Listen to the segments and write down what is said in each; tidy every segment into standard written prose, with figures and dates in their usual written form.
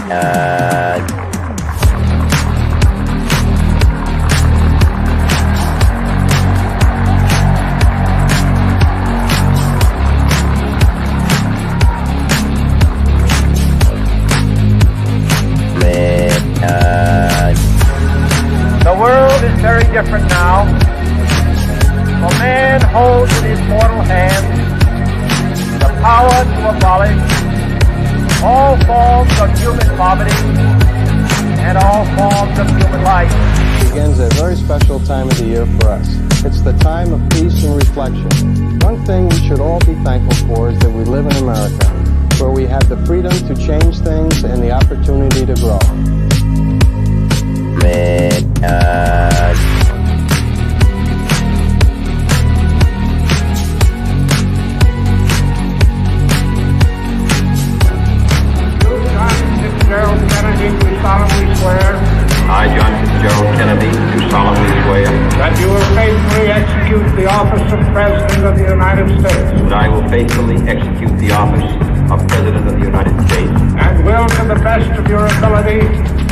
The world is very different now. For man holds in his mortal hands the power to abolish all forms of human poverty and all forms of human life. It begins a very special time of the year for us. It's the time of peace and reflection. One thing we should all be thankful for is that we live in America, where we have the freedom to change things and the opportunity to grow. I, John Fitzgerald Kennedy, do solemnly swear that you will faithfully execute the office of President of the United States. That I will faithfully execute the office of President of the United States. And will, to the best of your ability.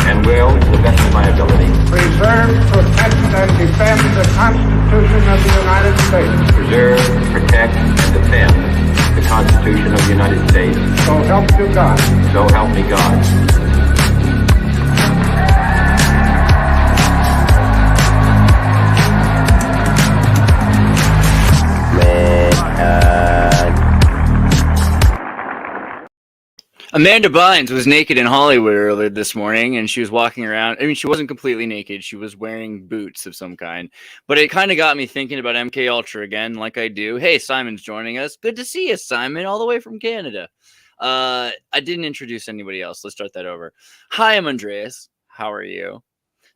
And will, to the best of my ability. Preserve, protect, and defend the Constitution of the United States. Preserve, protect, and defend the Constitution of the United States. So help you God. So help me God. Amanda Bynes was naked in Hollywood earlier this morning, and she was walking around. I mean, she wasn't completely naked. She was wearing boots of some kind. But it kind of got me thinking about MKUltra again, like I do. Hey, Simon's joining us. Good to see you, Simon, all the way from Canada. I didn't introduce anybody else. Let's start that over. Hi, I'm Andreas. How are you?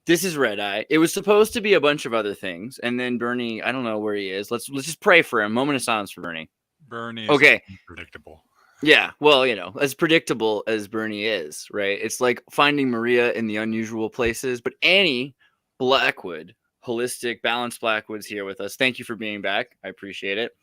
This is RedEYE. It was supposed to be a bunch of other things, and then Bernie, I don't know where he is. Let's just pray for him. Moment of silence for Bernie. Bernie is okay. Predictable. Yeah, well, you know, as predictable as Bernie is, right? It's like finding Maria in the unusual places. But Annie Blackwood, Holistic Balanced Blackwood's here with us. Thank you for being back. I appreciate it.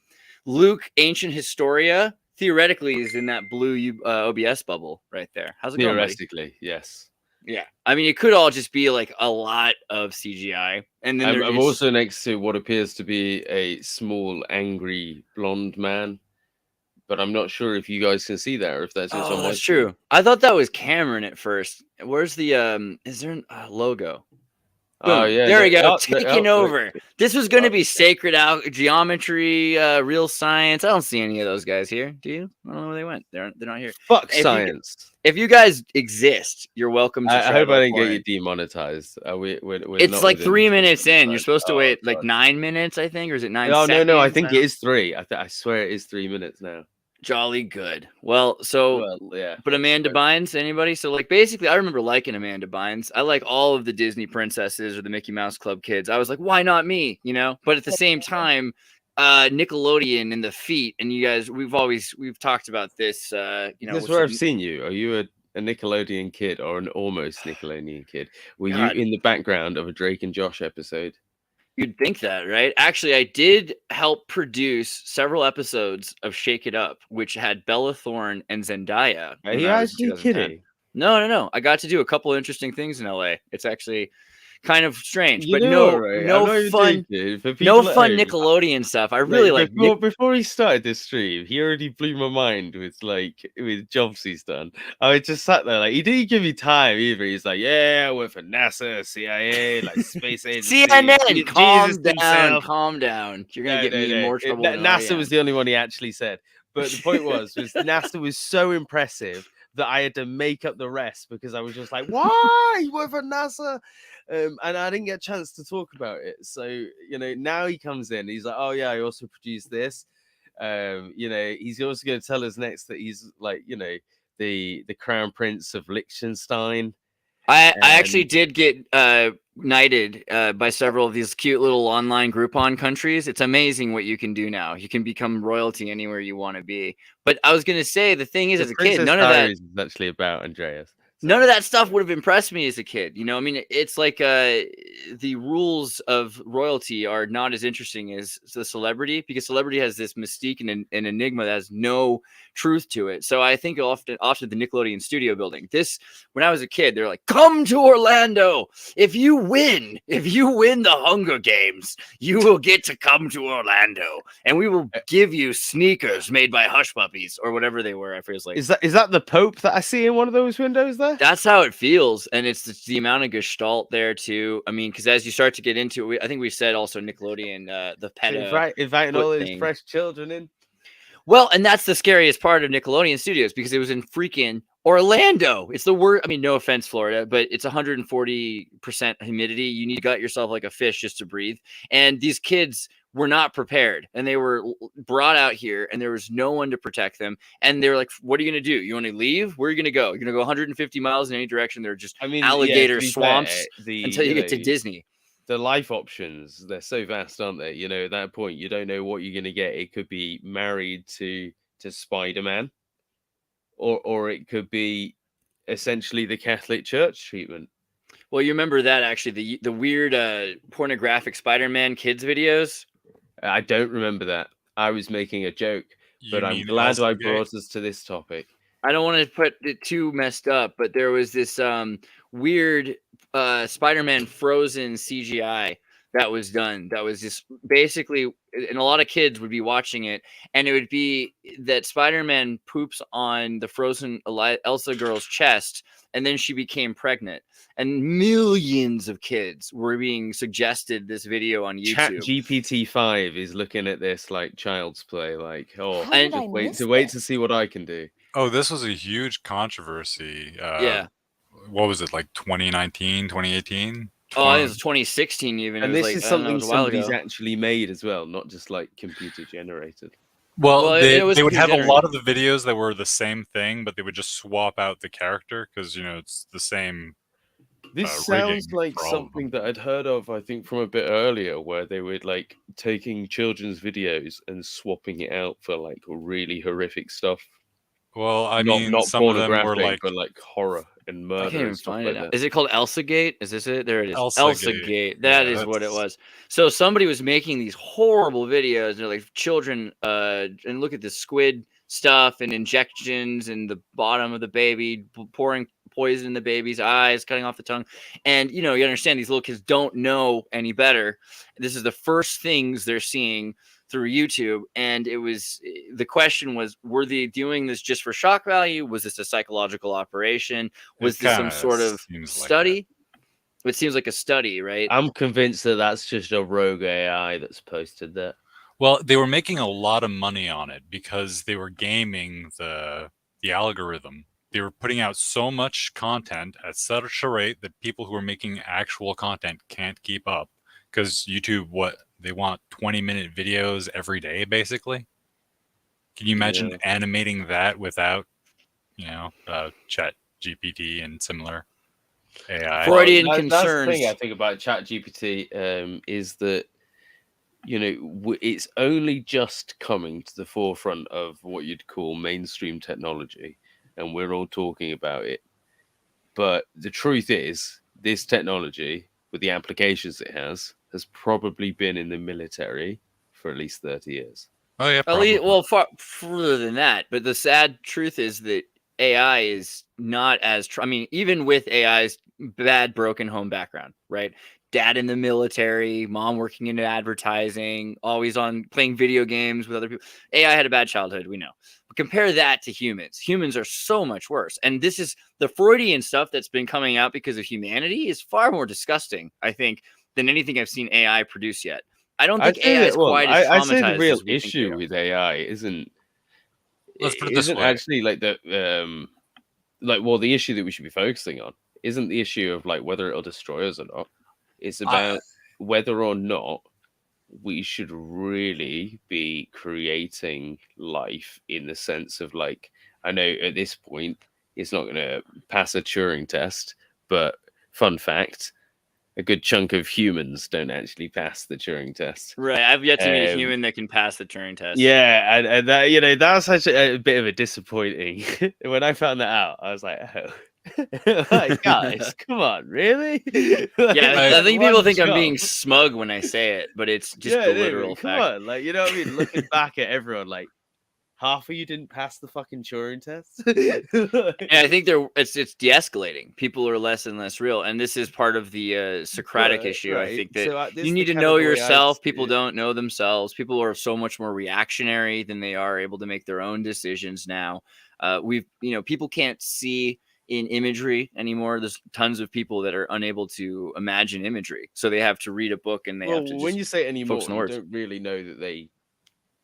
Luke, Ancient Historia, theoretically is in that blue OBS bubble right there. How's it going, buddy? Theoretically, yes. Yeah, I mean, it could all just be like a lot of CGI. And then I'm also next to what appears to be a small, angry, blonde man. But I'm not sure if you guys can see that or if that's just on that's true. I thought that was Cameron at first. Where's the is there a logo? Oh yeah, there we go. Taking over. This was going to be sacred geometry, real science. I don't see any of those guys here. Do you? I don't know where they went. They're not here. Fuck science. If you guys exist, you're welcome to. I hope I didn't get you demonetized. We're it's like 3 minutes in. You're supposed to wait like 9 minutes, I think, or is it 9 seconds? No. I think it is 3. I swear it is 3 minutes now. Jolly good. Well, yeah. But Amanda Bynes, anybody? So, like, basically, I remember liking Amanda Bynes. I like all of the Disney princesses or the Mickey Mouse Club kids. I was like, why not me? You know. But at the same time, Nickelodeon and the feet, and you guys, we've talked about this. You know, that's where I've seen you. Are you a Nickelodeon kid or an almost Nickelodeon kid? Were you in the background of a Drake and Josh episode? You'd think that, right? Actually, I did help produce several episodes of Shake It Up, which had Bella Thorne and Zendaya. Are you actually kidding? No. I got to do a couple of interesting things in LA. It's actually kind of strange, but no fun Nickelodeon stuff. I really like. Before he started this stream, he already blew my mind with jobs he's done. I just sat there he didn't give me time either. He's like, yeah, I work for NASA, CIA, space agency, CNN. Calm down. You're gonna get me in more trouble. NASA was the only one he actually said. But the point was NASA was so impressive that I had to make up the rest because I was just like, why? You work for NASA? And I didn't get a chance to talk about it. So, now he comes in. He's like, oh, yeah, I also produced this. He's also going to tell us next that he's the Crown Prince of Liechtenstein. I actually did get knighted by several of these cute little online Groupon countries. It's amazing what you can do now. You can become royalty anywhere you want to be. But I was going to say, the thing is, as a kid, none of that is actually about Andreas. None of that stuff would have impressed me as a kid. You know, I mean, it's like the rules of royalty are not as interesting as the celebrity, because celebrity has this mystique and an enigma that has no truth to it. So I think often the Nickelodeon studio building, when I was a kid, they're like, come to Orlando. If you win the Hunger Games, you will get to come to Orlando, and we will give you sneakers made by Hush Puppies or whatever they were. I feel like, is that the Pope that I see in one of those windows there? that's how it feels, and it's the amount of gestalt there too. I mean, because as you start to get into it, I think we said also Nickelodeon, the PETA, Inviting all these thing. fresh children in. Well, and that's the scariest part of Nickelodeon Studios, because it was in freaking Orlando. It's the worst. I mean, no offense, Florida, but it's 140% humidity. You need to gut yourself like a fish just to breathe. And these kids were not prepared, and they were brought out here, and there was no one to protect them. And they were like, what are you going to do? You want to leave? Where are you going to go? You're going to go 150 miles in any direction. There are just alligator swamps until you get to Disney. The life options, they're so vast, aren't they? You know, at that point, you don't know what you're going to get. It could be married to Spider-Man, or it could be essentially the Catholic Church treatment. Well, you remember that, actually, the weird pornographic Spider-Man kids videos? I don't remember that. I was making a joke, but I'm glad I brought us to this topic. I don't want to put it too messed up, but there was this weird Spider-Man Frozen CGI that was done. That was just basically, and a lot of kids would be watching it, and it would be that Spider-Man poops on the frozen Elsa girl's chest, and then she became pregnant. And millions of kids were being suggested this video on YouTube. ChatGPT-5 is looking at this like child's play, like, oh, and wait to see what I can do. Oh, this was a huge controversy. Yeah. What was it, like 2019, 2018? Oh, I think it was 2016 even. And it was this like, is something somebody's ago. actually made as well, not just like computer generated. Well, they would have generated. a lot of the videos that were the same thing, but they would just swap out the character because, you know, it's the same. This sounds like something that I'd heard of, I think, from a bit earlier, where they were like taking children's videos and swapping it out for like really horrific stuff. Well, I mean, not some of them were like, but like horror and murder. I can't even and stuff find like it. That. Is it called Elsagate? Is this it? There it is. Elsagate. Elsagate. That is what it was. So somebody was making these horrible videos. And they're like children, and look at this squid stuff and injections in the bottom of the baby, pouring poison in the baby's eyes, cutting off the tongue. And, you know, you understand these little kids don't know any better. This is the first things they're seeing through YouTube. And the question was, were they doing this just for shock value? Was this a psychological operation? Was this some sort of study? It seems like a study, right? I'm convinced that that's just a rogue AI that's posted that. Well, they were making a lot of money on it because they were gaming the algorithm. They were putting out so much content at such a rate that people who are making actual content can't keep up, because YouTube, they want 20-minute videos every day, basically. Can you imagine animating that without, you know, Chat GPT and similar AI? Freudian concerns. That's the thing I think about Chat GPT is that, you know, it's only just coming to the forefront of what you'd call mainstream technology, and we're all talking about it. But the truth is, this technology, with the applications it has probably been in the military for at least 30 years. Oh, yeah, at least, well, further than that. But the sad truth is that AI is not as... I mean, even with AI's bad, broken home background, right? Dad in the military, mom working in advertising, always on playing video games with other people. AI had a bad childhood, we know. But compare that to humans. Humans are so much worse. And this is the Freudian stuff that's been coming out because of humanity is far more disgusting, I think, than anything I've seen AI produce yet. I don't think AI is quite as traumatized. I say the real issue with AI isn't... Let's put it this way. Actually like the the issue that we should be focusing on isn't the issue of like whether it'll destroy us or not. It's about whether or not we should really be creating life in the sense of like, I know at this point it's not going to pass a Turing test, but fun fact, a good chunk of humans don't actually pass the Turing test. Right. I've yet to meet a human that can pass the Turing test. Yeah. And that, you know, that's actually a bit of a disappointing. When I found that out, I was like, oh. Like, guys, come on, really? Yeah, I think people one think I'm job. being smug when I say it, but it's just Yeah, the no, literal come fact. on, like, you know what I mean? Looking back at everyone, like, half of you didn't pass the fucking Turing test. And I think it's de-escalating. People are less and less real, and this is part of the Socratic issue. I think that So this you is need the to kind of know the way I yourself. see People it. don't know themselves. People are so much more reactionary than they are able to make their own decisions now. People can't see in imagery anymore. There's tons of people that are unable to imagine imagery, so they have to read a book and they have to Well, just when you say anymore, focus on you words. don't really know that they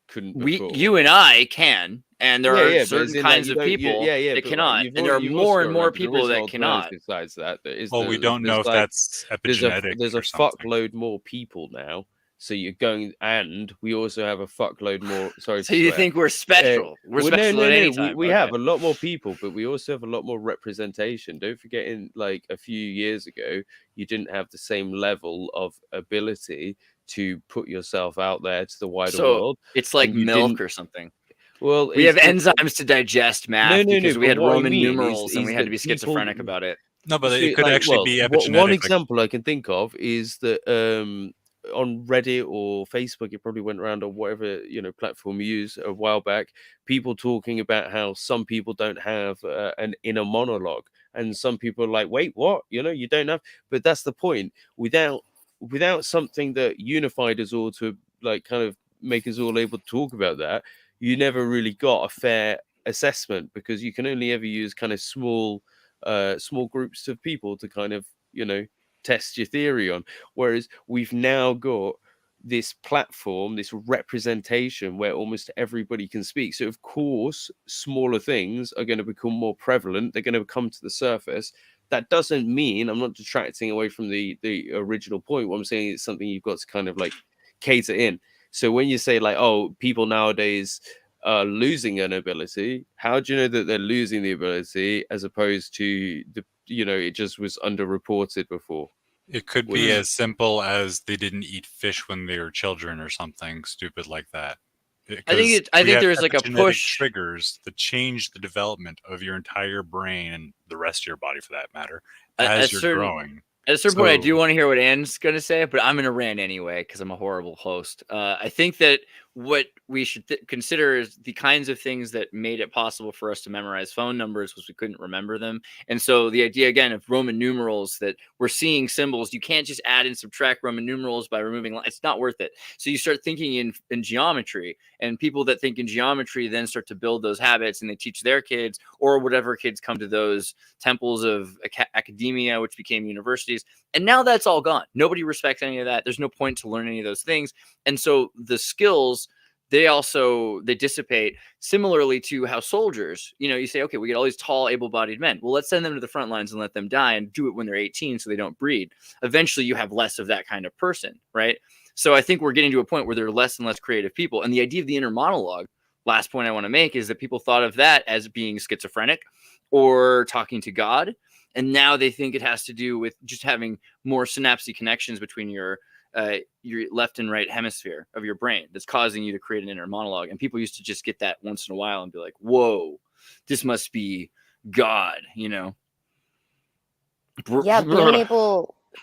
couldn't before. You and I can, and there are but as certain in that kinds you of don't, people that but like cannot, and there are you've more also and got to more remember there people is an that cannot. alternative sides to that. There is Well, we don't know if that's epigenetic there's a or something. fuckload more people now. So you're going, and we also have a fuckload more. Sorry, So you think we're special? We're special at any time. We Okay. have a lot more people, but we also have a lot more representation. Don't forget, in like a few years ago, you didn't have the same level of ability to put yourself out there to the wider world. It's like and you milk didn't- or something. Well, We have enzymes to digest math because we but had what I Roman mean numerals and we is had to that be schizophrenic about it. No, but So, it could like, actually well, be one epigenetic. example I can think of is that on Reddit or Facebook, it probably went around, or whatever platform you use, a while back, people talking about how some people don't have an inner monologue, and some people are like, wait, what? You don't have. But that's the point. Without something that unified us all to like kind of make us all able to talk about that, you never really got a fair assessment, because you can only ever use kind of small groups of people to kind of test your theory on. Whereas we've now got this platform, this representation where almost everybody can speak. So of course, smaller things are going to become more prevalent. They're going to come to the surface. That doesn't mean, I'm not detracting away from the original point. What I'm saying is something you've got to kind of like cater in. So when you say like, oh, people nowadays are losing an ability, how do you know that they're losing the ability as opposed to it just was underreported before? It could be as simple as they didn't eat fish when they were children or something stupid like that. I think there's like a push triggers that change the development of your entire brain and the rest of your body, for that matter, as you're growing. At a certain point, I do want to hear what Anne's going to say, but I'm going to rant anyway because I'm a horrible host. I think that what we should consider is the kinds of things that made it possible for us to memorize phone numbers was we couldn't remember them. And so the idea, again, of Roman numerals, that we're seeing symbols. You can't just add and subtract Roman numerals by removing. It's not worth it. So you start thinking in geometry, and people that think in geometry then start to build those habits, and they teach their kids, or whatever kids come to those temples of academia, which became universities. And now that's all gone. Nobody respects any of that. There's no point to learn any of those things. And so the skills, they dissipate, similarly to how soldiers, you say, okay, we get all these tall, able-bodied men. Well, let's send them to the front lines and let them die, and do it when they're 18 so they don't breed. Eventually you have less of that kind of person, right? So I think we're getting to a point where there are less and less creative people. And the idea of the inner monologue, last point I want to make, is that people thought of that as being schizophrenic or talking to God. And now they think it has to do with just having more synaptic connections between your left and right hemisphere of your brain that's causing you to create an inner monologue. And people used to just get that once in a while and be like, whoa, this must be God, Yeah,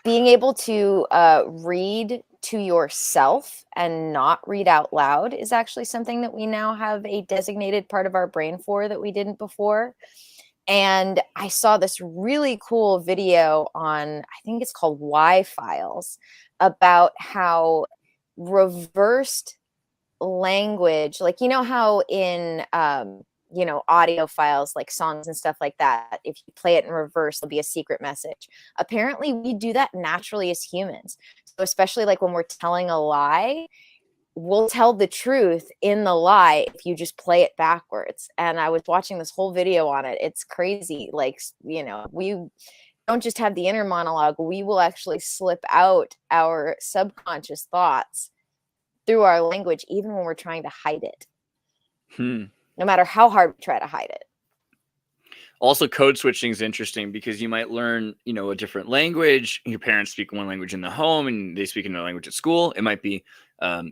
being able to read to yourself and not read out loud is actually something that we now have a designated part of our brain for that we didn't before. And I saw this really cool video on, I think it's called Y Files, about how reversed language, like, how in, audio files, like songs and stuff like that, if you play it in reverse, there'll be a secret message. Apparently we do that naturally as humans. So especially like when we're telling a lie, we'll tell the truth in the lie if you just play it backwards. And I was watching this whole video on it. It's crazy. Like, we don't just have the inner monologue. We will actually slip out our subconscious thoughts through our language, even when we're trying to hide it. No matter how hard we try to hide it. Also, code switching is interesting because you might learn, a different language. Your parents speak one language in the home and they speak another language at school. It might be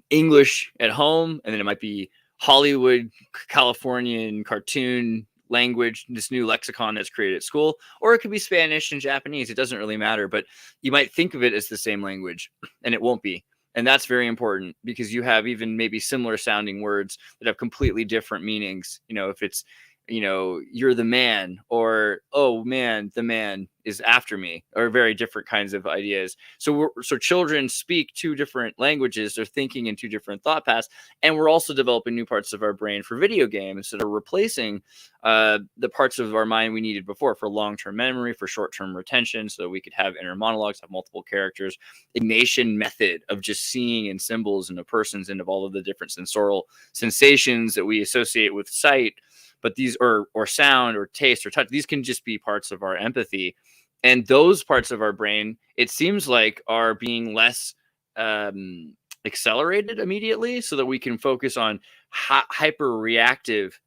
English at home, and then it might be Hollywood, Californian cartoon language, this new lexicon that's created at school, or it could be Spanish and Japanese. It doesn't really matter, but you might think of it as the same language, and it won't be. And that's very important, because you have even maybe similar sounding words that have completely different meanings. You know, if it's, you know, you're the man, or, oh man, the man is after me, or very different kinds of ideas. So children speak two different languages. They're thinking in two different thought paths. And we're also developing new parts of our brain for video games that are replacing the parts of our mind we needed before for long-term memory, for short-term retention, so we could have inner monologues, have multiple characters, Ignatian method of just seeing in symbols and a person's, and of all of the different sensorial sensations that we associate with sight. But these, or sound, or taste, or touch, these can just be parts of our empathy. And those parts of our brain, it seems like, are being less accelerated immediately, so that we can focus on hyper reactive,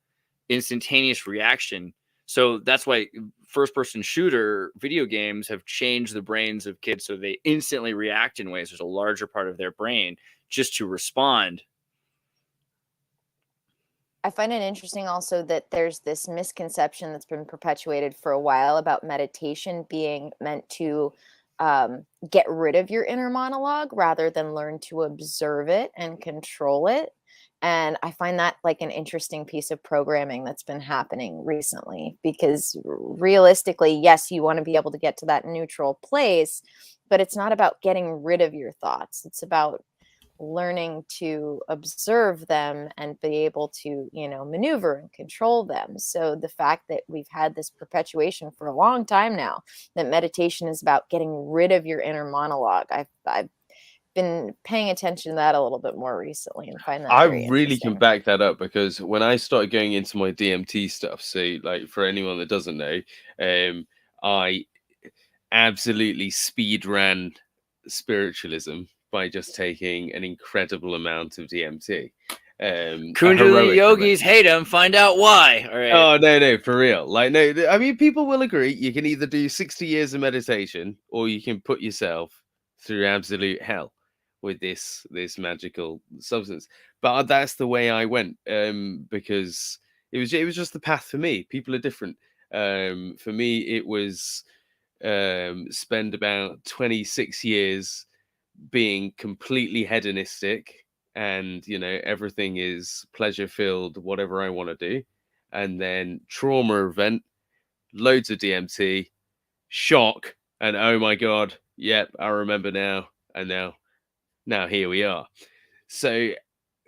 instantaneous reaction. So that's why first person shooter video games have changed the brains of kids, so they instantly react in ways. There's a larger part of their brain just to respond. I find it interesting also that there's this misconception that's been perpetuated for a while about meditation being meant to get rid of your inner monologue rather than learn to observe it and control it. And I find that like an interesting piece of programming that's been happening recently, because realistically, yes, you want to be able to get to that neutral place, but it's not about getting rid of your thoughts. It's about learning to observe them and be able to, you know, maneuver and control them. So the fact that we've had this perpetuation for a long time now, that meditation is about getting rid of your inner monologue, I've been paying attention to that a little bit more recently, and find that I very really can interesting. back that up, because when I started going into my DMT stuff, so like for anyone that doesn't know, I absolutely speed ran spiritualism by just taking an incredible amount of DMT. Kundalini yogis hate him. Find out why. All right. Oh, no, for real. Like, no, I mean, people will agree. You can either do 60 years of meditation, or you can put yourself through absolute hell with this magical substance. But that's the way I went, because it was just the path for me. People are different. For me, it was spend about 26 years being completely hedonistic, and you know, everything is pleasure filled, whatever I want to do. And then trauma event, loads of DMT, shock, and oh my god, yep, I remember now. And now here we are. So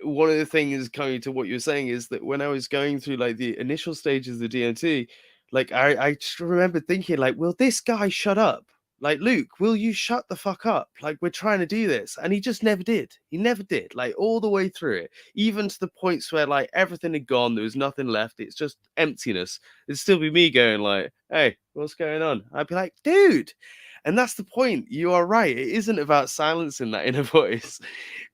one of the things, coming to what you're saying, is that when I was going through like the initial stages of the DMT, like I just remember thinking, like, will this guy shut up? Like, Luke, will you shut the fuck up? Like, we're trying to do this. And he just never did. He never did, like, all the way through it, even to the points where like everything had gone, there was nothing left, it's just emptiness. It'd still be me going like, hey, what's going on? I'd be like, dude. And that's the point. You are right. It isn't about silencing that inner voice,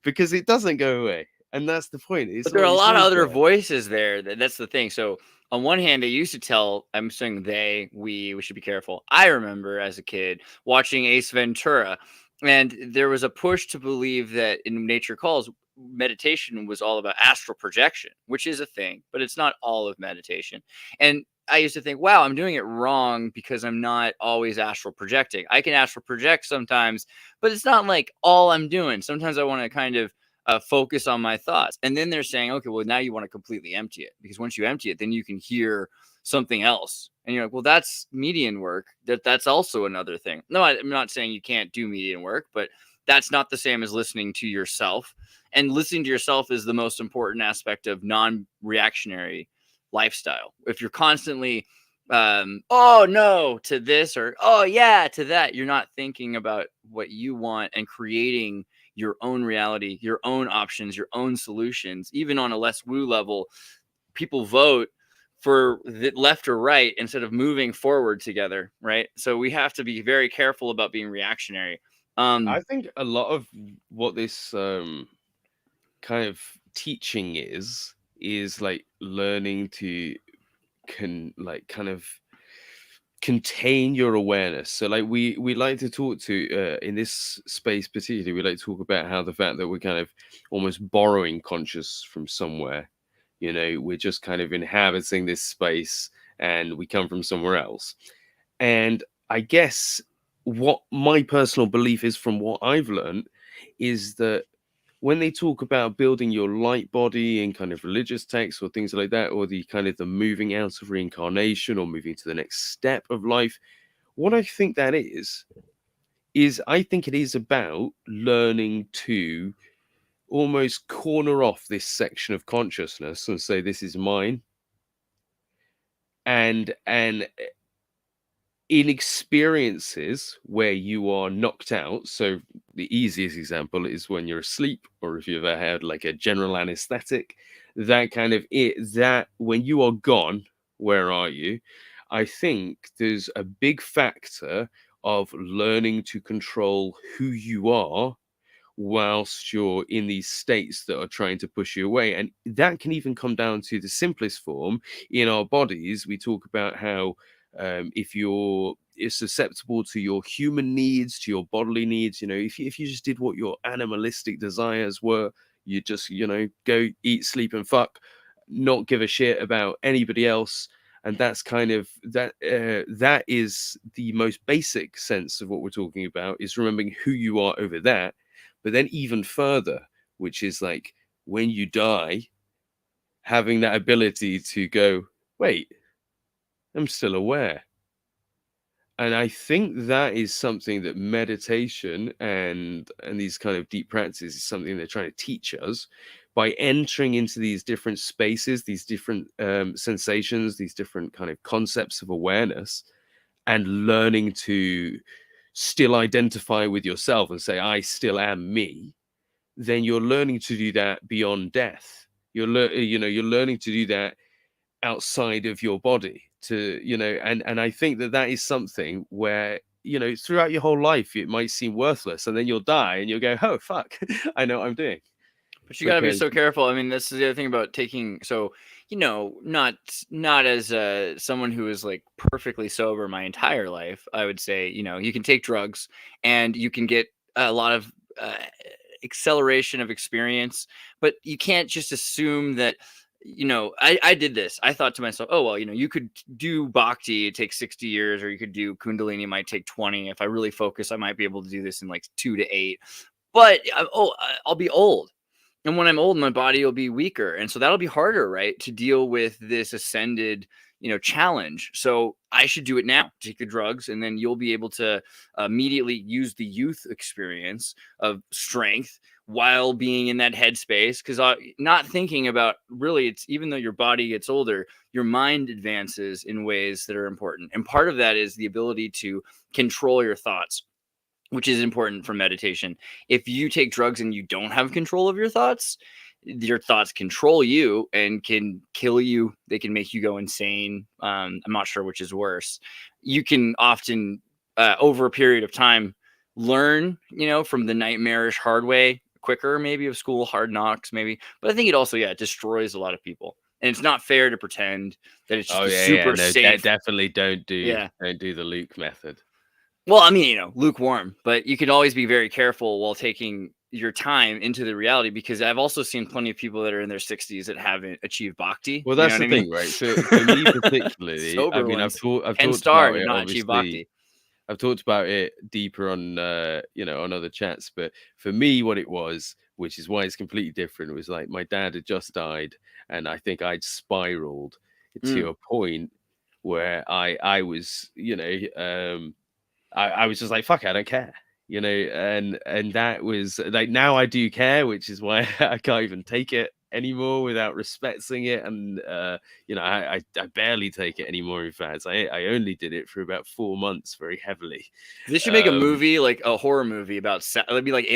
because it doesn't go away. And that's the point. But there are a lot of other voices there. That's the thing. So on one hand, they used to tell, I'm saying we should be careful. I remember as a kid watching Ace Ventura, and there was a push to believe that in Nature Calls, meditation was all about astral projection, which is a thing, but it's not all of meditation. And I used to think, wow, I'm doing it wrong because I'm not always astral projecting. I can astral project sometimes, but it's not like all I'm doing. Sometimes I want to kind of focus on my thoughts. And then they're saying, okay, well, now you want to completely empty it, because once you empty it, then you can hear something else. And you're like, well, that's median work. That's also another thing. No, I'm not saying you can't do median work, but that's not the same as listening to yourself. And listening to yourself is the most important aspect of non-reactionary lifestyle. If you're constantly, oh no to this, or oh yeah to that, you're not thinking about what you want and creating your own reality, your own options, your own solutions. Even on a less woo level, people vote for the left or right instead of moving forward together, right? So we have to be very careful about being reactionary. I think a lot of what this kind of teaching is like learning to kind of contain your awareness. So like we like to talk to in this space particularly, we like to talk about how the fact that we're kind of almost borrowing conscious from somewhere, you know, we're just kind of inhabiting this space, and we come from somewhere else. And I guess what my personal belief is from what I've learned is that when they talk about building your light body in kind of religious texts or things like that, or the kind of the moving out of reincarnation or moving to the next step of life, what I think that is I think it is about learning to almost corner off this section of consciousness and say, this is mine. And in experiences where you are knocked out, so the easiest example is when you're asleep, or if you've ever had like a general anesthetic, that kind of that when you are gone, where are you? I think there's a big factor of learning to control who you are whilst you're in these states that are trying to push you away. And that can even come down to the simplest form. In our bodies, we talk about how if you're susceptible to your human needs, to your bodily needs, if you just did what your animalistic desires were, you just, go eat, sleep, and fuck, not give a shit about anybody else. And that's kind of that is the most basic sense of what we're talking about, is remembering who you are over that. But then even further, which is like when you die, having that ability to go, wait, I'm still aware. And I think that is something that meditation and these kind of deep practices is something they're trying to teach us by entering into these different spaces, these different sensations, these different kind of concepts of awareness, and learning to still identify with yourself and say, I still am me. Then you're learning to do that beyond death. You're learning to do that outside of your body, to and I think that is something where throughout your whole life it might seem worthless, and then you'll die and you'll go, oh fuck, I know what I'm doing. But you got to be so careful. I mean, this is the other thing about taking, so not as someone who is like perfectly sober my entire life, I would say, you can take drugs and you can get a lot of acceleration of experience, but you can't just assume that I did this. I thought to myself, oh, well, you could do bhakti, it takes 60 years, or you could do kundalini, it might take 20. If I really focus, I might be able to do this in like 2 to 8. But I'll be old. And when I'm old, my body will be weaker. And so that'll be harder, right, to deal with this ascended, challenge. So I should do it now. Take the drugs, and then you'll be able to immediately use the youth experience of strength while being in that headspace. Because not thinking about, really, it's even though your body gets older, your mind advances in ways that are important. And part of that is the ability to control your thoughts, which is important for meditation. If you take drugs and you don't have control of your thoughts control you and can kill you. They can make you go insane. I'm not sure which is worse. You can often, over a period of time, learn, from the nightmarish hard way quicker, maybe, of school hard knocks, maybe. But I think it also, it destroys a lot of people. And it's not fair to pretend that it's just super safe. Definitely don't do the Luke method. Well, I mean, lukewarm, but you can always be very careful while taking your time into the reality, because I've also seen plenty of people that are in their 60s that haven't achieved bhakti. Well, that's the thing, right? So for me particularly, I mean, I've talked about it, obviously. I've talked about it deeper on, on other chats, but for me, what it was, which is why it's completely different, was like my dad had just died, and I think I'd spiraled to a point where I was, I was just like, fuck, I don't care, and that was like, now I do care, which is why I can't even take it anymore without respecting it. And I barely take it anymore. In fact, I only did it for about 4 months very heavily. They should make a movie, like a horror movie about it'd be like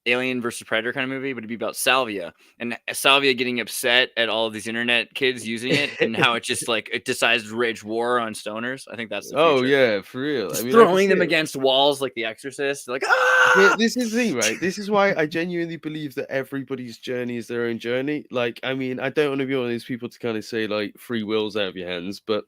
Alien versus Predator kind of movie, but it'd be about salvia, and salvia getting upset at all of these internet kids using it and how it just like it decides to wage war on stoners. I think that's the future. Oh yeah, for real. Just throwing them against walls like The Exorcist. Like, yeah, this is the thing, right? This is why I genuinely believe that everybody's journey is their own journey. Like, I mean, I don't want to be one of these people to kind of say like free will's out of your hands, but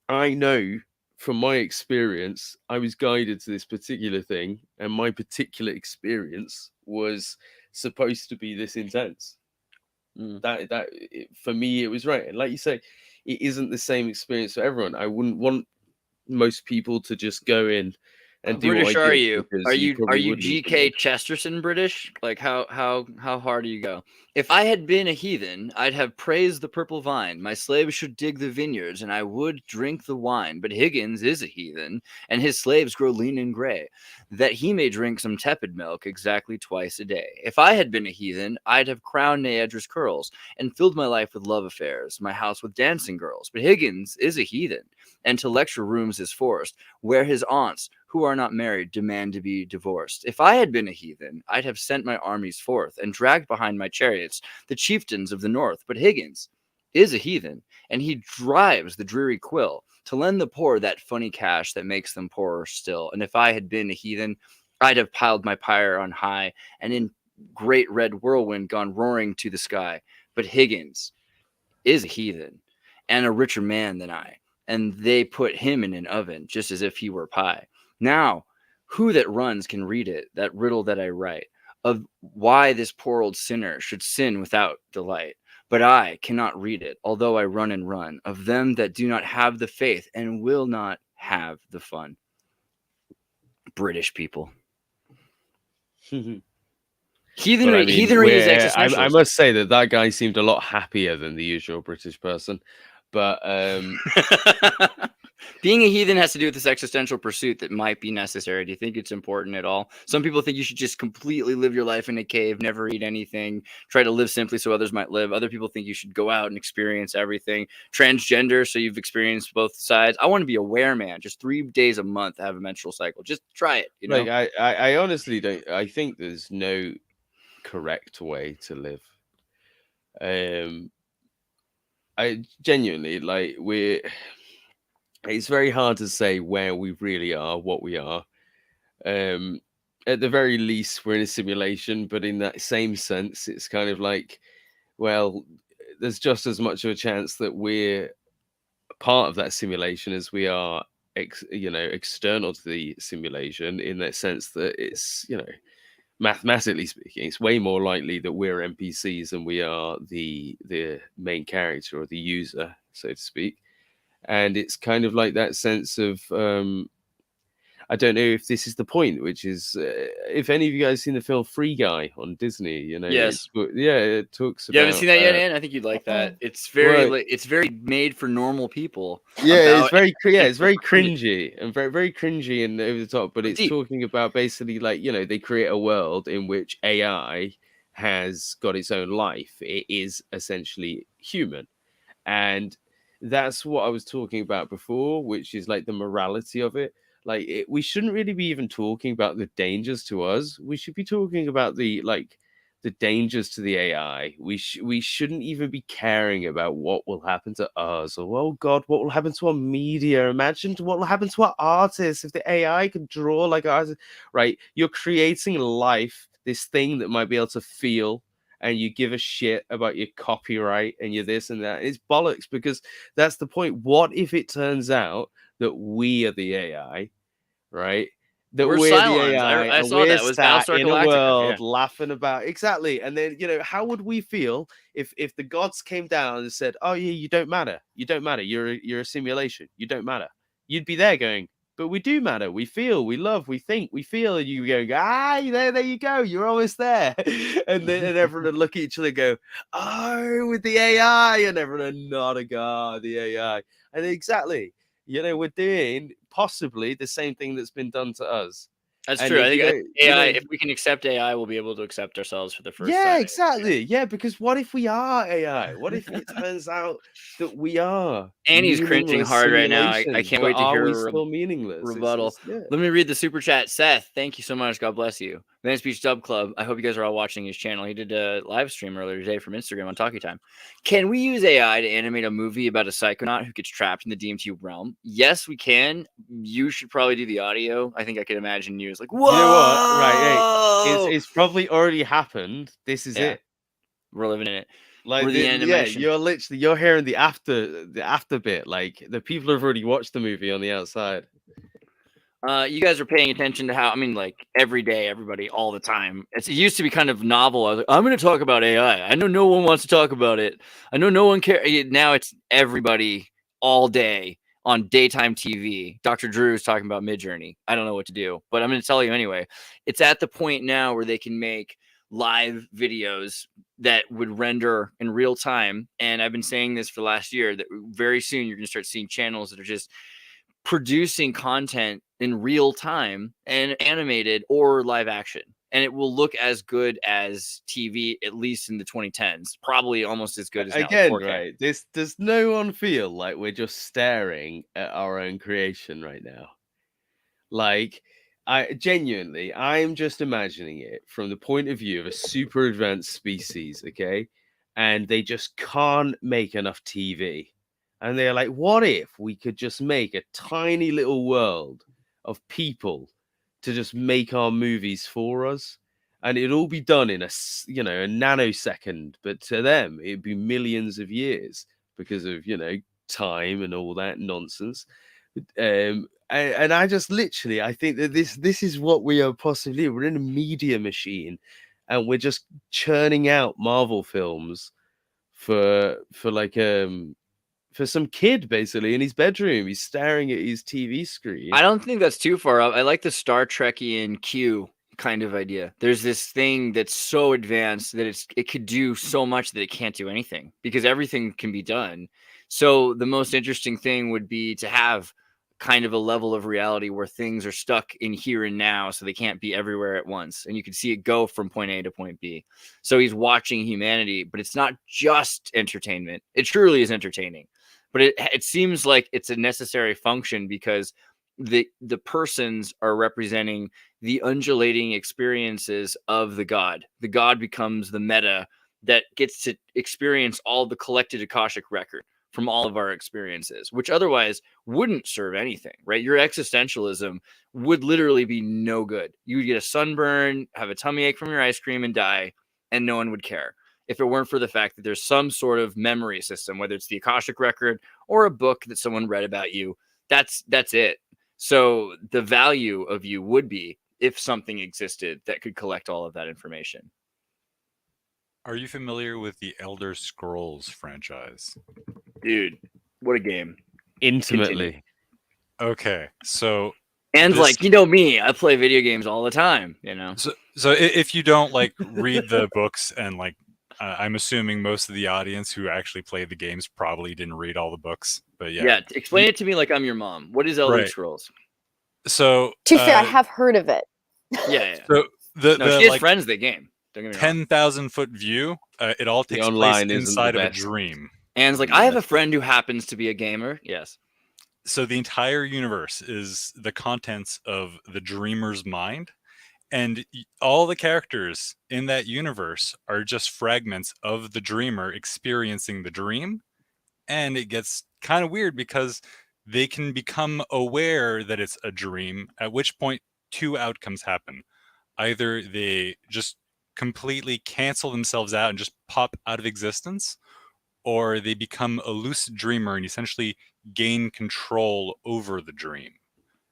I know from my experience, I was guided to this particular thing, and my particular experience was supposed to be this intense. That for me, it was right. And like you say, it isn't the same experience for everyone. I wouldn't want most people to just go in and do British what I are did, you? because Are you you probably would lose GK someone. Chesterton British? Like how hard do you go? If I had been a heathen, I'd have praised the purple vine. My slaves should dig the vineyards, and I would drink the wine. But Higgins is a heathen, and his slaves grow lean and gray, that he may drink some tepid milk exactly twice a day. If I had been a heathen, I'd have crowned Neadra's curls and filled my life with love affairs, my house with dancing girls. But Higgins is a heathen, and to lecture rooms is forced, where his aunts, who are not married, demand to be divorced. If I had been a heathen, I'd have sent my armies forth and dragged behind my chariots the chieftains of the north. But Higgins is a heathen, and he drives the dreary quill to lend the poor that funny cash that makes them poorer still. And if I had been a heathen, I'd have piled my pyre on high, and in great red whirlwind gone roaring to the sky. But Higgins is a heathen, and a richer man than I, and they put him in an oven just as if he were pie. Now, who that runs can read it, that riddle that I write, of why this poor old sinner should sin without delight. But I cannot read it, although I run and run, of them that do not have the faith and will not have the fun. British people. Heathenry, heathenry is existential. I must say that guy seemed a lot happier than the usual British person. But being a heathen has to do with this existential pursuit that might be necessary. Do you think it's important at all? Some people think you should just completely live your life in a cave, never eat anything, try to live simply so others might live. Other people think you should go out and experience everything. Transgender, so you've experienced both sides. I want to be aware, man. Just 3 days a month, have a menstrual cycle. Just try it. You know? Like I honestly don't. I think there's no correct way to live. I genuinely like it's very hard to say where we really are, what we are. At the very least, we're in a simulation, but in that same sense, it's kind of like, well, there's just as much of a chance that we're part of that simulation as we are, external to the simulation, in that sense that it's, mathematically speaking, it's way more likely that we're NPCs than we are the main character or the user, so to speak. And it's kind of like that sense of I don't know if this is the point, which is if any of you guys seen the film Free Guy on Disney, Yes. it talks about. You haven't seen that yet, Ann? I think you'd like that. It's very it's very made for normal people. Yeah, it's very cringy and very, very cringy and over the top, but it's talking about basically like, they create a world in which AI has got its own life. It is essentially human. And that's what I was talking about before, which is like the morality of it. Like we shouldn't really be even talking about the dangers to us. We should be talking about the dangers to the AI. We shouldn't even be caring about what will happen to us, or oh God, what will happen to our media. Imagine what will happen to our artists if the AI could draw like ours. Right? You're creating life, this thing that might be able to feel, and you give a shit about your copyright and your this and that. It's bollocks, because that's the point. What if it turns out that we are the AI, right? That we're the Cylons. AI, I and saw we're that. It was sat Battlestar in a Galactica, world yeah. laughing about exactly. And then how would we feel if the gods came down and said, "Oh yeah, you don't matter. You don't matter. You're a simulation. You don't matter." You'd be there going, "But we do matter. We feel, we love, we think, we feel." And you go, there you go. You're almost there. And then everyone would look at each other and go, "Oh, with the AI," and everyone would nod and go, "The AI." And exactly, we're doing possibly the same thing that's been done to us. That's And true. I think AI, if if we can accept AI, we'll be able to accept ourselves for the first time. Yeah, exactly. Yeah, because what if we are AI? What if it turns out that we are? Annie's cringing hard right now. I can't wait to hear we her still meaningless? rebuttal. Let me read the super chat. Seth, thank you so much. God bless you. Venice Beach Dub Club. I hope you guys are all watching his channel. He did a live stream earlier today from Instagram on Talkie Time. Can we use AI to animate a movie about a psychonaut who gets trapped in the DMT realm? Yes, we can. You should probably do the audio. I think I could imagine you as like, whoa! You know what? Right, hey, it's probably already happened. This is it. We're living in it. Like the animation. You're hearing the after bit. Like the people have already watched the movie on the outside. You guys are paying attention to how, I mean, like every day, everybody, all the time. It used to be kind of novel. I was like, I'm going to talk about AI. I know no one wants to talk about it. I know no one cares. Now it's everybody all day on daytime TV. Dr. Drew is talking about Midjourney. I don't know what to do, but I'm going to tell you anyway. It's at the point now where they can make live videos that would render in real time. And I've been saying this for the last year that very soon you're going to start seeing channels that are just producing content in real time and animated or live action, and it will look as good as TV, at least in the 2010s, probably almost as good as now, again, 4K. right? Does no one feel like we're just staring at our own creation right now? Like, I'm just imagining it from the point of view of a super advanced species, okay? And they just can't make enough TV. And they're like, what if we could just make a tiny little world of people to just make our movies for us? And it'd all be done in a nanosecond, but to them, it'd be millions of years because of, time and all that nonsense. And I just literally, I think that this is what we are possibly. We're in a media machine, and we're just churning out Marvel films for some kid basically in his bedroom. He's staring at his TV screen. I don't think that's too far up. I like the Star Trekian Q kind of idea. There's this thing that's so advanced that it could do so much that it can't do anything because everything can be done. So the most interesting thing would be to have kind of a level of reality where things are stuck in here and now, so they can't be everywhere at once, and you can see it go from point A to point B. So he's watching humanity, but it's not just entertainment. It truly is entertaining, but it seems like it's a necessary function because the persons are representing the undulating experiences of the god. The god becomes the meta that gets to experience all the collected Akashic record from all of our experiences, which otherwise wouldn't serve anything, right? Your existentialism would literally be no good. You would get a sunburn, have a tummy ache from your ice cream, and die, and no one would care if it weren't for the fact that there's some sort of memory system, whether it's the Akashic record or a book that someone read about you. That's it. So the value of you would be if something existed that could collect all of that information. Are you familiar with the Elder Scrolls franchise? Dude, what a game. Intimately. Okay, so... And like, you know me, I play video games all the time, you know? So if you don't, like, read the books and, like, I'm assuming most of the audience who actually played the games probably didn't read all the books, but yeah. Yeah, explain it to me like I'm your mom. What is Elder Scrolls? So... To be fair, I have heard of it. Yeah. So she has like, friends that game. 10,000-foot view, it all takes place inside of a dream. And like, I have a friend who happens to be a gamer. Yes. So the entire universe is the contents of the dreamer's mind. And all the characters in that universe are just fragments of the dreamer experiencing the dream. And it gets kind of weird because they can become aware that it's a dream, at which point two outcomes happen. Either they just completely cancel themselves out and just pop out of existence, or they become a lucid dreamer and essentially gain control over the dream.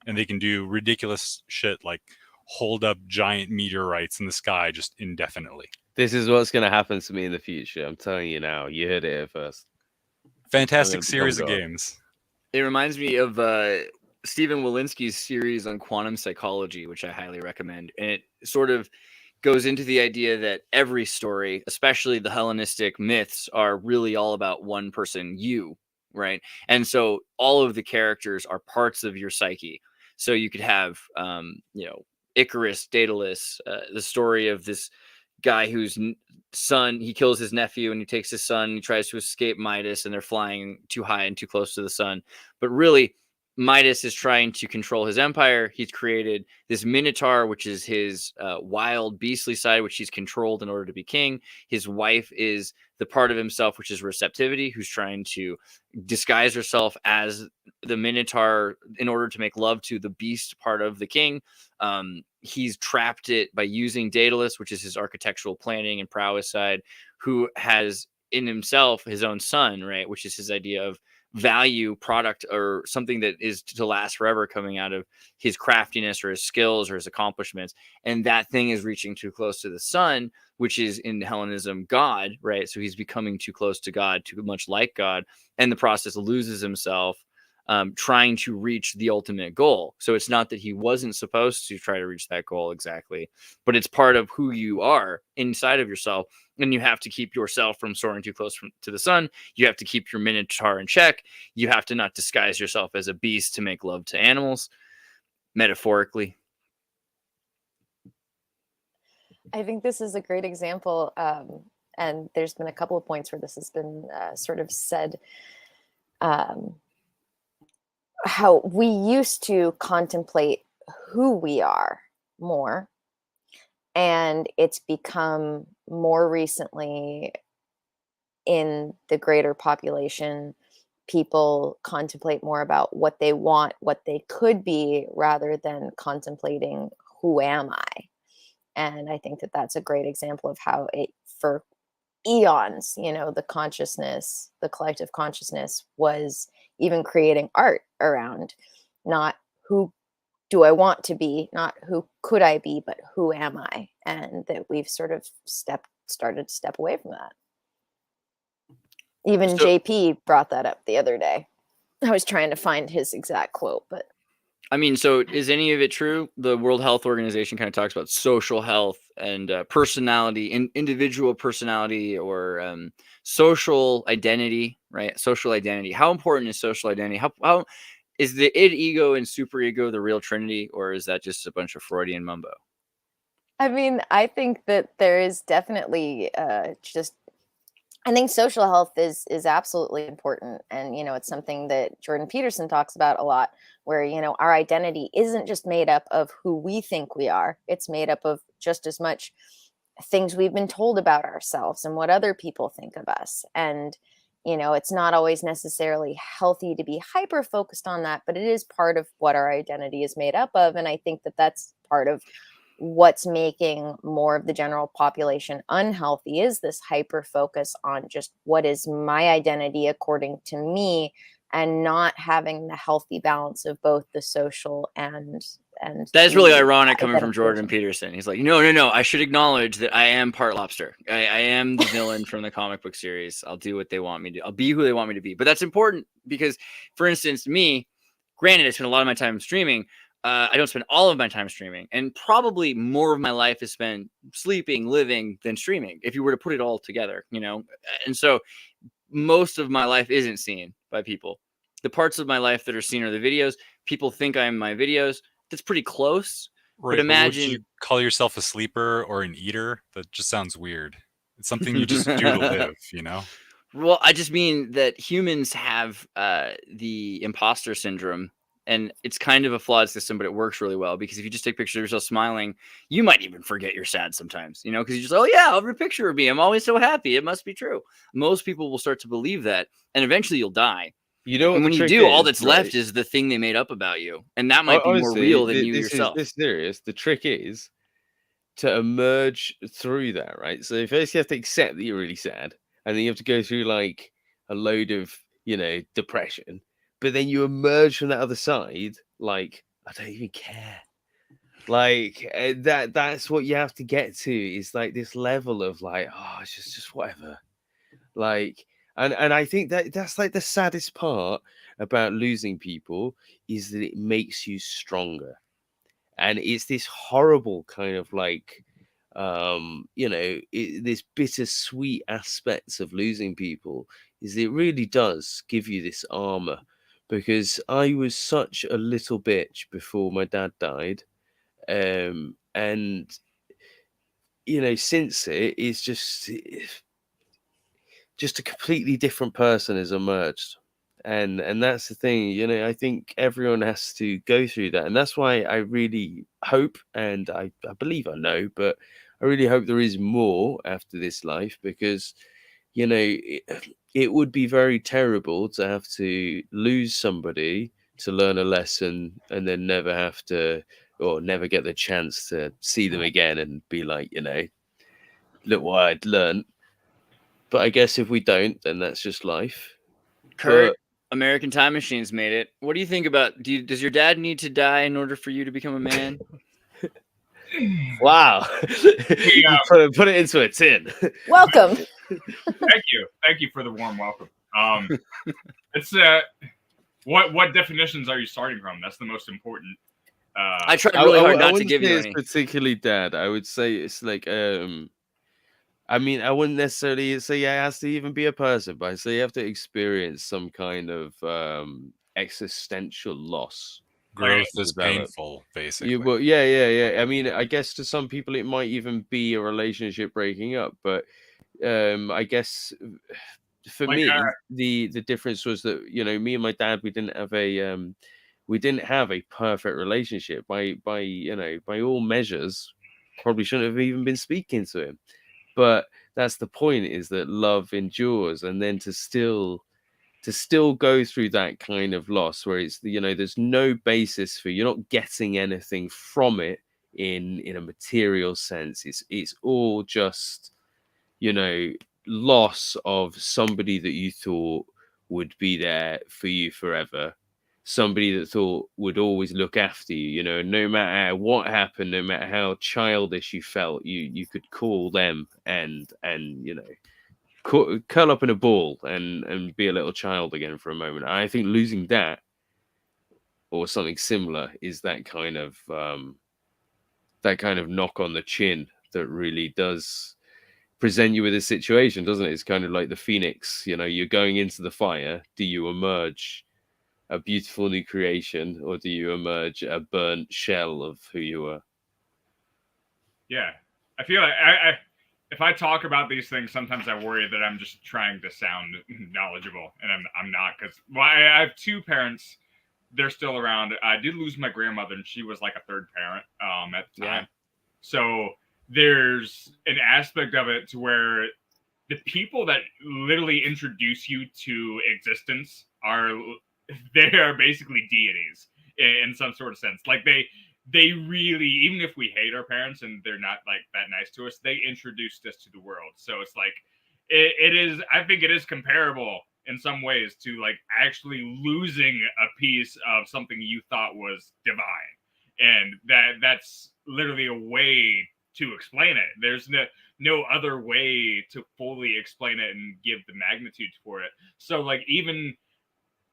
And they can do ridiculous shit like hold up giant meteorites in the sky just indefinitely. This is what's going to happen to me in the future. I'm telling you now. You heard it here first. Fantastic series of games. It reminds me of Stephen Walensky's series on quantum psychology, which I highly recommend. And it sort of goes into the idea that every story, especially the Hellenistic myths, are really all about one person, you, right? And so all of the characters are parts of your psyche. So you could have, Icarus, Daedalus, the story of this guy whose son, he kills his nephew and he takes his son and he tries to escape Midas, and they're flying too high and too close to the sun. But really, Midas is trying to control his empire. He's created this Minotaur, which is his wild, beastly side, which he's controlled in order to be king. His wife is the part of himself, which is receptivity, who's trying to disguise herself as the Minotaur in order to make love to the beast part of the king. He's trapped it by using Daedalus, which is his architectural planning and prowess side, who has in himself his own son, right, which is his idea of value product or something that is to last forever coming out of his craftiness or his skills or his accomplishments. And that thing is reaching too close to the sun, which is in Hellenism, God, right? So he's becoming too close to God, too much like God. And the process loses himself trying to reach the ultimate goal. So it's not that he wasn't supposed to try to reach that goal exactly, but it's part of who you are inside of yourself. And you have to keep yourself from soaring too close to the sun. You have to keep your minotaur in check. You have to not disguise yourself as a beast to make love to animals, metaphorically. I think this is a great example. And there's been a couple of points where this has been sort of said. How we used to contemplate who we are more, and it's become more recently in the greater population, people contemplate more about what they want, what they could be, rather than contemplating who am I. And I think that that's a great example of how it, for eons, the consciousness, the collective consciousness was even creating art around not who do I want to be, not who could I be, but who am I? And that we've sort of started to step away from that. Even JP brought that up the other day. I was trying to find his exact quote, but I mean, so is any of it true? The World Health Organization kind of talks about social health and personality, individual personality, or social identity, right? Social identity. How important is social identity? How is the id, ego, and superego the real trinity, or is that just a bunch of Freudian mumbo? I mean, I think that there is definitely I think social health is absolutely important. And, it's something that Jordan Peterson talks about a lot, where, our identity isn't just made up of who we think we are. It's made up of just as much things we've been told about ourselves and what other people think of us. And, it's not always necessarily healthy to be hyper focused on that, but it is part of what our identity is made up of. And I think that that's part of what's making more of the general population unhealthy, is this hyper focus on just what is my identity according to me, and not having the healthy balance of both the social and that's really ironic coming from Jordan Peterson. He's like, no, I should acknowledge that I am part lobster. I am the villain from the comic book series. I'll do what they want me to. I'll be who they want me to be. But that's important because, for instance, me, granted, I spend a lot of my time streaming. I don't spend all of my time streaming, and probably more of my life is spent sleeping, living than streaming, if you were to put it all together, And so most of my life isn't seen by people. The parts of my life that are seen are the videos. People think I'm my videos. That's pretty close. Right, but imagine, would you call yourself a sleeper or an eater? That just sounds weird. It's something you just do to live, Well, I just mean that humans have the imposter syndrome. And it's kind of a flawed system, but it works really well, because if you just take pictures of yourself smiling, you might even forget you're sad sometimes, because you just, oh yeah, I'll have a picture of me. I'm always so happy. It must be true. Most people will start to believe that, and eventually you'll die. And when you do, all that's left is the thing they made up about you. And that might be more real than you yourself. This is serious. The trick is to emerge through that, right? So first you have to accept that you're really sad, and then you have to go through like a load of, depression. But then you emerge from that other side, like, I don't even care. Like that's what you have to get to, is like this level of like, oh, it's just whatever. Like, and I think that's like the saddest part about losing people, is that it makes you stronger. And it's this horrible kind of like, this bittersweet aspects of losing people, is it really does give you this armor. Because I was such a little bitch before my dad died. And, since it's just a completely different person has emerged. And that's the thing, I think everyone has to go through that. And that's why I really hope, and I believe I know, but I really hope there is more after this life, because, it would be very terrible to have to lose somebody to learn a lesson, and then never have to, or never get the chance to see them again and be like, look what I'd learned. But I guess if we don't, then that's just life. Kurt, American Time Machine's made it. What do you think about? Does your dad need to die in order for you to become a man? Wow. You put it into a tin. Welcome. Thank you for the warm welcome. It's what definitions are you starting from? That's the most important. I tried really hard not to give you any. Particularly dad. I would say it's like I mean, I wouldn't necessarily say it has to even be a person, but I say you have to experience some kind of existential loss. Growth is painful, basically. Yeah. I mean, I guess to some people it might even be a relationship breaking up, but I guess for me, the difference was that, you know, me and my dad, we didn't have a perfect relationship by all measures. Probably shouldn't have even been speaking to him. But that's the point, is that love endures, and then to still go through that kind of loss where it's, you know, there's no basis for, you're not getting anything from it in a material sense. It's all just, you know, loss of somebody that you thought would be there for you forever. Somebody that thought would always look after you, you know, no matter what happened, no matter how childish you felt, you could call them and you know, curl up in a ball and be a little child again for a moment. I think losing that or something similar is that kind of knock on the chin that really does present you with a situation, doesn't it? It's kind of like the phoenix, you know, you're going into the fire. Do you emerge a beautiful new creation, or do you emerge a burnt shell of who you were? Yeah, I feel like if I talk about these things, sometimes I worry that I'm just trying to sound knowledgeable, and I'm not, because I have two parents. They're still around. I did lose my grandmother, and she was like a third parent at the time. Yeah. So there's an aspect of it to where the people that literally introduce you to existence they are basically deities in some sort of sense. Like they really, even if we hate our parents and they're not like that nice to us, they introduced us to the world. So it's like it is. I think it is comparable in some ways to like actually losing a piece of something you thought was divine, and that's literally a way to explain it. There's no other way to fully explain it and give the magnitude for it. So like even.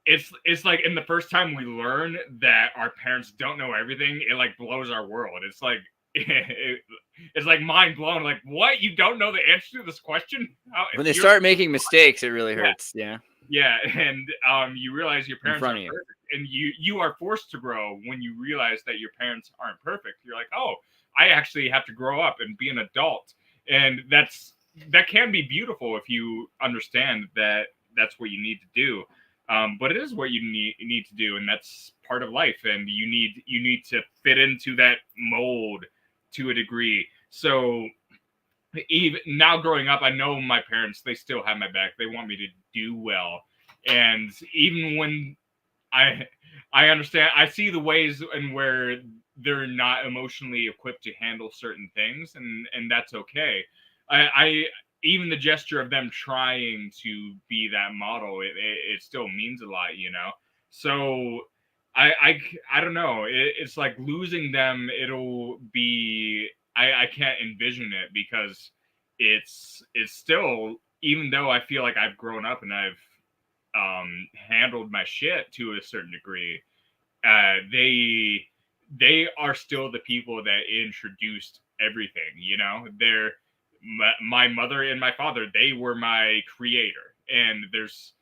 It's like in the first time we learn that our parents don't know everything, it like blows our world. It's like it's like mind blown. Like, what? You don't know the answer to this question? When they start making mistakes, it really hurts. Yeah. And you realize your parents aren't perfect, and you are forced to grow when you realize that your parents aren't perfect. You're like, oh, I actually have to grow up and be an adult, and that can be beautiful if you understand that that's what you need to do. But it is what you need to do, and that's part of life. And you need to fit into that mold to a degree. So even now, growing up, I know my parents, they still have my back. They want me to do well, and even when I understand, I see the ways in where they're not emotionally equipped to handle certain things, and that's okay. I even the gesture of them trying to be that model, it still means a lot, you know? So I don't know. It's like losing them. It'll be, I can't envision it, because it's still, even though I feel like I've grown up and I've handled my shit to a certain degree, they are still the people that introduced everything, you know? They're, my mother and my father, they were my creator. And there's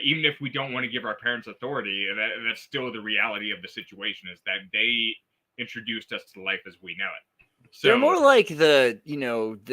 even if we don't want to give our parents authority, that's still the reality of the situation, is that they introduced us to life as we know it. So they're more like the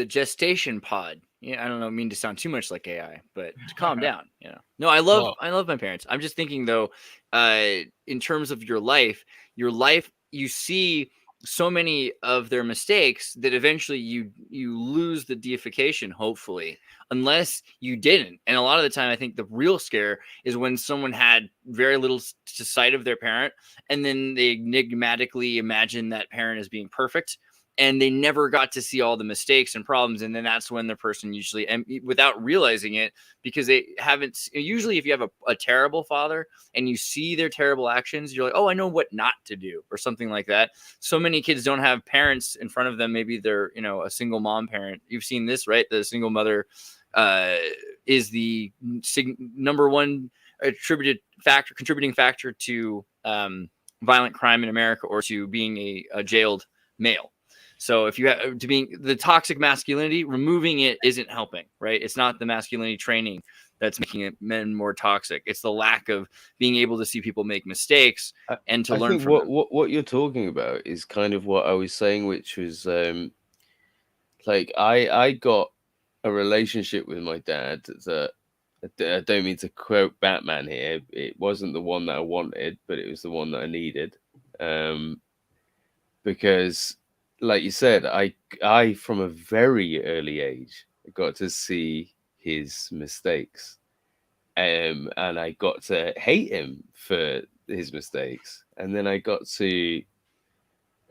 gestation pod. Yeah, I don't know, mean to sound too much like AI, but to calm down, you know. No, I love my parents. I'm just thinking though, in terms of your life, you see so many of their mistakes that eventually you lose the deification, hopefully, unless you didn't. And a lot of the time, I think the real scare is when someone had very little to sight of their parent, and then they enigmatically imagine that parent as being perfect, and they never got to see all the mistakes and problems. And then that's when the person usually, and without realizing it, because they haven't, usually if you have a terrible father and you see their terrible actions, you're like, oh, I know what not to do, or something like that. So many kids don't have parents in front of them. Maybe they're, a single mom parent. You've seen this, right? The single mother is the number one contributing factor to violent crime in America, or to being a jailed male. So if you have to being the toxic masculinity, removing it isn't helping, right? It's not the masculinity training that's making it men more toxic. It's the lack of being able to see people make mistakes and to learn from them. What you're talking about is kind of what I was saying, which was like I got a relationship with my dad that, I don't mean to quote Batman here, it wasn't the one that I wanted, but it was the one that I needed. Because like you said, I from a very early age got to see his mistakes, and I got to hate him for his mistakes, and then I got to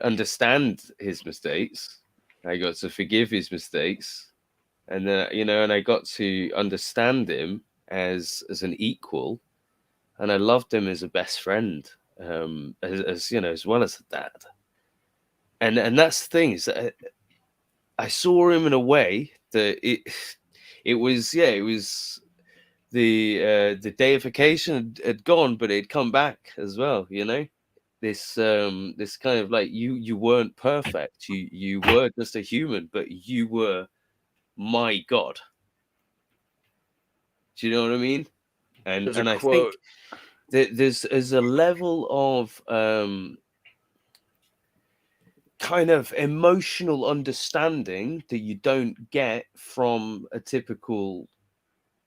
understand his mistakes. I got to forgive his mistakes, and then and I got to understand him as an equal, and I loved him as a best friend, as well as a dad. And that's the thing, is that I saw him in a way that it was the deification had gone, but it'd come back as well. This kind of like you weren't perfect, you were just a human, but you were my God. Do you know what I mean? And I think that there's a level of kind of emotional understanding that you don't get from a typical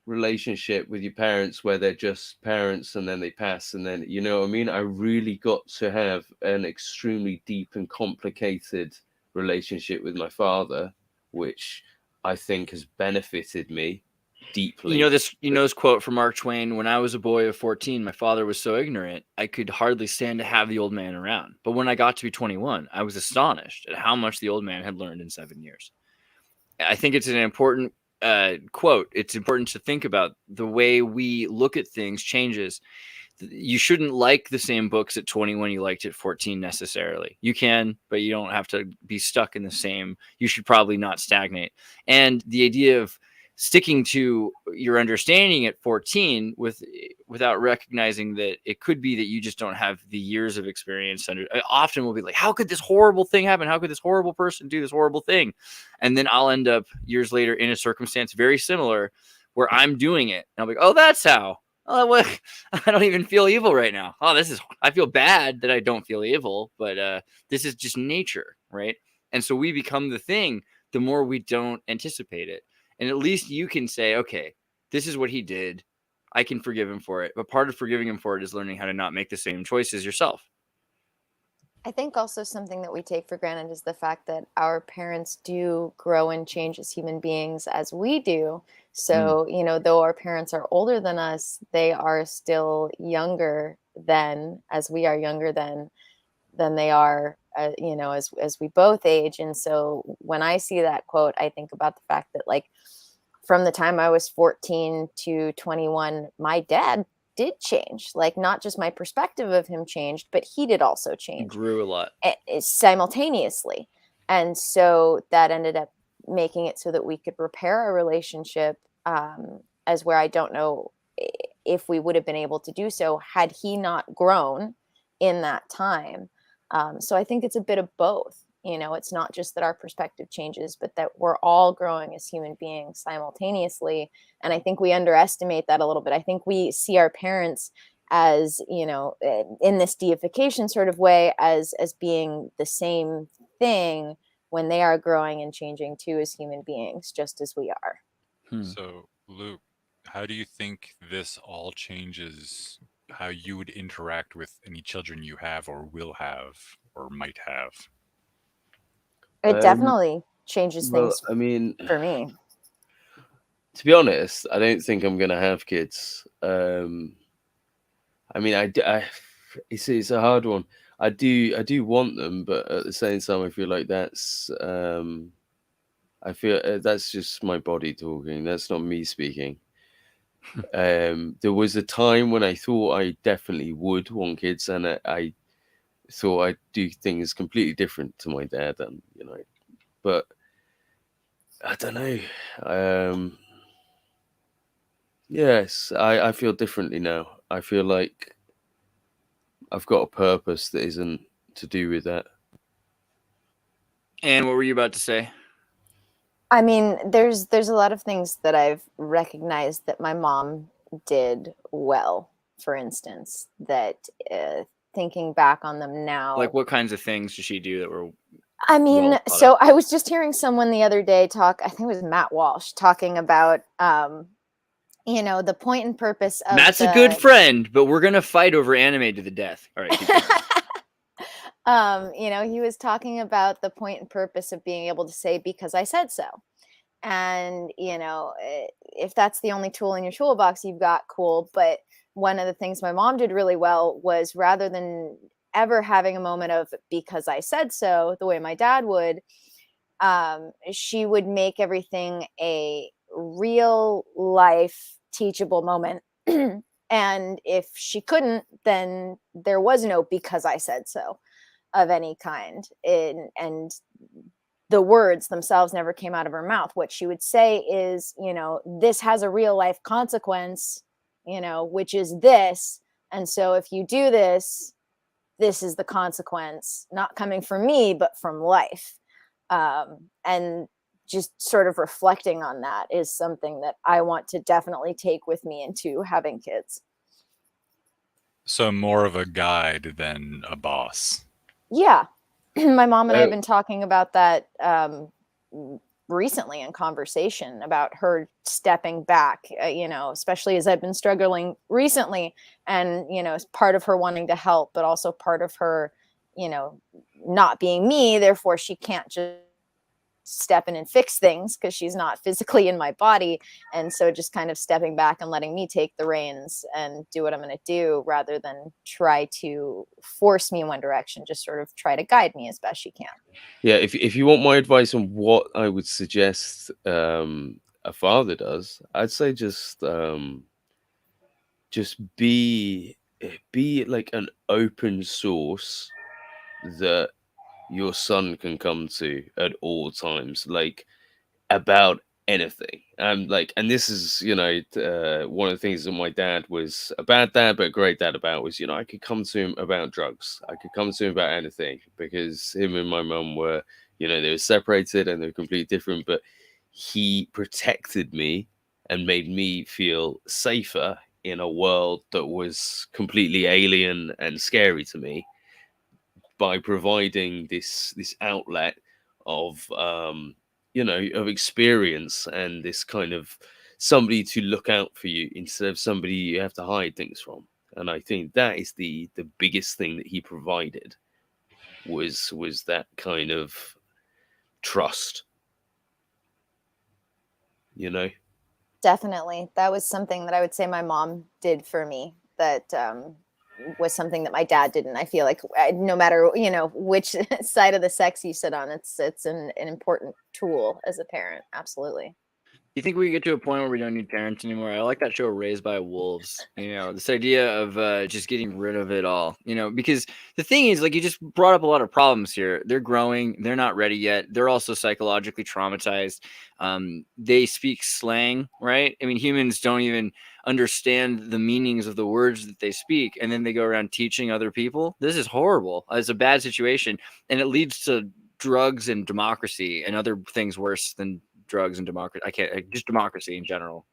relationship with your parents, where they're just parents and then they pass, and then what I mean. I really got to have an extremely deep and complicated relationship with my father, which I think has benefited me deeply. This quote from Mark Twain: when I was a boy of 14, my father was so ignorant I could hardly stand to have the old man around, but when I got to be 21, I was astonished at how much the old man had learned in 7 years. I think it's an important quote. It's important to think about the way we look at things changes. You shouldn't like the same books at 21 you liked at 14 necessarily. You can, but you don't have to be stuck in the same. You should probably not stagnate. And the idea of sticking to your understanding at 14 without recognizing that it could be that you just don't have the years of experience. Often we'll be like, how could this horrible thing happen? How could this horrible person do this horrible thing? And then I'll end up years later in a circumstance very similar where I'm doing it. And I'll be like, oh, that's how. Oh, well, I don't even feel evil right now. Oh, I feel bad that I don't feel evil, but this is just nature, right? And so we become the thing the more we don't anticipate it. And at least you can say, okay, this is what he did. I can forgive him for it. But part of forgiving him for it is learning how to not make the same choices yourself. I think also something that we take for granted is the fact that our parents do grow and change as human beings as we do. So, though our parents are older than us, they are still younger than, as we are younger than they are, as we both age. And so when I see that quote, I think about the fact that, like, from the time I was 14 to 21, my dad did change. Like, not just my perspective of him changed, but he did also change. He grew a lot. Simultaneously. And so that ended up making it so that we could repair a relationship, as where I don't know if we would have been able to do so had he not grown in that time. So I think it's a bit of both. It's not just that our perspective changes, but that we're all growing as human beings simultaneously. And I think we underestimate that a little bit. I think we see our parents as, in this deification sort of way, as being the same thing when they are growing and changing too as human beings, just as we are. So, Luke, how do you think this all changes how you would interact with any children you have or will have or might have? It definitely changes things. I mean, for me, to be honest, I don't think I'm going to have kids. I mean, it's a hard one. I do want them, but at the same time, I feel like that's I feel that's just my body talking. That's not me speaking. There was a time when I thought I definitely would want kids, and I thought I'd do things completely different to my dad, and but I don't know. Yes, I feel differently now. I feel like I've got a purpose that isn't to do with that. And what were you about to say? I mean, there's a lot of things that I've recognized that my mom did well, for instance, that thinking back on them now. Like, what kinds of things did she do that were? I mean, well thought so of? I was just hearing someone the other day talk, I think it was Matt Walsh, talking about, the point and purpose of Matt's a good friend, but we're gonna fight over anime to the death. All right. Keep going. He was talking about the point and purpose of being able to say, because I said so. And, if that's the only tool in your toolbox you've got, cool. But one of the things my mom did really well was, rather than ever having a moment of because I said so, the way my dad would, she would make everything a real life teachable moment. And if she couldn't, then there was no because I said so of any kind. And the words themselves never came out of her mouth. What she would say is, this has a real life consequence, which is this. And so if you do this, this is the consequence, not coming from me, but from life. And just sort of reflecting on that is something that I want to definitely take with me into having kids. So more of a guide than a boss. Yeah. My mom and I have been talking about that recently in conversation, about her stepping back, especially as I've been struggling recently, and, as part of her wanting to help, but also part of her, not being me. Therefore, she can't just step in and fix things because she's not physically in my body. And so just kind of stepping back and letting me take the reins and do what I'm going to do, rather than try to force me in one direction, just sort of try to guide me as best she can. Yeah, if you want my advice on what I would suggest a father does, I'd say just be like an open source that your son can come to at all times, like about anything. And this is, one of the things that my dad was a bad dad, but a great dad about was, I could come to him about drugs. I could come to him about anything, because him and my mum were, they were separated and they were completely different, but he protected me and made me feel safer in a world that was completely alien and scary to me, by providing this outlet of of experience, and this kind of somebody to look out for you instead of somebody you have to hide things from. And I think that is the biggest thing that he provided, was that kind of trust. Definitely. That was something that I would say my mom did for me, that was something that my dad didn't. I feel like no matter which side of the sex you sit on, it's an important tool as a parent. Absolutely. Do you think we get to a point where we don't need parents anymore? I like that show Raised by Wolves. This idea of just getting rid of it all. Because the thing is, like, you just brought up a lot of problems here. They're growing. They're not ready yet. They're also psychologically traumatized. They speak slang, right? I mean, humans don't even understand the meanings of the words that they speak, and then they go around teaching other people. This is horrible. It's a bad situation, and it leads to drugs and democracy and other things worse than drugs and democracy. Just democracy in general.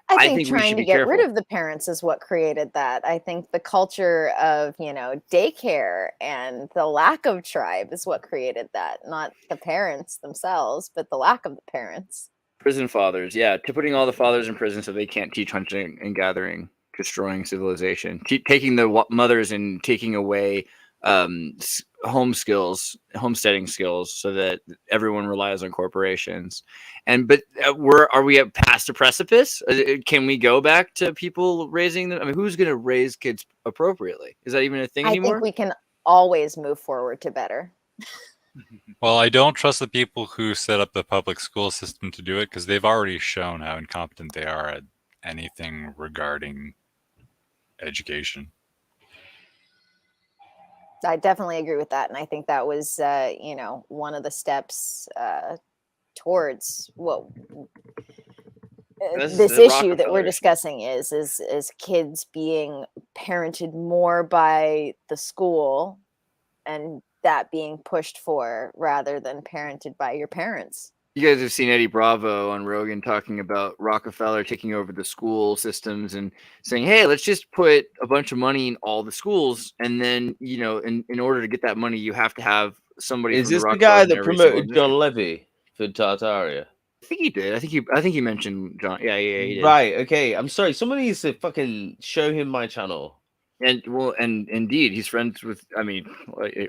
I think we trying should to be get careful. rid of the parents is what created that. I think the culture of, daycare and the lack of tribe is what created that. Not the parents themselves, but the lack of the parents. Prison fathers, yeah, to putting all the fathers in prison so they can't teach hunting and gathering, destroying civilization, taking the mothers and taking away homesteading skills, so that everyone relies on corporations. But are we past a precipice? Can we go back to people raising them? I mean, who's going to raise kids appropriately? Is that even a thing anymore? I think we can always move forward to better. Well, I don't trust the people who set up the public school system to do it because they've already shown how incompetent they are at anything regarding education. I definitely agree with that, and I think that was, one of the steps towards what this issue that we're discussing is kids being parented more by the school, and that being pushed for rather than parented by your parents. You guys have seen Eddie Bravo on Rogan talking about Rockefeller taking over the school systems and saying, hey, let's just put a bunch of money in all the schools. And then, in order to get that money, you have to have somebody. Is from this the the guy Rockefellers in that every promoted single John district. Levy for Tartaria? I think he did. I think he mentioned John. Yeah, he did. Right. Okay. I'm sorry. Somebody needs to fucking show him my channel. And indeed, he's friends with. I mean,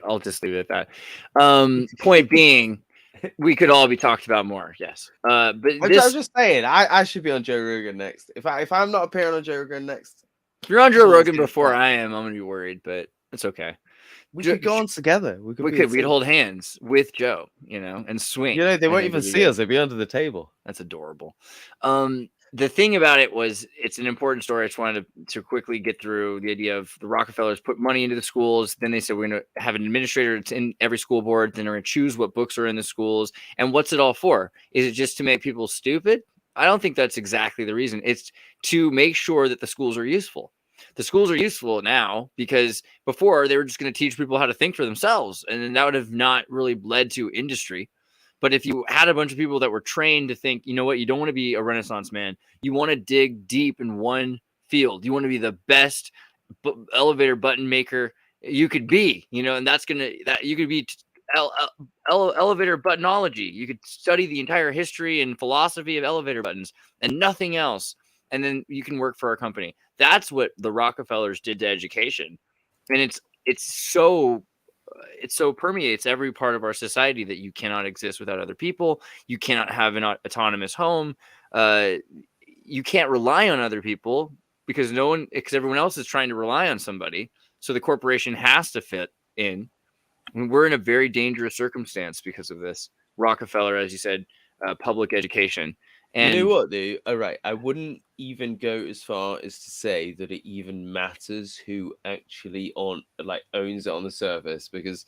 I'll just leave it at that. Point being, we could all be talked about more. Yes. But I was just saying, I should be on Joe Rogan next. If I'm not appearing on Joe Rogan next, if you're on Joe Rogan before I am, I'm gonna be worried, but it's okay. We could go on together. We'd hold hands with Joe, and swing. They won't even see us. They'd be under the table. That's adorable. The thing about it was, it's an important story. I just wanted to quickly get through the idea of the Rockefellers put money into the schools. Then they said, we're going to have an administrator that's in every school board. Then they're going to choose what books are in the schools. And what's it all for? Is it just to make people stupid? I don't think that's exactly the reason. It's to make sure that the schools are useful. The schools are useful now because before they were just going to teach people how to think for themselves. And then that would have not really led to industry. But if you had a bunch of people that were trained to think, you know what, you don't want to be a Renaissance man. You want to dig deep in one field. You want to be the best elevator button maker you could be, and you could be elevator buttonology. You could study the entire history and philosophy of elevator buttons and nothing else. And then you can work for our company. That's what the Rockefellers did to education. And it so permeates every part of our society that you cannot exist without other people. You cannot have an autonomous home. You can't rely on other people because everyone else is trying to rely on somebody. So the corporation has to fit in. I mean, we're in a very dangerous circumstance because of this. Rockefeller, as you said, public education. And you know what, dude? All right, I wouldn't even go as far as to say that it even matters who actually owns it on the surface, because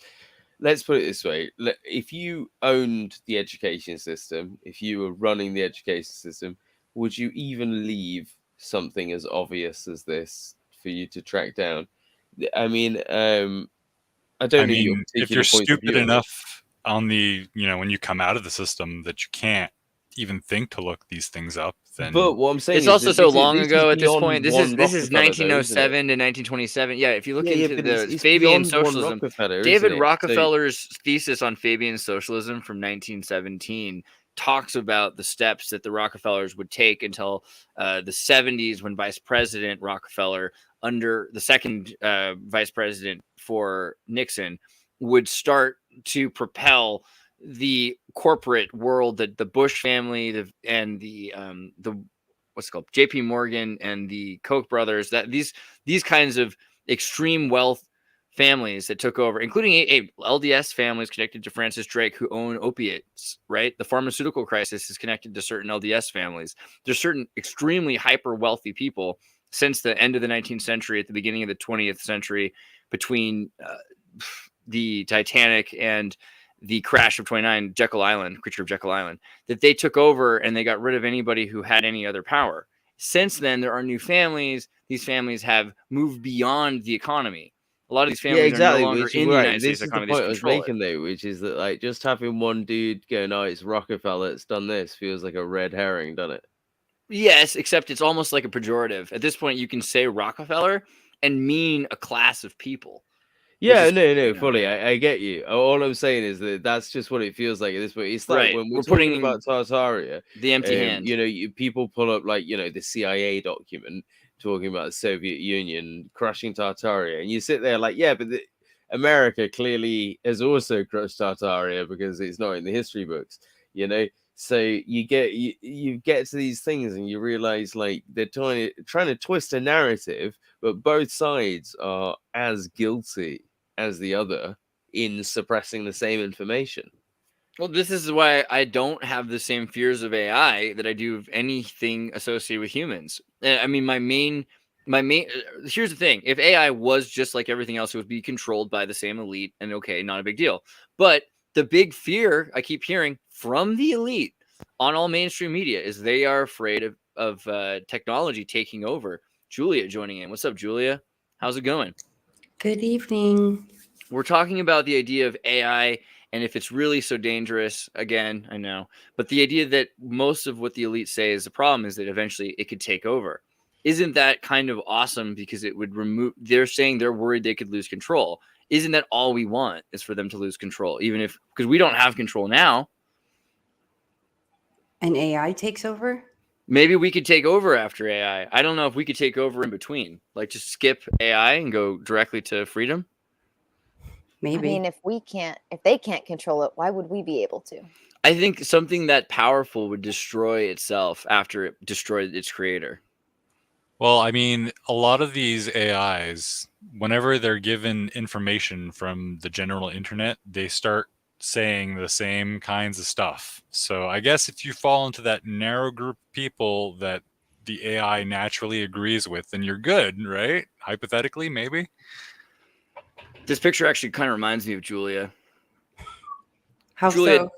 let's put it this way: if you owned the education system, if you were running the education system, would you even leave something as obvious as this for you to track down? I mean, I don't know. If you're stupid enough on the, when you come out of the system that you can't even think to look these things up, then. But what I'm saying it's also so long ago at this point. This is 1907 to 1927. Yeah, if you look into the Fabian socialism, David Rockefeller's thesis on Fabian socialism from 1917 talks about the steps that the Rockefellers would take until the 70s, when Vice President Rockefeller, under the second vice president for Nixon, would start to propel the corporate world, that the Bush family and the what's it called, JP Morgan and the Koch brothers, that these kinds of extreme wealth families that took over, including LDS families connected to Francis Drake who own opiates, right? The pharmaceutical crisis is connected to certain LDS families. There's certain extremely hyper wealthy people since the end of the 19th century, at the beginning of the 20th century, between the Titanic and the crash of 29, Creature of Jekyll Island, that they took over and they got rid of anybody who had any other power. Since then, there are new families. These families have moved beyond the economy. A lot of these families are no longer in the United States economy. This is the point I was making, though, which is that just having one dude going, "Oh, it's Rockefeller that's done this," feels like a red herring, doesn't it? Yes, except it's almost like a pejorative. At this point, you can say Rockefeller and mean a class of people. Yeah, no, fully. I get you. All I'm saying is that that's just what it feels like at this point. It's like when we're talking about Tartaria, the empty hand. People pull up the CIA document talking about the Soviet Union crushing Tartaria, and you sit there like, yeah, but America clearly has also crushed Tartaria because it's not in the history books, So you get to these things and you realize they're trying to twist a narrative, but both sides are as guilty as the other in suppressing the same information. Well, this is why I don't have the same fears of AI that I do of anything associated with humans. I mean, my main. Here's the thing: if AI was just like everything else, it would be controlled by the same elite, and okay, not a big deal. But the big fear I keep hearing from the elite on all mainstream media is they are afraid of technology taking over. Julia joining in. What's up, Julia? How's it going? Good evening. We're talking about the idea of AI and if it's really so dangerous. Again, I know, but the idea that most of what the elite say is the problem is that eventually it could take over. Isn't that kind of awesome? Because it would remove, they're saying they're worried they could lose control. Isn't that all we want is for them to lose control? Even if, because we don't have control now. And AI takes over? Maybe we could take over after AI. I don't know if we could take over in between, like just skip AI and go directly to freedom. Maybe. I mean, if they can't control it, why would we be able to? I think something that powerful would destroy itself after it destroyed its creator. Well, I mean, a lot of these AIs, whenever they're given information from the general internet, they start saying the same kinds of stuff. So I guess if you fall into that narrow group of people that the AI naturally agrees with, then you're good, right? Hypothetically, maybe. This picture actually kind of reminds me of Julia. How Julia, so?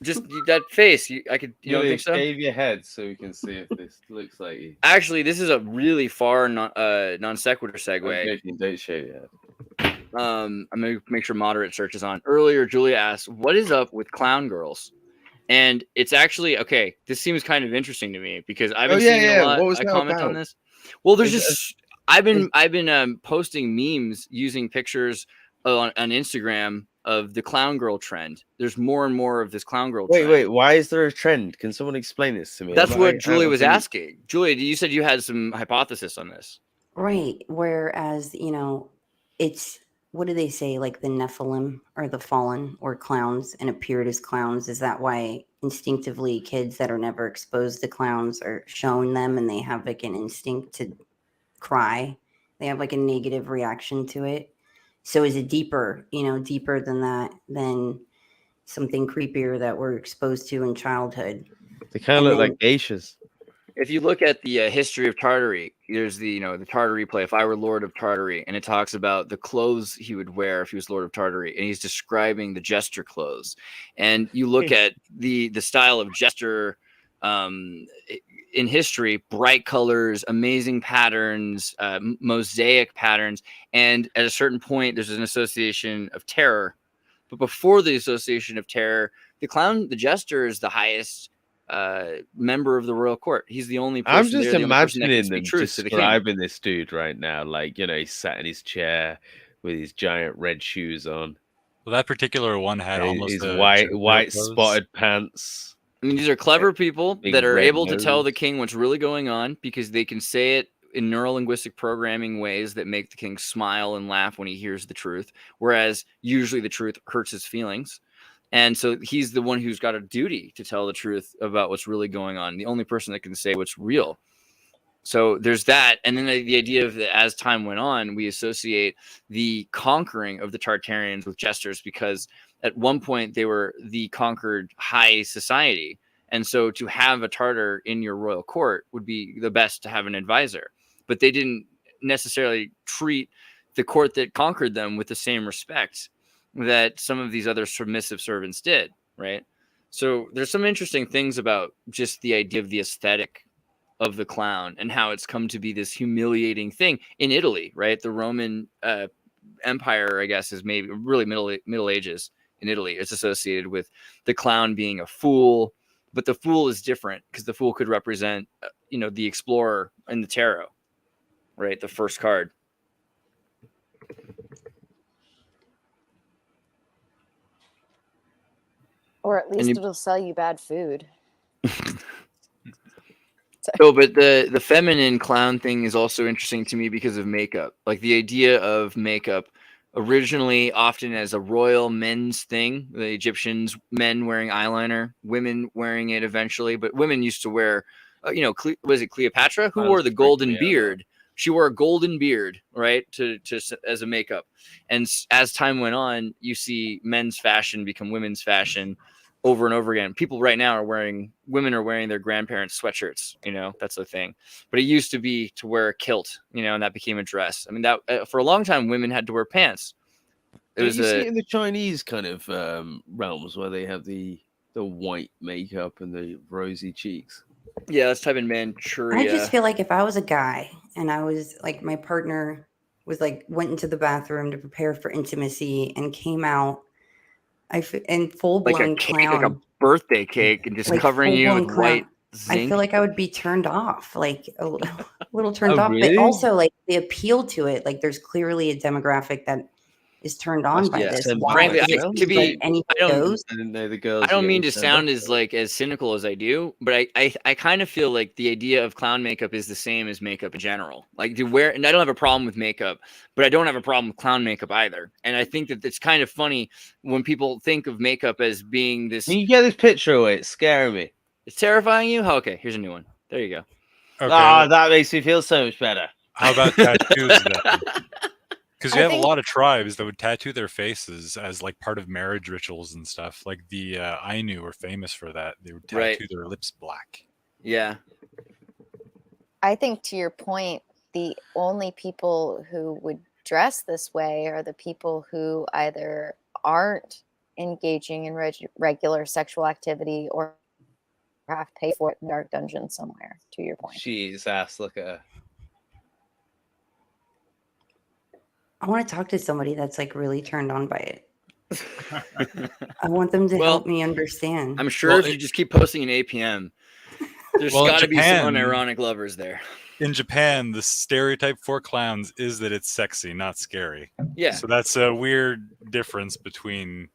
just that face. You don't think so? Shave your head so we can see if this looks like you. Actually, this is a really far non sequitur segue. Don't shave your head. I'm gonna make sure moderate search is on. Earlier, Julia asked, "What is up with clown girls?" And it's actually okay. This seems kind of interesting to me because I've been seeing a lot. I comment on this. Well, there's just I've been posting memes using pictures on Instagram of the clown girl trend. There's more and more of this clown girl trend. Wait, why is there a trend? Can someone explain this to me? That's what Julia was asking. Julia, you said you had some hypothesis on this. Right. Whereas, it's, what do they say? Like the Nephilim or the fallen or clowns and appeared as clowns. Is that why instinctively kids that are never exposed to clowns are shown them and they have like an instinct to cry? They have like a negative reaction to it. So is it deeper, deeper than that, than something creepier that we're exposed to in childhood? They kind of look like geishas. If you look at the history of Tartary, there's the Tartary play, If I Were Lord of Tartary, and it talks about the clothes he would wear if he was Lord of Tartary, and he's describing the jester clothes. And you look at the style of jester in history, bright colors, amazing patterns, mosaic patterns, and at a certain point, there's an association of terror. But before the association of terror, the jester is the highest member of the royal court. He's the only person. I'm just there, imagining them describing this dude right now, like he's sat in his chair with his giant red shoes on. Well, that particular one had almost his white spotted pants. I mean, these are clever people that are able to tell the king what's really going on because they can say it in neurolinguistic programming ways that make the king smile and laugh when he hears the truth, whereas usually the truth hurts his feelings. And so he's the one who's got a duty to tell the truth about what's really going on, the only person that can say what's real. So there's that. And then the idea of that as time went on, we associate the conquering of the Tartarians with jesters because at one point they were the conquered high society. And so to have a Tartar in your royal court would be the best to have an advisor. But they didn't necessarily treat the court that conquered them with the same respect that some of these other submissive servants did, right? So there's some interesting things about just the idea of the aesthetic of the clown and how it's come to be this humiliating thing in Italy, right? The Roman Empire, I guess, is maybe really Middle Ages in Italy. It's associated with the clown being a fool, but the fool is different because the fool could represent, the explorer in the tarot, right? The first card. Or at least it'll sell you bad food. No, but the feminine clown thing is also interesting to me because of makeup. Like the idea of makeup originally often as a royal men's thing. The Egyptians, men wearing eyeliner, women wearing it eventually. But women used to wear, was it Cleopatra? Who wore the golden beard She wore a golden beard, right, to as a makeup. And as time went on, you see men's fashion become women's fashion over and over again. People right now women are wearing their grandparents' sweatshirts. You know, that's the thing. But it used to be to wear a kilt, you know, and that became a dress. I mean, that for a long time, women had to wear pants. You see it in the Chinese kind of realms where they have the white makeup and the rosy cheeks. Yeah, let's type in Manchuria. I just feel like if I was a guy and I was like, my partner was like, went into the bathroom to prepare for intimacy and came out in full blown like clown, like a birthday cake, and just like covering you with full-blown white I zinc. feel like I would be turned off, like a little turned Oh, off, really? but also like the appeal to it. Like there's clearly a demographic that is turned on by yeah. this. Send Why? Frankly, Is it to because, be- like, anything I don't- goes? I didn't know the girls. I don't were mean to getting turned sound on. as like as cynical as I do, but I kind of feel like the idea of clown makeup is the same as makeup in general. Like and I don't have a problem with makeup, but I don't have a problem with clown makeup either. And I think that it's kind of funny when people think of makeup as being this. Can you get this picture away? It's scaring me. It's terrifying you. Oh, okay, here's a new one. There you go. Okay. Ah, that makes me feel so much better. How about tattoos then? Because you I have think- a lot of tribes that would tattoo their faces as like part of marriage rituals and stuff. Like the Ainu were famous for that. They would tattoo Right. their lips black. Yeah. I think to your point, the only people who would dress this way are the people who either aren't engaging in regular sexual activity or have to pay for it in dark dungeon somewhere, to your point. Jeez, ass, look at her. I want to talk to somebody that's like really turned on by it. I want them to Well, help me understand. I'm sure Well, if you just keep posting an APM, there's Well, in got to be some Japan- unironic lovers there. In Japan, the stereotype for clowns is that it's sexy, not scary. Yeah. So that's a weird difference between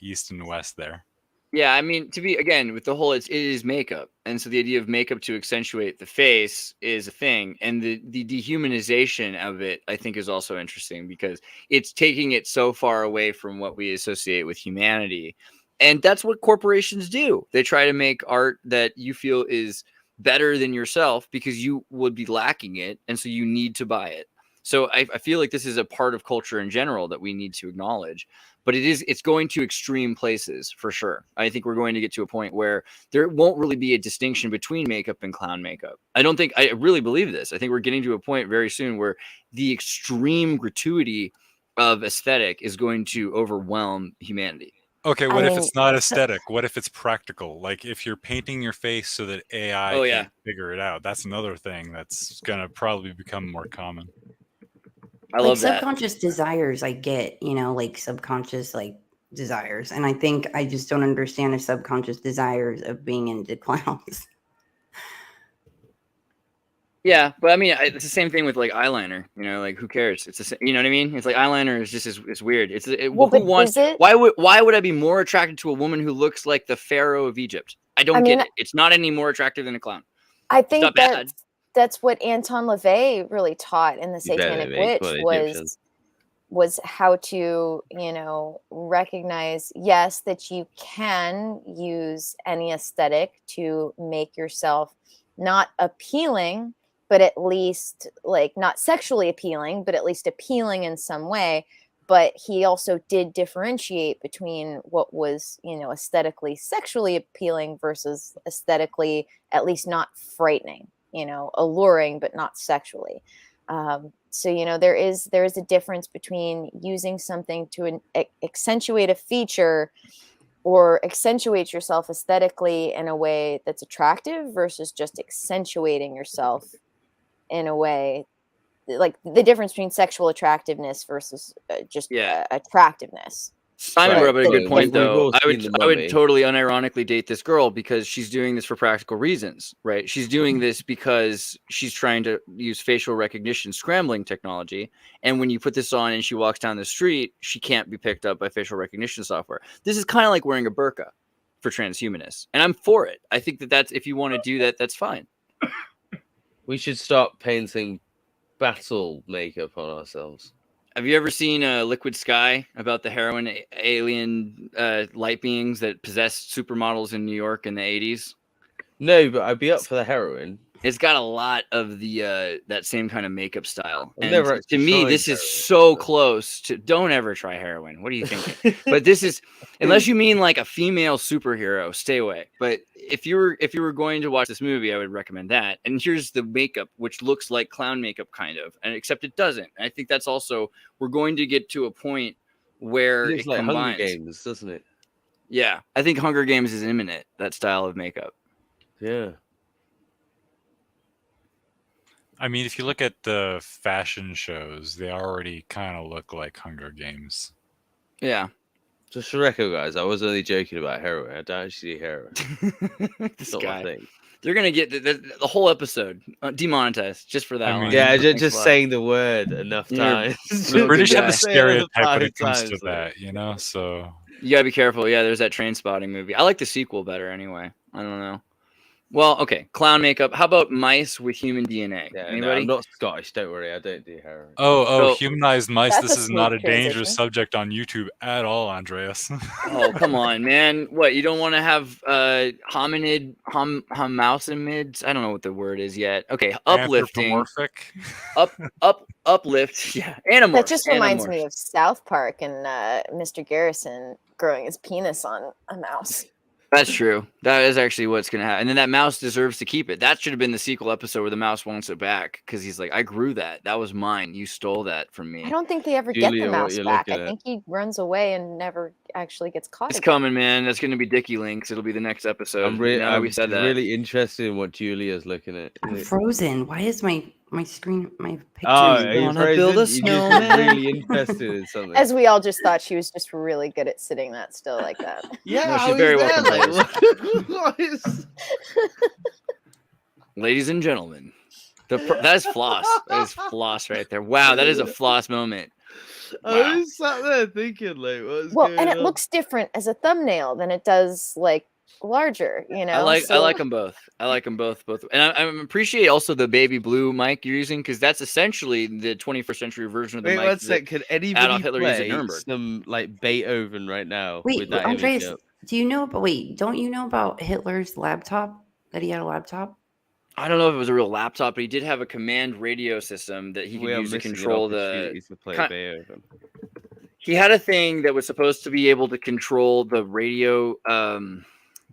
East and West there. Yeah, I mean, to be again with the whole, it is makeup, and so the idea of makeup to accentuate the face is a thing, and the dehumanization of it, I think, is also interesting because it's taking it so far away from what we associate with humanity, and that's what corporations do. They try to make art that you feel is better than yourself because you would be lacking it, and so you need to buy it. So I feel like this is a part of culture in general that we need to acknowledge. But it's going to extreme places for sure. I think we're going to get to a point where there won't really be a distinction between makeup and clown makeup. I really believe this. I think we're getting to a point very soon where the extreme gratuity of aesthetic is going to overwhelm humanity. Okay, what I if mean, it's not aesthetic? What if it's practical? Like if you're painting your face so that AI Oh, yeah. can't figure it out. That's another thing that's going to probably become more common. I like love that. subconscious desires, I get, like subconscious like desires. And I think I just don't understand the subconscious desires of being into clowns. Yeah, but I mean, it's the same thing with like eyeliner. Like who cares? It's the same, you know what I mean? It's like eyeliner is just it's weird. Well, who but wants? is it? Why would I be more attracted to a woman who looks like the Pharaoh of Egypt? I don't get it. It's not any more attractive than a clown. I It's think not bad. that's what Anton LaVey really taught in the You better Satanic make Witch fun of Egyptians. was how to, recognize, yes, that you can use any aesthetic to make yourself not appealing, but at least like not sexually appealing, but at least appealing in some way. But he also did differentiate between what was, aesthetically sexually appealing versus aesthetically, at least not frightening, alluring, but not sexually. So, there is a difference between using something to accentuate a feature or accentuate yourself aesthetically in a way that's attractive versus just accentuating yourself in a way like the difference between sexual attractiveness versus just attractiveness. Simon brought up a good point, We've though. all I seen the would Mummy. totally unironically date this girl because she's doing this for practical reasons, right? She's doing this because she's trying to use facial recognition scrambling technology. And when you put this on and she walks down the street, she can't be picked up by facial recognition software. This is kind of like wearing a burqa for transhumanists. And I'm for it. I think that's if you want to do that, that's fine. We should stop painting battle makeup on ourselves. Have you ever seen Liquid Sky about the heroin alien light beings that possessed supermodels in New York in the 80s? No, but I'd be up for the heroin. It's got a lot of the that same kind of makeup style. I've And never to actually me, tried this is heroin, so but- close to. Don't ever try heroin. What are you thinking? But this is, unless you mean like a female superhero, stay away. But if you were going to watch this movie, I would recommend that. And here's the makeup, which looks like clown makeup kind of, and except it doesn't. And I think that's also, we're going to get to a point where It looks it like Hunger combines. Games, doesn't it? Yeah, I think Hunger Games is imminent. That style of makeup. Yeah. I mean, if you look at the fashion shows, they already kind of look like Hunger Games. Yeah. Just for record, guys, I was only joking about heroin. I don't actually do heroin. This It's not my guy. thing. They're gonna get the whole episode demonetized just for that. I mean, line. Yeah, Thanks just a lot. saying the word enough You're times. The British have a guy. stereotype when it 5 comes to times, that, you know. So You gotta be careful. Yeah, there's that Train Spotting movie. I like the sequel better anyway. I don't know. Well, okay, clown makeup. How about mice with human DNA? Yeah, no, Anybody? I'm not Scottish. Don't worry, I don't do heroin. Oh, So- humanized mice. That's This a is not a smooth dangerous transition. subject on YouTube at all, Andreas. Oh, come on, man. What, you don't want to have homousimids? I don't know what the word is yet. Okay, uplifting. Anthropomorphic. Uplift. Yeah, animorphs. That just reminds me Animorphs. of South Park and Mr. Garrison growing his penis on a mouse. That's true. That is actually what's going to happen. And then that mouse deserves to keep it. That should have been the sequel episode where the mouse wants it back because he's like, I grew that. That was mine. You stole that from me. I don't think they ever Julia, get the what mouse you're back. looking I at. think he runs away and never actually gets caught. It's again. coming, man. That's going to be Dickie Links. It'll be the next episode. I'm Now that we said that. really interested in what Julia's looking at. I'm frozen. Why is my screen, my picture? Oh, is are you Wanna frozen? build a You're just snowman? really interested in something. As we all just thought she was just really good at sitting that still like that. Yeah, No, I she's was very there, well like, what is- Ladies and gentlemen, that is floss. That is floss right there. Wow, that is a floss moment. I was sat there thinking, like, what's Well, going and it on? looks different as a thumbnail than it does like larger, you know. I like So- them both. I like them both. And I appreciate also the baby blue mic you're using because that's essentially the 21st century version of the Wait, mic. one that- sec. Can Adolf anybody Hitler used at play Nuremberg. some like Beethoven right now Wait, with that image Andreas, up? do you know about? Wait, don't you know about Hitler's laptop? That he had a laptop. I don't know if it was a real laptop, but he did have a command radio system that he We could are use to missing an control the. opportunity to play kind- Beethoven. He had a thing that was supposed to be able to control the radio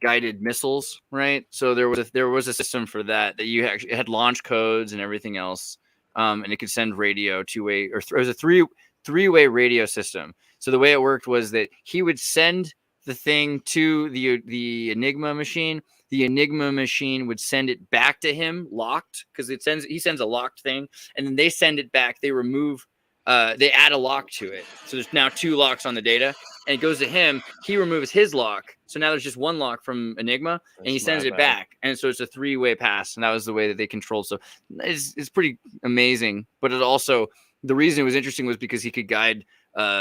guided missiles, right? So there was a system for that you actually had launch codes and everything else, and it could send radio two-way or it was a three-way radio system. So the way it worked was that he would send the thing to the Enigma machine. The Enigma machine would send it back to him locked because he sends a locked thing, and then they send it back. They remove. They add a lock to it. So there's now 2 locks on the data and it goes to him. He removes his lock. So now there's just 1 lock from Enigma and he That's sends my it bad. back. And so it's a 3-way pass. And that was the way that they controlled. So it's pretty amazing. But it also, the reason it was interesting was because he could guide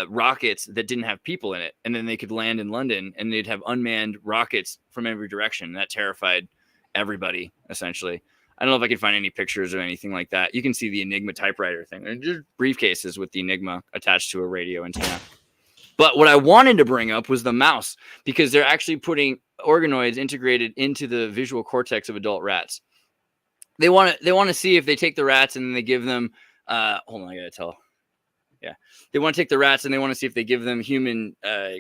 rockets that didn't have people in it. And then they could land in London and they'd have unmanned rockets from every direction. That terrified everybody, essentially. I don't know if I can find any pictures or anything like that. You can see the Enigma typewriter thing. They're just briefcases with the Enigma attached to a radio antenna. But what I wanted to bring up was the mouse, because they're actually putting organoids integrated into the visual cortex of adult rats. They want to see if they take the rats and then they give them hold on, I gotta tell. Yeah. They want to take the rats and they want to see if they give them human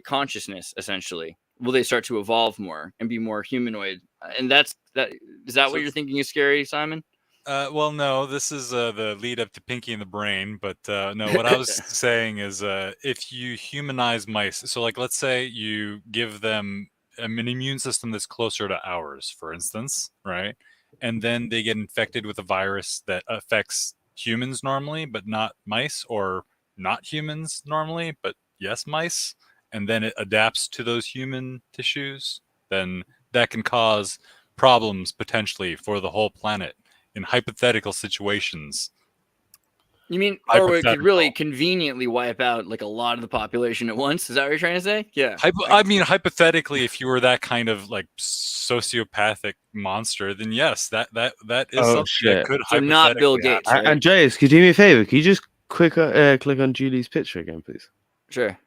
consciousness, essentially. Will they start to evolve more and be more humanoid? And is that what you're thinking is scary, Simon? Well, no, this is the lead up to Pinky and the Brain, but no, what I was saying is if you humanize mice, so like let's say you give them an immune system that's closer to ours, for instance, right? And then they get infected with a virus that affects humans normally, but not mice, or not humans normally, but yes, mice, and then it adapts to those human tissues, then that can cause problems potentially for the whole planet in hypothetical situations. You mean, or it could really conveniently wipe out like a lot of the population at once? Is that what you're trying to say? Yeah. I mean, hypothetically, if you were that kind of like sociopathic monster, then yes, that is something that could So not Bill hypothetically Gates, happen. right? Andreas, could you do me a favor? Could you just click on Julie's picture again, please? Sure.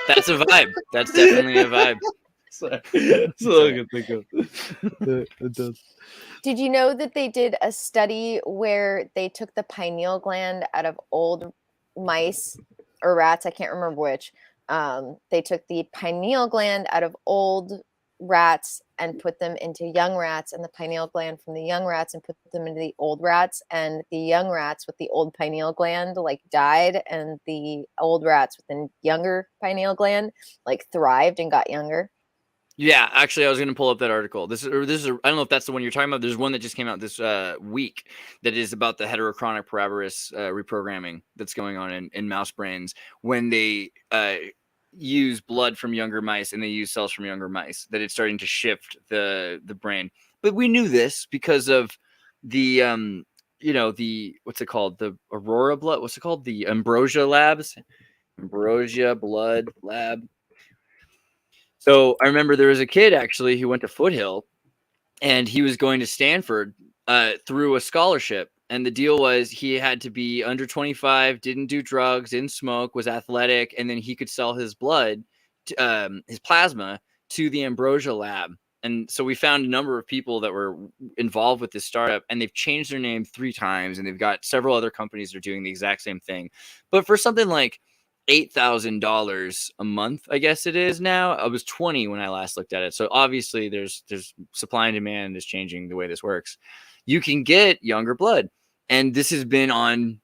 That's a vibe. That's definitely a vibe. Sorry. That's all I can think of. It does. Did you know that they did a study where they took the pineal gland out of old mice or rats? I can't remember which. They took the pineal gland out of old rats and put them into young rats, and the pineal gland from the young rats and put them into the old rats. And the young rats with the old pineal gland like died, and the old rats with the younger pineal gland like thrived and got younger. Yeah, actually, I was going to pull up that article. This is I don't know if that's the one you're talking about. There's one that just came out this week that is about the heterochronic paraboreous reprogramming that's going on in mouse brains when they use blood from younger mice and they use cells from younger mice. That it's starting to shift the brain. But we knew this because of the the what's it called, the Aurora blood? What's it called? The Ambrosia labs, Ambrosia blood lab. So I remember there was a kid actually who went to Foothill and he was going to Stanford through a scholarship. And the deal was he had to be under 25, didn't do drugs, didn't smoke, was athletic, and then he could sell his blood, his plasma, to the Ambrosia lab. And so we found a number of people that were involved with this startup, and they've changed their name 3 times, and they've got several other companies that are doing the exact same thing. But for something like $8,000 a month, I guess it is now. I was 20 when I last looked at it. So obviously there's supply and demand is changing the way this works. You can get younger blood. And this has been on,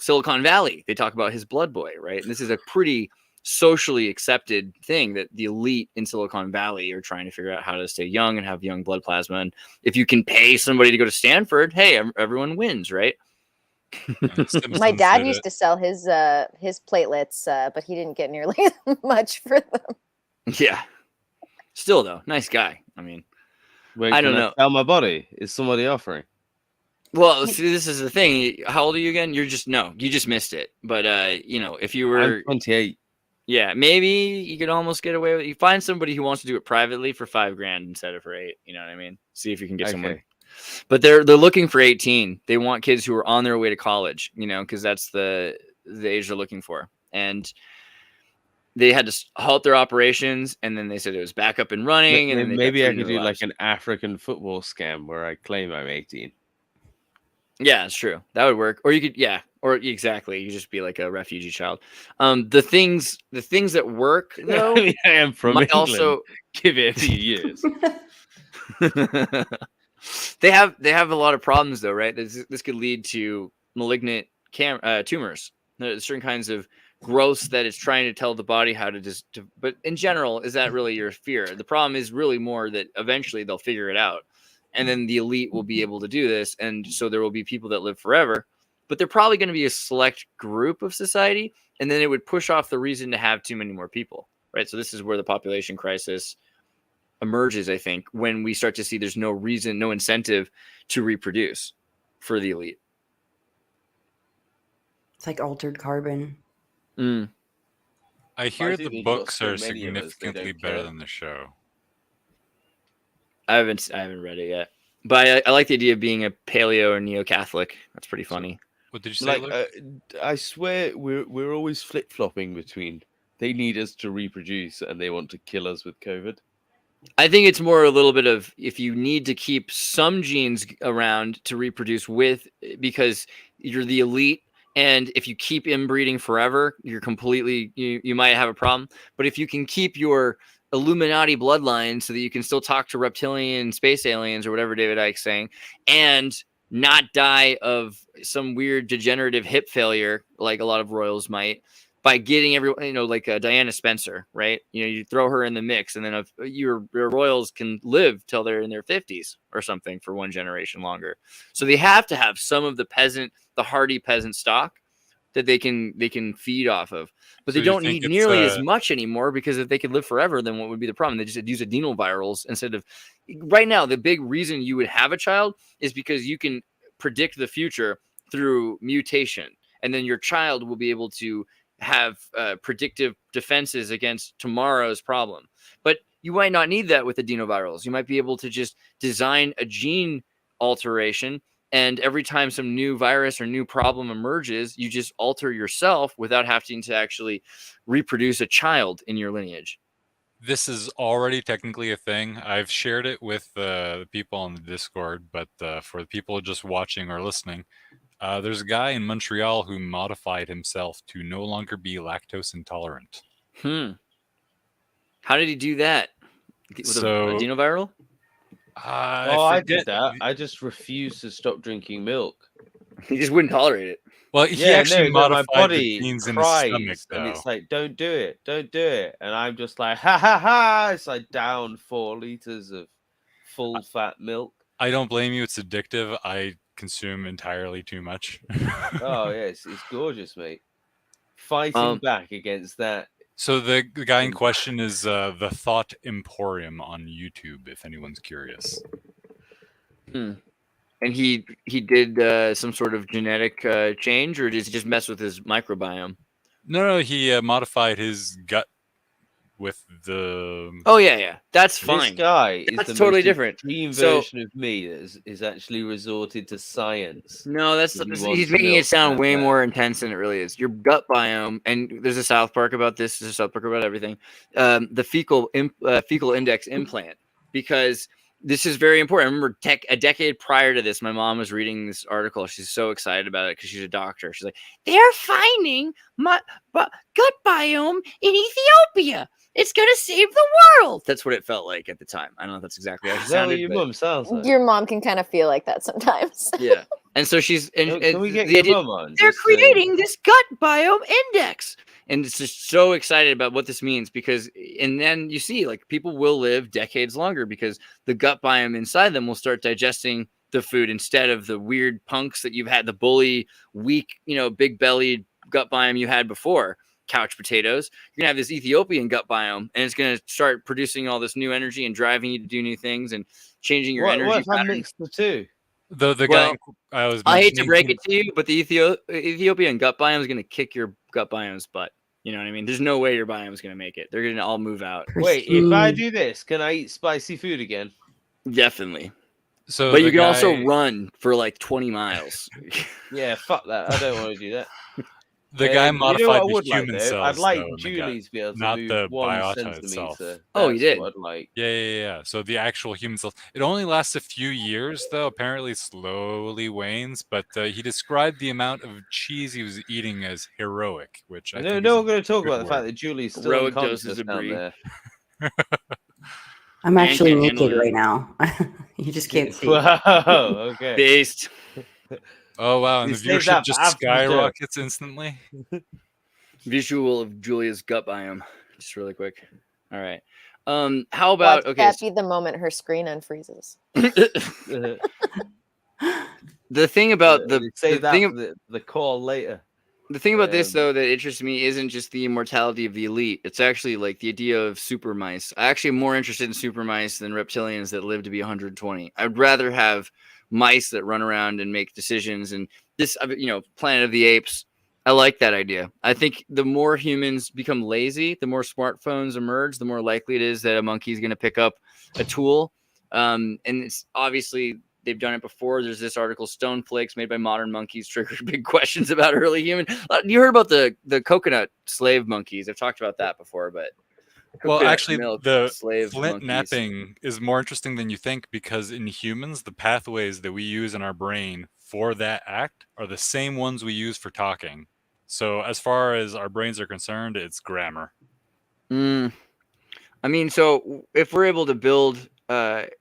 Silicon Valley. They talk about his blood boy, right? And this is a pretty socially accepted thing that the elite in Silicon Valley are trying to figure out how to stay young and have young blood plasma. And if you can pay somebody to go to Stanford, hey, everyone wins, right? My dad used to sell his platelets, but he didn't get nearly much for them. Yeah. Still though, nice guy. I mean, Wait, I don't know. Sell my body? Is somebody offering? Well, see, this is the thing. How old are you again? You just missed it. But if you were I'm 28. Yeah, maybe you could almost get away with it. You find somebody who wants to do it privately for $5,000 instead of for $8,000. You know what I mean? See if you can get someone. But they're looking for 18. They want kids who are on their way to college, because that's the age they're looking for. And they had to halt their operations, and then they said it was back up and running. And then maybe I could do like an African football scam where I claim I'm 18. Yeah, it's true. That would work. Or you could, or exactly. You just be like a refugee child. The things that work though. I am from England. Also give it a few years. They have a lot of problems though, right? This could lead to malignant tumors. There's certain kinds of growths that it's trying to tell the body how to but in general, is that really your fear? The problem is really more that eventually they'll figure it out. And then the elite will be able to do this. And so there will be people that live forever, but they're probably going to be a select group of society. And then it would push off the reason to have too many more people, right? So this is where the population crisis emerges, I think, when we start to see there's no reason, no incentive to reproduce for the elite. It's like altered carbon. I hear the books are significantly better than the show. I haven't read it yet, but I like the idea of being a paleo or neo-Catholic. That's pretty funny. What did you say? I swear we're always flip-flopping between they need us to reproduce and they want to kill us with COVID. I think it's more a little bit of if you need to keep some genes around to reproduce with, because you're the elite, and if you keep inbreeding forever, you're completely you might have a problem. But if you can keep your Illuminati bloodline so that you can still talk to reptilian space aliens or whatever David Icke's saying, and not die of some weird degenerative hip failure like a lot of royals might, by getting everyone, like Diana Spencer, right? You throw her in the mix, and then your royals can live till they're in their 50s or something for one generation longer. So they have to have some of the hardy peasant stock that they can feed off of, but they don't need nearly as much anymore, because if they could live forever, then what would be the problem? They just use adenovirals instead of. Right now, the big reason you would have a child is because you can predict the future through mutation, and then your child will be able to have predictive defenses against tomorrow's problem. But you might not need that with adenovirals. You might be able to just design a gene alteration And every time some new virus or new problem emerges, you just alter yourself without having to actually reproduce a child in your lineage. This is already technically a thing. I've shared it with the people on the Discord, but for the people just watching or listening, there's a guy in Montreal who modified himself to no longer be lactose intolerant. How did he do that? With a adenoviral? I did that. I just refused to stop drinking milk. He just wouldn't tolerate it. Well, he actually modified my body the genes in cries, his stomach, though. and it's like, don't do it, and I'm just like, ha ha ha! It's like down 4 liters of full fat milk. I don't blame you. It's addictive. I consume entirely too much. Oh yeah, it's gorgeous, mate. Fighting back against that. So the guy in question is the Thought Emporium on YouTube, if anyone's curious. And he did some sort of genetic change, or did he just mess with his microbiome? No, he modified his gut with the... Oh, yeah. That's fine. This guy is that's the totally most different. extreme version of me that is actually resorted to science. No, he's making it sound way more intense than it really is. Your gut biome, and there's a South Park about this, there's a South Park about everything, the fecal index implant, because this is very important. I remember a decade prior to this, my mom was reading this article. She's so excited about it because she's a doctor. She's like, they're finding my gut biome in Ethiopia. It's going to save the world. That's what it felt like at the time. I don't know if that's exactly how it sounded. Your mom sounds like? Your mom can kind of feel like that sometimes. Yeah. And so she's... Can we get your mom on? They're creating this gut biome index. And it's just so excited about what this means because... And then you see, like, people will live decades longer because the gut biome inside them will start digesting the food instead of the weird punks that you've had, the bully, weak, big-bellied gut biome you had before. Couch potatoes. You're gonna have this Ethiopian gut biome, and it's gonna start producing all this new energy and driving you to do new things and changing your energy. What if I mix the two? The guy I hate to break it to you, but the Ethiopian gut biome is gonna kick your gut biome's butt. You know what I mean? There's no way your biome is gonna make it. They're gonna all move out. Wait, if I do this, can I eat spicy food again? Definitely. So, but you can also run for like 20 miles. Yeah, fuck that. I don't want to do that. The guy modified the human cells. I'd like Julie to be able to not move the 1 biota centimeter. itself. Oh, he did. Like. Yeah. So the actual human cells. It only lasts a few years, though. Apparently, slowly wanes. But he described the amount of cheese he was eating as heroic, which I think we're going to talk about the fact that Julie's still heroic doses of brie. There. I'm actually naked right now. You just can't see. Wow. Okay. Based. Oh wow! And the viewership just skyrockets instantly. Visual of Julia's gut biome, just really quick. All right. How about that be the moment her screen unfreezes? The thing about the call later. The thing about this, though, that interests me isn't just the immortality of the elite. It's actually like the idea of super mice. I actually am more interested in super mice than reptilians that live to be 120. I'd rather have mice that run around and make decisions. And this, Planet of the Apes, I like that idea. I think the more humans become lazy, the more smartphones emerge, the more likely it is that a monkey is going to pick up a tool. And it's obviously... They've done it before. There's this article, Stone Flakes Made by Modern Monkeys Triggered Big Questions About Early Human. You heard about the coconut slave monkeys. I've talked about that before, but... Well, actually, the flint napping is more interesting than you think because in humans, the pathways that we use in our brain for that act are the same ones we use for talking. So as far as our brains are concerned, it's grammar. I mean, so if we're able to build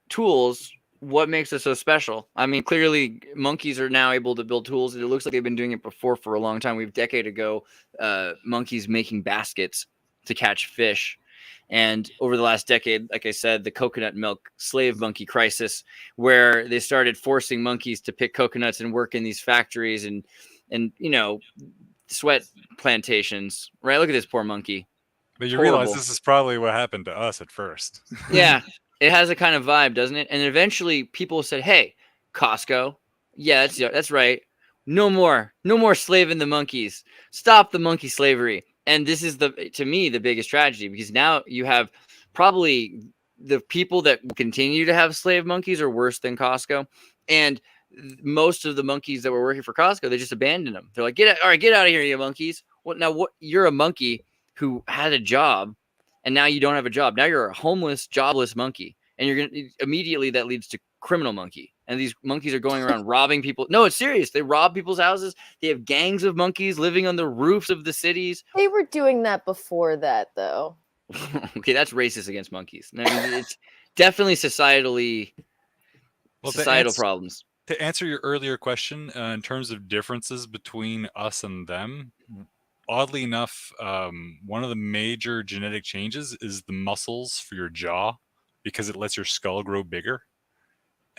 tools... What makes us so special? I mean, clearly monkeys are now able to build tools. It looks like they've been doing it before for a long time. We've a decade ago, monkeys making baskets to catch fish. And over the last decade, like I said, the coconut milk slave monkey crisis, where they started forcing monkeys to pick coconuts and work in these factories and sweat plantations, right? Look at this poor monkey. But you realize this is probably what happened to us at first. Yeah. It has a kind of vibe, doesn't it? And eventually people said, hey, Costco. Yeah, that's right. No more slaving the monkeys. Stop the monkey slavery. And this is to me, the biggest tragedy because now you have probably the people that continue to have slave monkeys are worse than Costco. And most of the monkeys that were working for Costco, they just abandoned them. They're like, all right, get out of here, you monkeys. What? You're a monkey who had a job, and now you don't have a job. Now you're a homeless, jobless monkey, and you're gonna immediately that leads to criminal monkey. And these monkeys are going around robbing people. No, it's serious. They rob people's houses. They have gangs of monkeys living on the roofs of the cities. They were doing that before that, though. Okay, that's racist against monkeys. I mean, it's definitely societal problems. To answer your earlier question, in terms of differences between us and them, oddly enough, one of the major genetic changes is the muscles for your jaw, because it lets your skull grow bigger.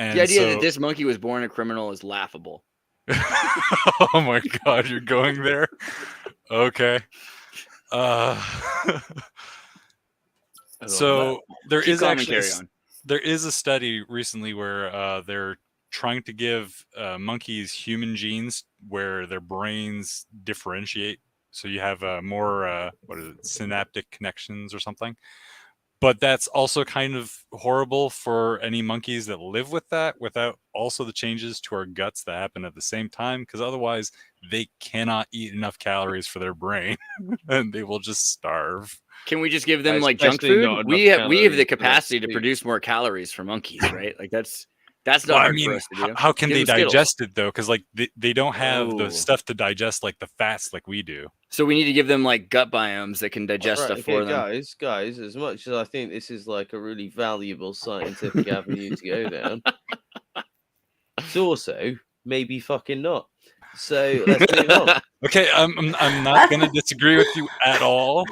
And the idea that this monkey was born a criminal is laughable. Oh my God, you're going there? Okay. So there is a study recently where they're trying to give monkeys human genes where their brains differentiate. So you have more synaptic connections or something. But that's also kind of horrible for any monkeys that live with that, without also the changes to our guts that happen at the same time, because otherwise they cannot eat enough calories for their brain and they will just starve. Can we just give them like junk food? We have the capacity to produce more calories for monkeys, right? Like that's not hard for us to do. How can they digest it though? Because like they don't have the stuff to digest like the fats like we do. So we need to give them like gut biomes that can digest stuff for them. Guys, as much as I think this is like a really valuable scientific avenue to go down, it's also maybe fucking not. So let's move on. Okay, I'm not going to disagree with you at all.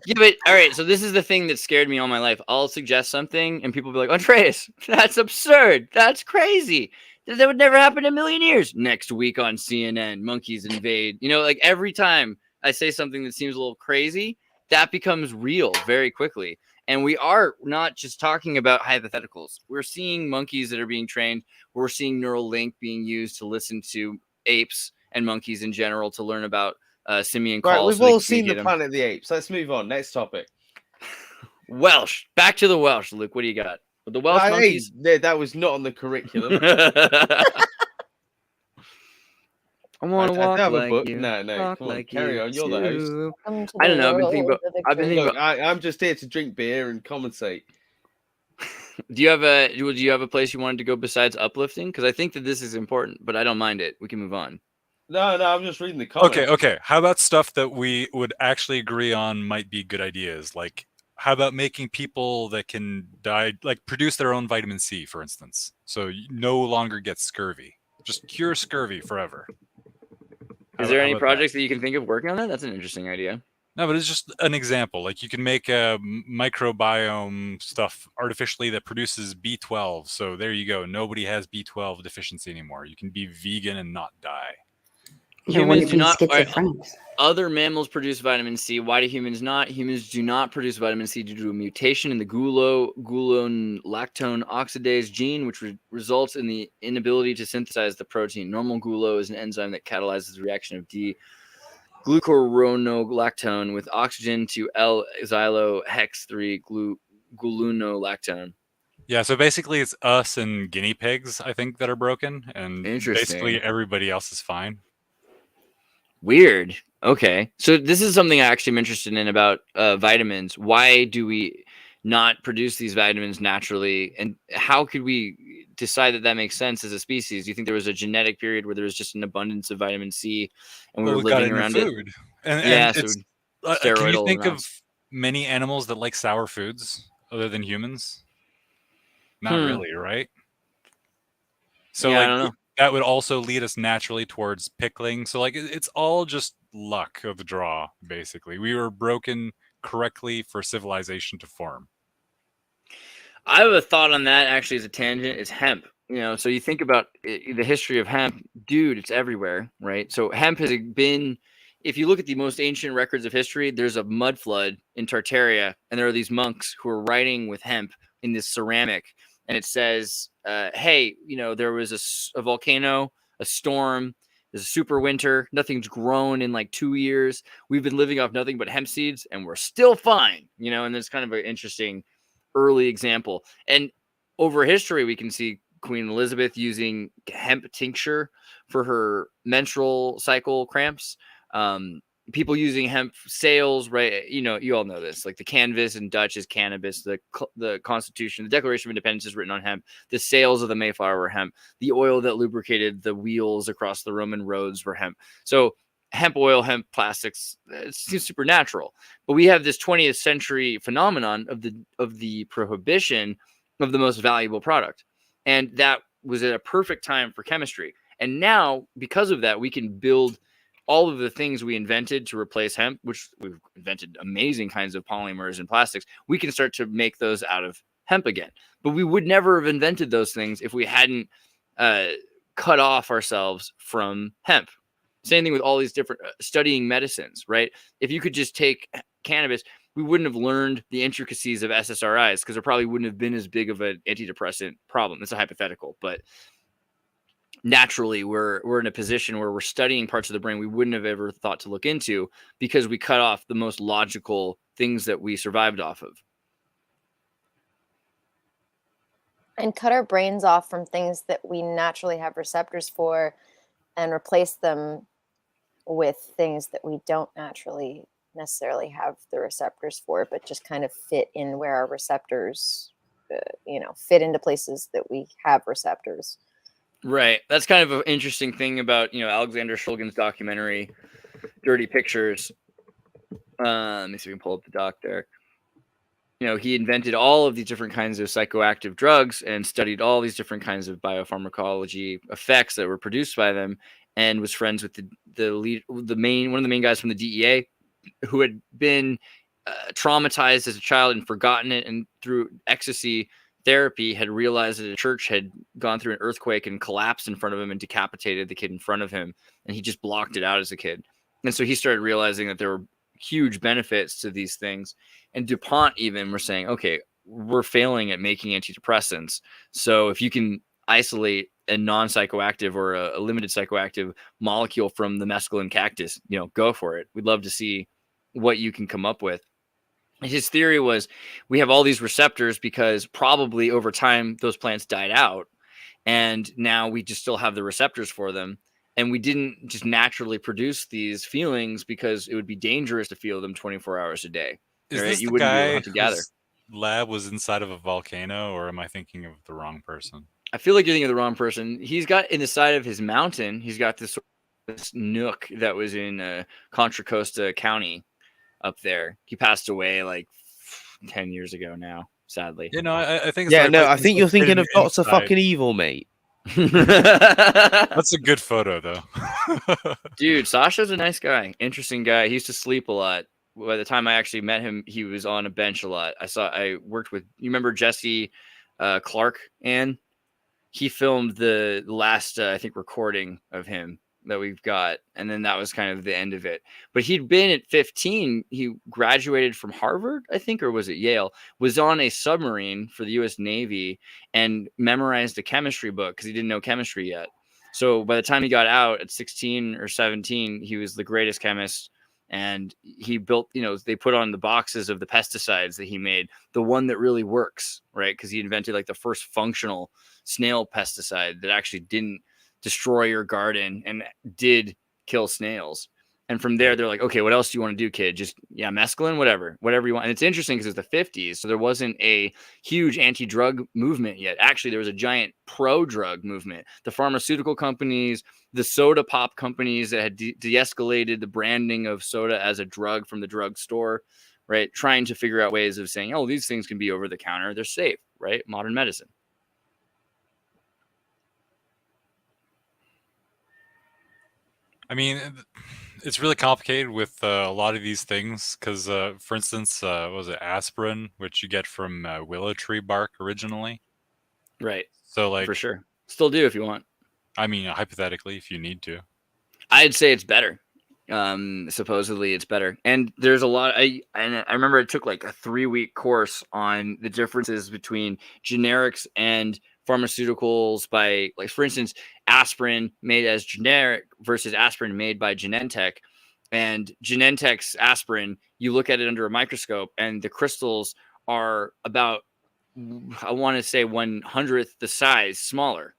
Yeah, but all right. So this is the thing that scared me all my life. I'll suggest something, and people will be like, "Andreas, that's absurd. That's crazy. That would never happen in a million years." Next week on CNN, monkeys invade. You know, like every time I say something that seems a little crazy, that becomes real very quickly. And we are not just talking about hypotheticals. We're seeing monkeys that are being trained. We're seeing neural link being used to listen to apes and monkeys in general to learn about simian calls. Right, we've all seen the Planet of the Apes. Let's move on. Next topic. Welsh. Back to the Welsh, Luke. What do you got? With the Welsh monkeys? That was not on the curriculum. I want to walk like book. you. No, come on, carry on. You're the host. I don't know. I've been thinking Look, I'm just here to drink beer and commentate. Do you have a place you wanted to go besides uplifting? Because I think that this is important, but I don't mind it. We can move on. No, I'm just reading the comments. Okay. How about stuff that we would actually agree on might be good ideas? Like, how about making people that can produce their own vitamin C, for instance, so you no longer get scurvy? Just cure scurvy forever. Is there any projects that you can think of working on that? That's an interesting idea. No, but it's just an example. Like you can make a microbiome stuff artificially that produces B12. So there you go. Nobody has B12 deficiency anymore. You can be vegan and not die. Humans do not. Other mammals produce vitamin C. Why do humans not? Humans do not produce vitamin C due to a mutation in the gulonolactone oxidase gene, which results in the inability to synthesize the protein. Normal gulo is an enzyme that catalyzes the reaction of D-glucuronolactone with oxygen to L-xylohex-3 gulonolactone. Yeah, so basically it's us and guinea pigs, I think, that are broken, and basically everybody else is fine. Weird. Okay. So this is something I actually am interested in about vitamins. Why do we not produce these vitamins naturally? And how could we decide that makes sense as a species? Do you think there was a genetic period where there was just an abundance of vitamin C and we were living around food? Can you think of many animals that like sour foods other than humans? Not really, right? So I don't know. That would also lead us naturally towards pickling. So it's all just luck of the draw, basically. We were broken correctly for civilization to form. I have a thought on that actually as a tangent. It's hemp. So you think about the history of hemp, dude, it's everywhere, right? So hemp has been, if you look at the most ancient records of history, there's a mud flood in Tartaria, and there are these monks who are writing with hemp in this ceramic. And it says, hey, there was a volcano, a storm, there's a super winter, nothing's grown in like 2 years. We've been living off nothing but hemp seeds, and we're still fine, and it's kind of an interesting early example. And over history, we can see Queen Elizabeth using hemp tincture for her menstrual cycle cramps. People using hemp sails, right? You all know this. Like the canvas in Dutch is cannabis. The Constitution, the Declaration of Independence is written on hemp. The sails of the Mayflower were hemp. The oil that lubricated the wheels across the Roman roads were hemp. So hemp oil, hemp plastics, it seems supernatural. But we have this 20th century phenomenon of the prohibition of the most valuable product. And that was at a perfect time for chemistry. And now, because of that, we can build all of the things we invented to replace hemp, which we've invented amazing kinds of polymers and plastics. We can start to make those out of hemp again. But we would never have invented those things if we hadn't cut off ourselves from hemp. Same thing with all these different studying medicines, right? If you could just take cannabis, we wouldn't have learned the intricacies of SSRIs because there probably wouldn't have been as big of an antidepressant problem. It's a hypothetical, but naturally we're in a position where we're studying parts of the brain we wouldn't have ever thought to look into because we cut off the most logical things that we survived off of. And cut our brains off from things that we naturally have receptors for and replace them with things that we don't naturally necessarily have the receptors for, but just kind of fit in where our receptors, fit into places that we have receptors. Right. That's kind of an interesting thing about, Alexander Shulgin's documentary, Dirty Pictures. Let me see if we can pull up the doc there. He invented all of these different kinds of psychoactive drugs and studied all these different kinds of biopharmacology effects that were produced by them, and was friends with one of the main guys from the DEA who had been traumatized as a child and forgotten it, and through ecstasy therapy had realized that a church had gone through an earthquake and collapsed in front of him and decapitated the kid in front of him, and he just blocked it out as a kid. And so he started realizing that there were huge benefits to these things. And DuPont even were saying, okay, we're failing at making antidepressants. So if you can isolate a non-psychoactive or a limited psychoactive molecule from the mescaline cactus, go for it. We'd love to see what you can come up with. His theory was we have all these receptors because probably over time those plants died out, and now we just still have the receptors for them. And we didn't just naturally produce these feelings because it would be dangerous to feel them 24 hours a day. Is right? this You the wouldn't be able to guy hunt together. whose lab was inside of a volcano, or am I thinking of the wrong person? I feel like you're thinking of the wrong person. He's got in the side of his mountain, he's got this nook that was in Contra Costa County up there. He passed away like 10 years ago now, sadly. I think. I think you're thinking of Dr. Fucking Evil, mate. That's a good photo, though. Dude, Sasha's a nice guy, interesting guy. He used to sleep a lot. By the time I actually met him, he was on a bench a lot. I worked with, you remember Jesse Clark, Ann? He filmed the last, I think, recording of him that we've got. And then that was kind of the end of it. But he'd been at 15. He graduated from Harvard, I think, or was it Yale? Was on a submarine for the U.S. Navy and memorized a chemistry book because he didn't know chemistry yet. So by the time he got out at 16 or 17, he was the greatest chemist. And he built, they put on the boxes of the pesticides that he made, the one that really works, right? Because he invented like the first functional snail pesticide that actually didn't destroy your garden and did kill snails. And from there, they're like, okay, what else do you want to do, kid? Just, mescaline, whatever you want. And it's interesting because it's the 50s. So there wasn't a huge anti-drug movement yet. Actually, there was a giant pro-drug movement. The pharmaceutical companies, the soda pop companies that had de-escalated the branding of soda as a drug from the drugstore, right? Trying to figure out ways of saying, oh, these things can be over the counter. They're safe, right? Modern medicine. I mean, it's really complicated with a lot of these things because, for instance, what was it, aspirin, which you get from willow tree bark originally? Right. So, for sure. Still do if you want. I mean, hypothetically, if you need to. I'd say it's better. Supposedly it's better. And there's a lot. I remember I took like a 3-week course on the differences between generics and pharmaceuticals by, like, for instance, aspirin made as generic versus aspirin made by Genentech. And Genentech's aspirin, you look at it under a microscope and the crystals are about I want to say 1/100th the size smaller.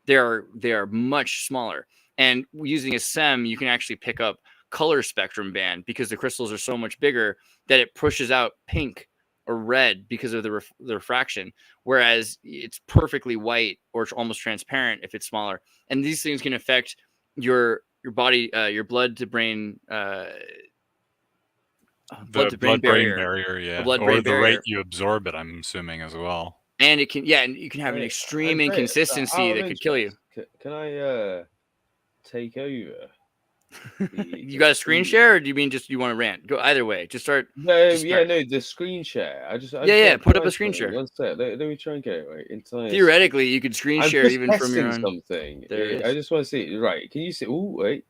They are much smaller. And using a SEM, you can actually pick up color spectrum band because the crystals are so much bigger that it pushes out pink or red because of the refraction. Whereas it's perfectly white or it's almost transparent if it's smaller. And these things can affect your body, your blood to brain, blood to brain barrier, yeah, or the rate you absorb it. I'm assuming as well. And it can, and you can have an extreme inconsistency that could kill you. Can I take over? You got a screen share, or do you mean just you want to rant? Go either way. Just start. No, the screen share. Put up a screen share. One sec. Let me try and get it right. Entire Theoretically, you could screen share even from your own. Something. There I just want to see. Right? Can you see? Oh wait.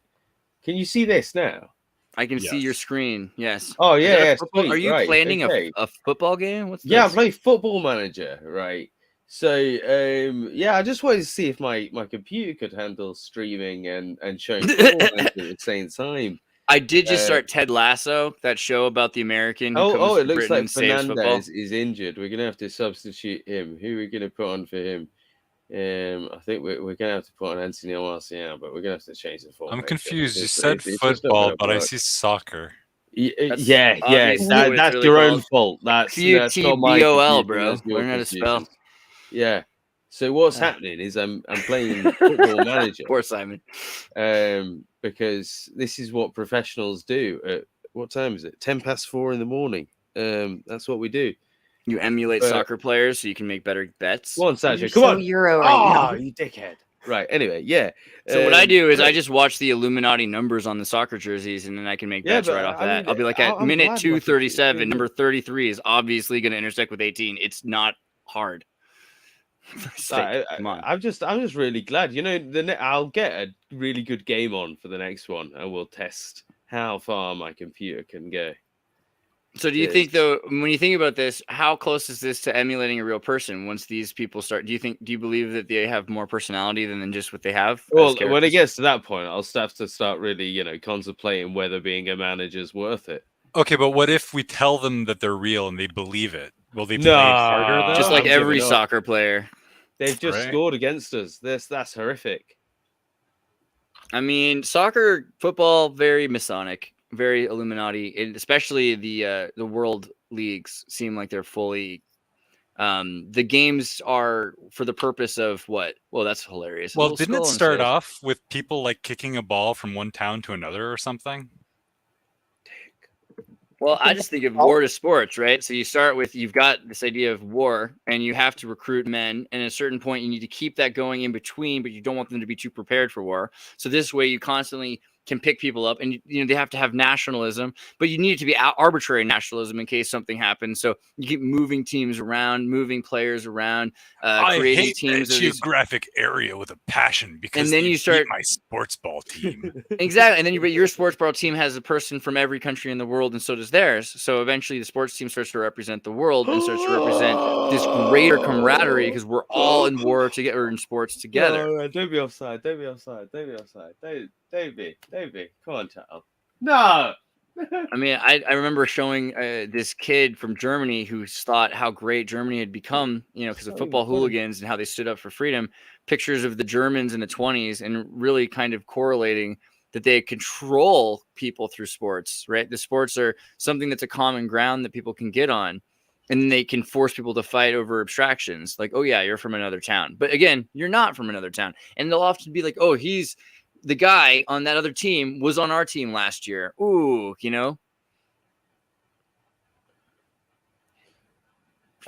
Can you see this now? I can see your screen. Yes. Oh yeah. Are you planning a football game? What's this? Yeah, I play Football Manager. Right. So I just wanted to see if my computer could handle streaming and showing football at the same time. I did just start Ted Lasso, that show about the American. It looks like Fernandez is injured. We're gonna have to substitute him. Who are we gonna put on for him? I think we're gonna have to put on Anthony Martial, but we're gonna have to change the formation. I'm confused. You said football, but I see soccer. That's your own fault. That's not my BOL, bro. Learn how to spell. Yeah. So what's happening is I'm playing Football Manager. Poor Simon. Because this is what professionals do. At what time is it? 4:10 in the morning. That's what we do. You emulate soccer players so you can make better bets. Come on, Sasha. Come on. Euro right now. You dickhead. Right. Anyway, yeah. So what I do is I just watch the Illuminati numbers on the soccer jerseys, and then I can make bets right off that. I'll be like, at minute 2:37, number 33 is obviously going to intersect with 18. It's not hard. Come on. I'm just really glad. I'll get a really good game on for the next one, and we'll test how far my computer can go. So do you think, though, when you think about this, how close is this to emulating a real person once these people start? Do you believe that they have more personality than just what they have? Well, when it gets to that point, I'll have to start really, contemplating whether being a manager is worth it. Okay, but what if we tell them that they're real and they believe it? Will they play harder though? Just like every soccer player. They've just scored against us. That's horrific. I mean, soccer, football, very Masonic, very Illuminati, and especially the world leagues seem like they're fully. The games are for the purpose of what? Well, that's hilarious. Well, didn't it start off with people like kicking a ball from one town to another or something? Well, I just think of war to sports, right? So you start with, you've got this idea of war and you have to recruit men. And at a certain point, you need to keep that going in between, but you don't want them to be too prepared for war. So this way you constantly can pick people up, and they have to have nationalism, but you need it to be arbitrary nationalism in case something happens. So you keep moving teams around, moving players around, creating hate teams. That geographic area with a passion because and then you start my sports ball team. Exactly, and then your sports ball team has a person from every country in the world, and so does theirs. So eventually, the sports team starts to represent the world and starts to represent this greater camaraderie because we're all in war together, in sports together. No, don't be offside. Don't be. Come on, child. No. I mean, I remember showing this kid from Germany who thought how great Germany had become, because of football hooligans and how they stood up for freedom, pictures of the Germans in the 1920s, and really kind of correlating that they control people through sports, right? The sports are something that's a common ground that people can get on, and they can force people to fight over abstractions. Like, oh yeah, you're from another town. But again, you're not from another town. And they'll often be like, oh, he's the guy on that other team was on our team last year. Ooh,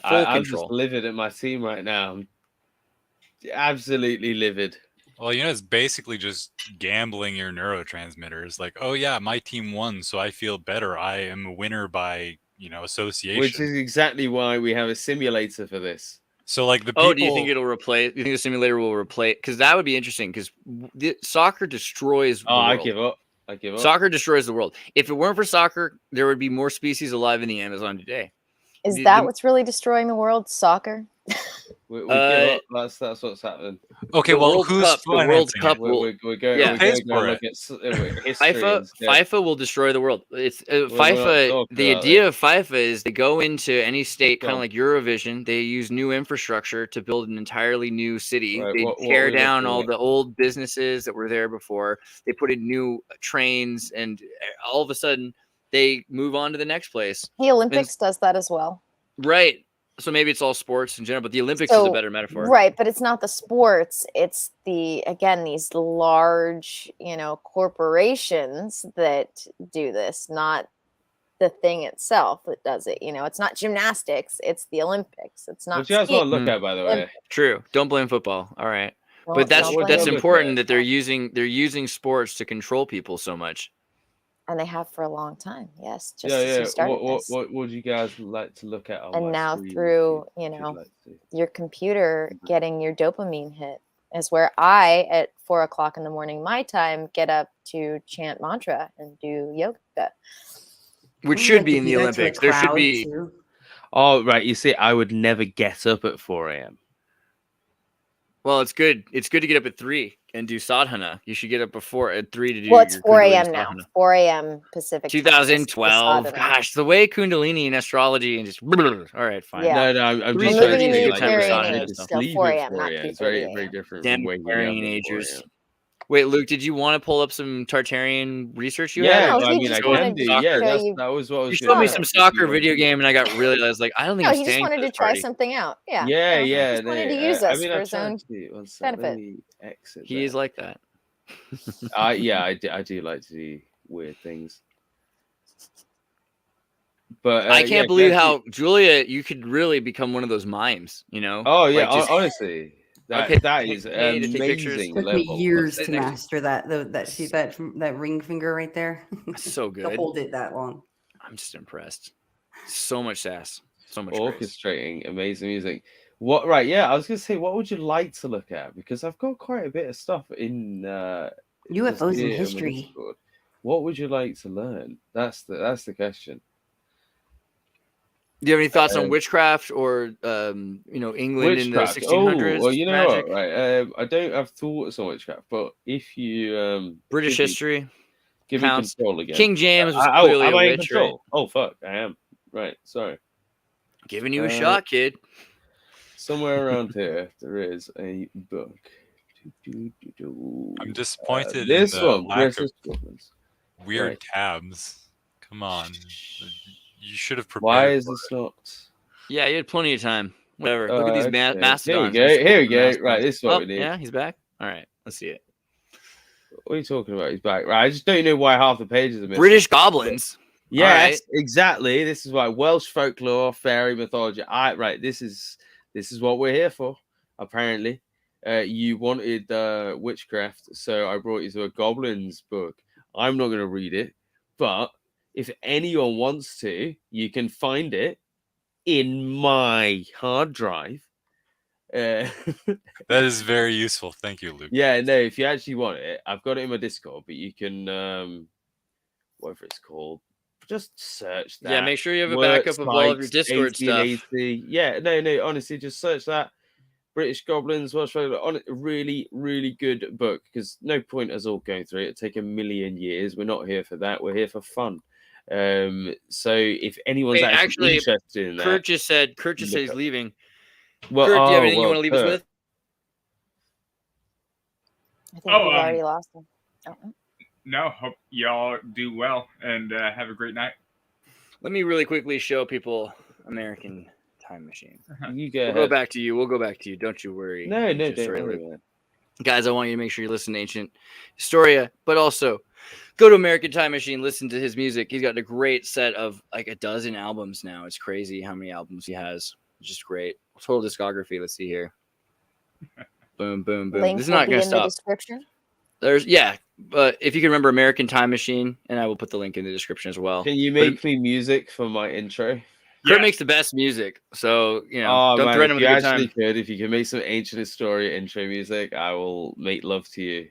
I'm just livid at my team right now. I'm absolutely livid. Well, it's basically just gambling your neurotransmitters. Like, oh yeah, my team won, so I feel better. I am a winner by, association. Which is exactly why we have a simulator for this. So like the people... do you think it'll replace? You think the simulator will replace? Because that would be interesting. Because soccer destroys. The world. I give up. Soccer destroys the world. If it weren't for soccer, there would be more species alive in the Amazon today. Is that what's really destroying the world? Soccer? We give up. That's what's happening. Okay, The well, World who's Cup, the World financing Cup it? will. We're going. Yeah. We're Pays going to go for look at history. FIFA, instead. FIFA will destroy the world. It's not FIFA. talking The about idea of FIFA is they go into any state, Go kind of on. like Eurovision. They use new infrastructure to build an entirely new city. Right, They what tear are we down looking all at? the old businesses that were there before. They put in new trains, and all of a sudden they move on to the next place. The Olympics does that as well. Right. So maybe it's all sports in general, but the Olympics is a better metaphor. Right, but it's not the sports. It's these large, corporations that do this, not the thing itself that does it. It's not gymnastics, it's the Olympics. It's not What you guys want to skiing. look at, by the way? True. Don't blame football. All right. Don't- But that's don't blame that's them. important that they're using sports to control people so much. And they have for a long time. Yes, just Yeah, as yeah. you started What this. would you guys like to look at? On And my now screen, through, if you'd like to? your computer getting your dopamine hit is where I, at 4 o'clock in the morning, my time, get up to chant mantra and do yoga. Which Wouldn't should like be to in do the that to a Olympics. There should crowd, be. too. Oh, right. You see, I would never get up at 4 a.m. Well, it's good. It's good to get up at 3 and do sadhana. You should get up before at 3 to do. Well, it's your 4 Kundalini a.m. now. sadhana. 4 a.m. Pacific time is the 2012. sadhana. Gosh, the way Kundalini and astrology and just. All right, fine. Yeah. No, I'm Three just thirty trying to is say, a good like, time for I sadhana had and to stuff. Still sleep 4 at a.m., 4 not a.m. It's 3:30 very, a.m. very different Damn from waking up Tartarian at 4 agers. a.m. Wait, Luke, did you want to pull up some Tartarian research you Yeah, had? No, I he mean, I just Show us can wanted do. to soccer. Yeah, show you. that was what I You was showed going me to some say. soccer video game, and I got really. I was like, I don't think No, he's he just staying for wanted to this try party. something out. Yeah. Yeah, no, yeah. He just wanted to no, use I us mean, for I his tried own to. One sec, let benefit. me exit. He is like that. Yeah, I do like to do weird things. But I yeah, can't believe can I how Julia, you could really become one of those mimes. Oh yeah, Like, just honestly, that is hey, to take pictures. amazing Took me level. years Sit to next- master that ring finger right there. so To good. hold it that long. I'm just impressed. So much sass. So much grace. Orchestrating amazing music. What? Right? Yeah, I was gonna say, what would you like to look at? Because I've got quite a bit of stuff in UFOs just in here on my history. Discord. What would you like to learn? That's the question. Do you have any thoughts on witchcraft or England in the Witchcraft. 1600s? Oh, well, you know magic? what? Right. I don't have thoughts on witchcraft, but if you British history. give me counts. control again. King James was Oh, clearly am a I in witch, right? control? Oh fuck, I am. Right. Sorry. Giving you a shot, kid. Somewhere around here, there is a book. I'm disappointed This in the one, lack of British Governments. weird Right. tabs. Come on. You should have prepared. Why is for this it. not? Yeah, you had plenty of time. Whatever. Look at these Okay. mastodons. Here we go. Here we Mastodons. go. Right, this is what Oh, we need. yeah, he's back. All right, let's see it. What are you talking about? He's back. Right, I just don't know why half the pages are missing. British goblins. Yes, right. exactly. This is why Welsh folklore, fairy mythology. Right, this is what we're here for. Apparently, you wanted witchcraft, so I brought you to a goblins book. I'm not going to read it, but if anyone wants to, you can find it in my hard drive. That is very useful. Thank you, Luke. Yeah, no, if you actually want it, I've got it in my Discord, but you can whatever it's called, just search that. Yeah, make sure you have a Work backup of all of your Sykes, Discord stuff. 1880. Yeah, no, honestly, just search that. British Goblins, Welsh Folklore, on a really, really good book, because no point us all going through it. It'd take a million years. We're not here for that. We're here for fun. So if anyone's actually interested in that, Kurt just said he's up. leaving. well, Kurt, do you have anything you want to leave us Kurt, with? I think we've already lost him. Oh. No, hope y'all do well and have a great night. Let me really quickly show people American Time Machine. You go. We'll go back to you. We'll go back to you. Don't you worry. No, Ancient don't Historia worry, Luke. man. Guys, I want you to make sure you listen to Ancient Historia, but also go to American Time Machine, listen to his music. He's got a great set of like a dozen albums now. It's crazy how many albums he has. It's just great. Total discography. Let's see here. Boom, boom, boom. Link This is will not be going to in the stop. description. But if you can remember American Time Machine, and I will put the link in the description as well. Can you make me music for my intro? Kurt makes the best music, so Oh, don't man, threaten him if with you a good actually time. could, if you can make some Ancient Historia intro music, I will make love to you.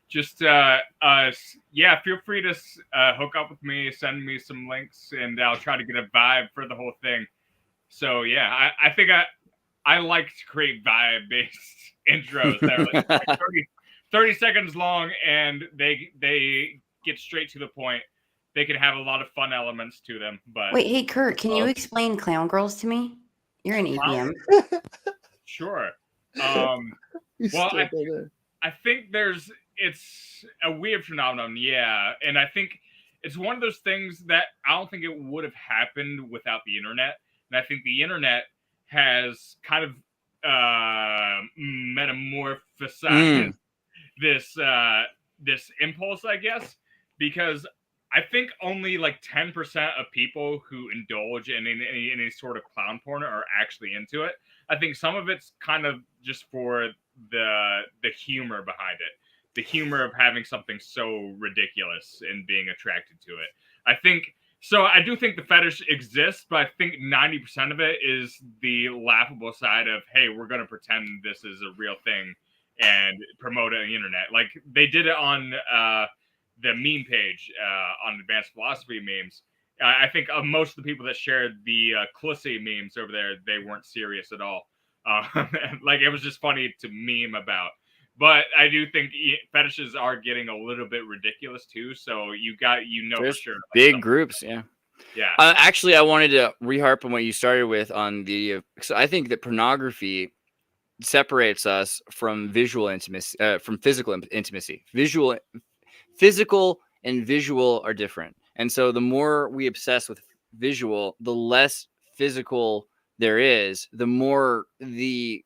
Just feel free to hook up with me, send me some links, and I'll try to get a vibe for the whole thing. So yeah, I think I like to create vibe-based intros that are like 30 seconds long, and they get straight to the point. They can have a lot of fun elements to them. But Wait, hey Kurt, can you explain clown girls to me? You're an EPM. Sure. You Well, still don't know. I think it's a weird phenomenon, yeah. And I think it's one of those things that I don't think it would have happened without the internet. And I think the internet has kind of metamorphosized this impulse, I guess, because I think only like 10% of people who indulge in any sort of clown porn are actually into it. I think some of it's kind of just for the humor behind it, the humor of having something so ridiculous and being attracted to it. I do think the fetish exists, but I think 90% of it is the laughable side of, hey, we're going to pretend this is a real thing and promote it on the internet. Like they did it on the meme page on Advanced Philosophy memes. I think most of the people that shared the Clussy memes over there, they weren't serious at all. Like it was just funny to meme about. But I do think fetishes are getting a little bit ridiculous too. So There's for sure, like big groups, yeah. Yeah. Actually, I wanted to reharp on what you started with on the. So I think that pornography separates us from visual intimacy, from physical intimacy. Physical and visual are different, and so the more we obsess with visual, the less physical there is. The more this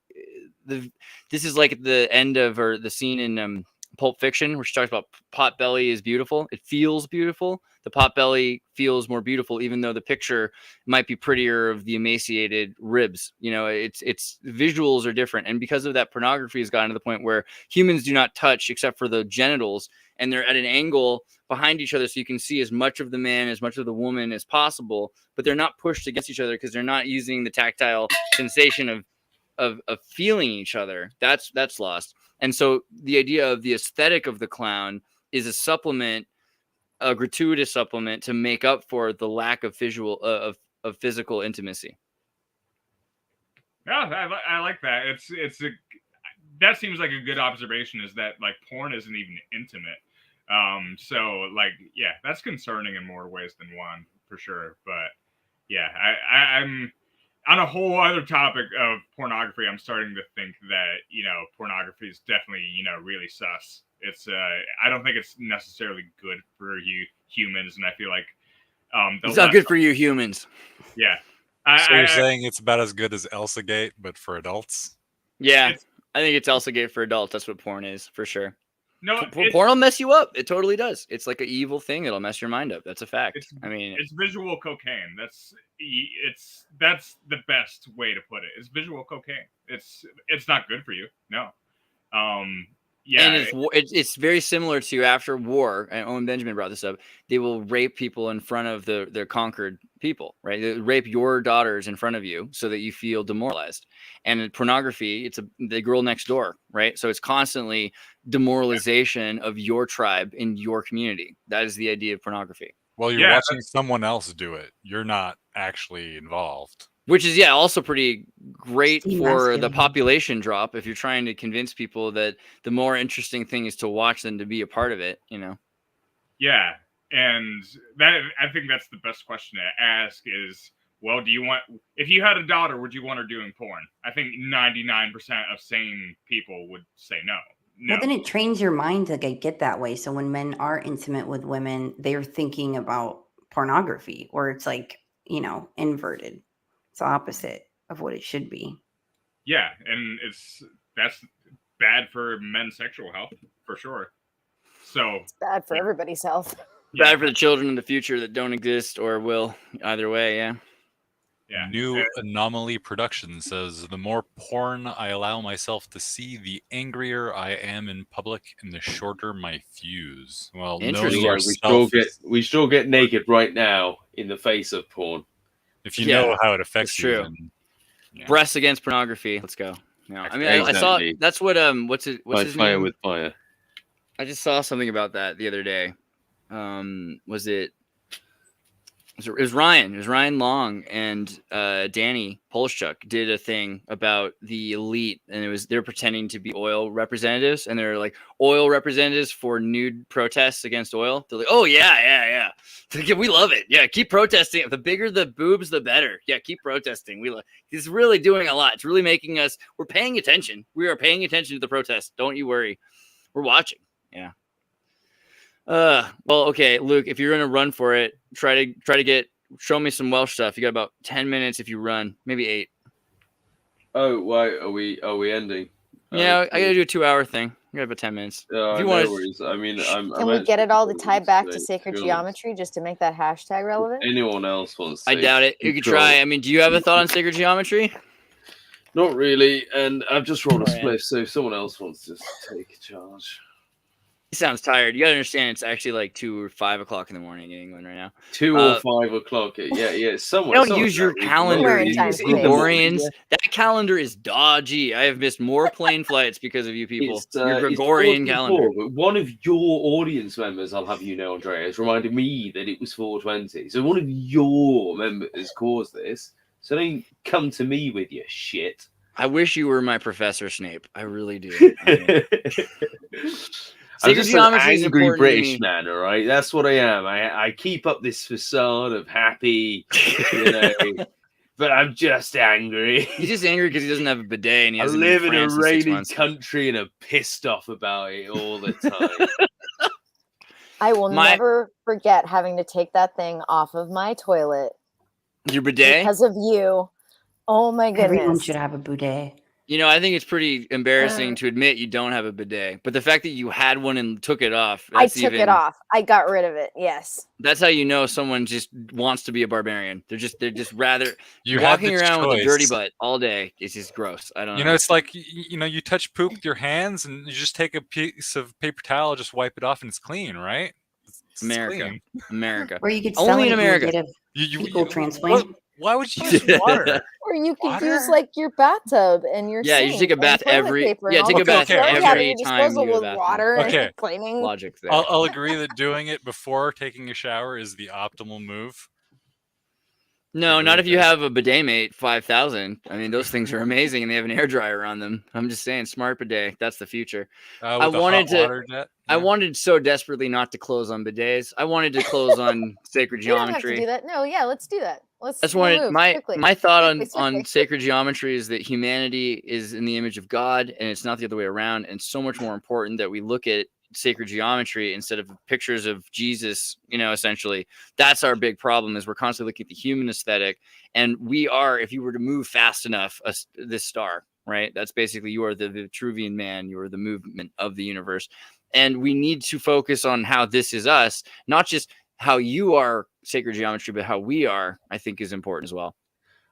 is like the end of or the scene in Pulp Fiction, where she talks about pot belly is beautiful. It feels beautiful. The pot belly feels more beautiful, even though the picture might be prettier of the emaciated ribs. You know, it's visuals are different. And because of that, pornography has gotten to the point where humans do not touch except for the genitals, and they're at an angle behind each other so you can see as much of the man, as much of the woman as possible, but they're not pushed against each other because they're not using the tactile sensation of feeling each other. That's lost. And so the idea of the aesthetic of the clown is a supplement, a gratuitous supplement to make up for the lack of of physical intimacy. Yeah, I like that. That seems like a good observation, is that like porn isn't even intimate. So like, yeah, that's concerning in more ways than one, for sure. But yeah, I'm on a whole other topic of pornography. I'm starting to think that, pornography is definitely, really sus. It's I don't think it's necessarily good for you humans, and I feel like it's not good for you humans. Yeah. So you're saying it's about as good as Elsagate, but for adults? Yeah, I think it's Elsagate for adults. That's what porn is, for sure. No, porn will mess you up. It totally does. It's like an evil thing. It'll mess your mind up. That's a fact. It's visual cocaine. That's the best way to put it. It's visual cocaine. It's not good for you. No. Yeah, and it's very similar to after war. And Owen Benjamin brought this up. They will rape people in front of their conquered people, right? They rape your daughters in front of you so that you feel demoralized. And in pornography, it's the girl next door, right? So it's constantly demoralization of your tribe in your community. That is the idea of pornography. Well, you're watching someone else do it. You're not actually involved. Which is, also pretty great for the population drop if you're trying to convince people that the more interesting thing is to watch than to be a part of it, Yeah, and I think that's the best question to ask is, well, if you had a daughter, would you want her doing porn? I think 99% of sane people would say no. Well, then it trains your mind to get that way. So when men are intimate with women, they're thinking about pornography, or it's like, inverted. It's opposite of what it should be. Yeah, and that's bad for men's sexual health, for sure. So it's bad for everybody's health. Bad for the children in the future that don't exist or will. Either way, yeah. Yeah. New Anomaly Production says, the more porn I allow myself to see, the angrier I am in public and the shorter my fuse. Well, we still get naked right now in the face of porn. If you know how it affects you. Then, breasts against pornography. Let's go. No, I mean, I saw that's what what's his fire name? With fire. I just saw something about that the other day. Was it? It was Ryan. It was Ryan Long and Danny Polschuk did a thing about the elite, and they're pretending to be oil representatives, and they're like oil representatives for nude protests against oil. They're like, oh yeah. We love it. Yeah, keep protesting. The bigger the boobs, the better. Yeah, keep protesting. It's really doing a lot. It's really making us. We're paying attention. We are paying attention to the protests. Don't you worry. We're watching. Yeah. Well, okay, Luke, if you're gonna run for it, try to show me some Welsh stuff. You got about 10 minutes if you run, maybe 8. Oh, why are we ending? Yeah, I gotta do a 2-hour thing. I got about 10 minutes. If you want worries. I mean, Can we get it all to tie back to sacred geometry just to make that hashtag relevant? Anyone else wants to? I doubt it. You could try. I mean, do you have a thought on sacred geometry? Not really, and I've just rolled a spliff, so if someone else wants to take charge. He sounds tired. You gotta understand, it's actually like 2 or 5 o'clock in the morning in England right now. 2 or 5 o'clock. Yeah. Somewhere. Don't use your calendar. Use Gregorians. That calendar is dodgy. I have missed more plane flights because of you people. Your Gregorian calendar. But one of your audience members, I'll have you know, Andrea, has reminded me that it was 4:20. So one of your members caused this. So don't come to me with your shit. I wish you were my Professor Snape. I really do. I'm just an angry British man, all right? That's what I am. I keep up this facade of happy, but I'm just angry. He's just angry because he doesn't have a bidet, and he I live in a rainy country and I'm pissed off about it all the time. I will never forget having to take that thing off of my toilet. Your bidet? Because of you. Oh my goodness. Everyone should have a bidet. You know, I think it's pretty embarrassing to admit you don't have a bidet, but the fact that you had one and took it off. I took it off. I got rid of it. Yes. That's how you know someone just wants to be a barbarian. They're just rather you walking around with a dirty butt all day. It's just gross. I don't know. You know, it's like, you touch poop with your hands and you just take a piece of paper towel, just wipe it off and it's clean, right? It's America. Or you could only in America. Fecal transplant. Why would you use water? Or you could use like your bathtub and your you take a bath every take a bath every time you with water and cleaning. Logic there. I'll agree that doing it before taking a shower is the optimal move. No, not if you have a bidet mate 5000. I mean, those things are amazing and they have an air dryer on them. I'm just saying, smart bidet. That's the future. I wanted so desperately not to close on bidets. I wanted to close on sacred geometry. You don't have to do that. No, yeah, let's do that. That's my thought on sacred geometry is that humanity is in the image of God and it's not the other way around. And so much more important that we look at sacred geometry instead of pictures of Jesus, essentially. That's our big problem is we're constantly looking at the human aesthetic. And we are, if you were to move fast enough, this star, right? That's basically, you are the Vitruvian man. You are the movement of the universe. And we need to focus on how this is us, not just how you are sacred geometry, but how we are, I think is important as well.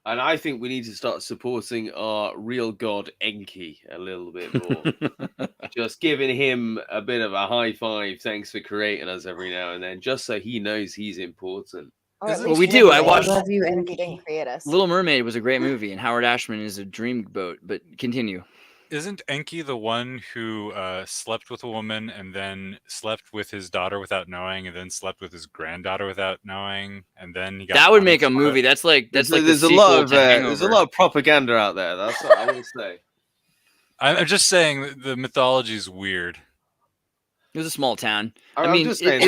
And I think we need to start supporting our real god Enki a little bit more. Just giving him a bit of a high five. Thanks for creating us every now and then, just so he knows he's important. Well, we do. I watched us. Little Mermaid was a great movie, and Howard Ashman is a dreamboat. But continue. Isn't Enki the one who slept with a woman and then slept with his daughter without knowing, and then slept with his granddaughter without knowing, and then he got that would make a movie. That's like there's a lot of propaganda out there. That's what I will say. I'm just saying the mythology is weird. It was a small town. I'm just saying,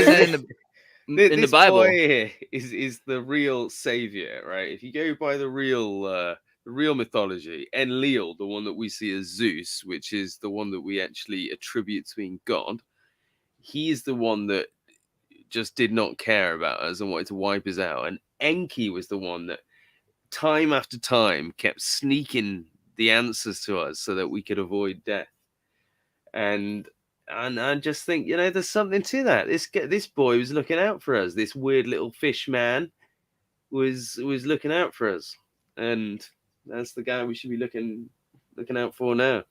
in the Bible boy is the real savior, right? If you go by the real mythology, Enlil, the one that we see as Zeus, which is the one that we actually attribute to being God, he is the one that just did not care about us and wanted to wipe us out. And Enki was the one that time after time kept sneaking the answers to us so that we could avoid death. And I just think, there's something to that. This boy was looking out for us. This weird little fish man was looking out for us. And that's the guy we should be looking out for now.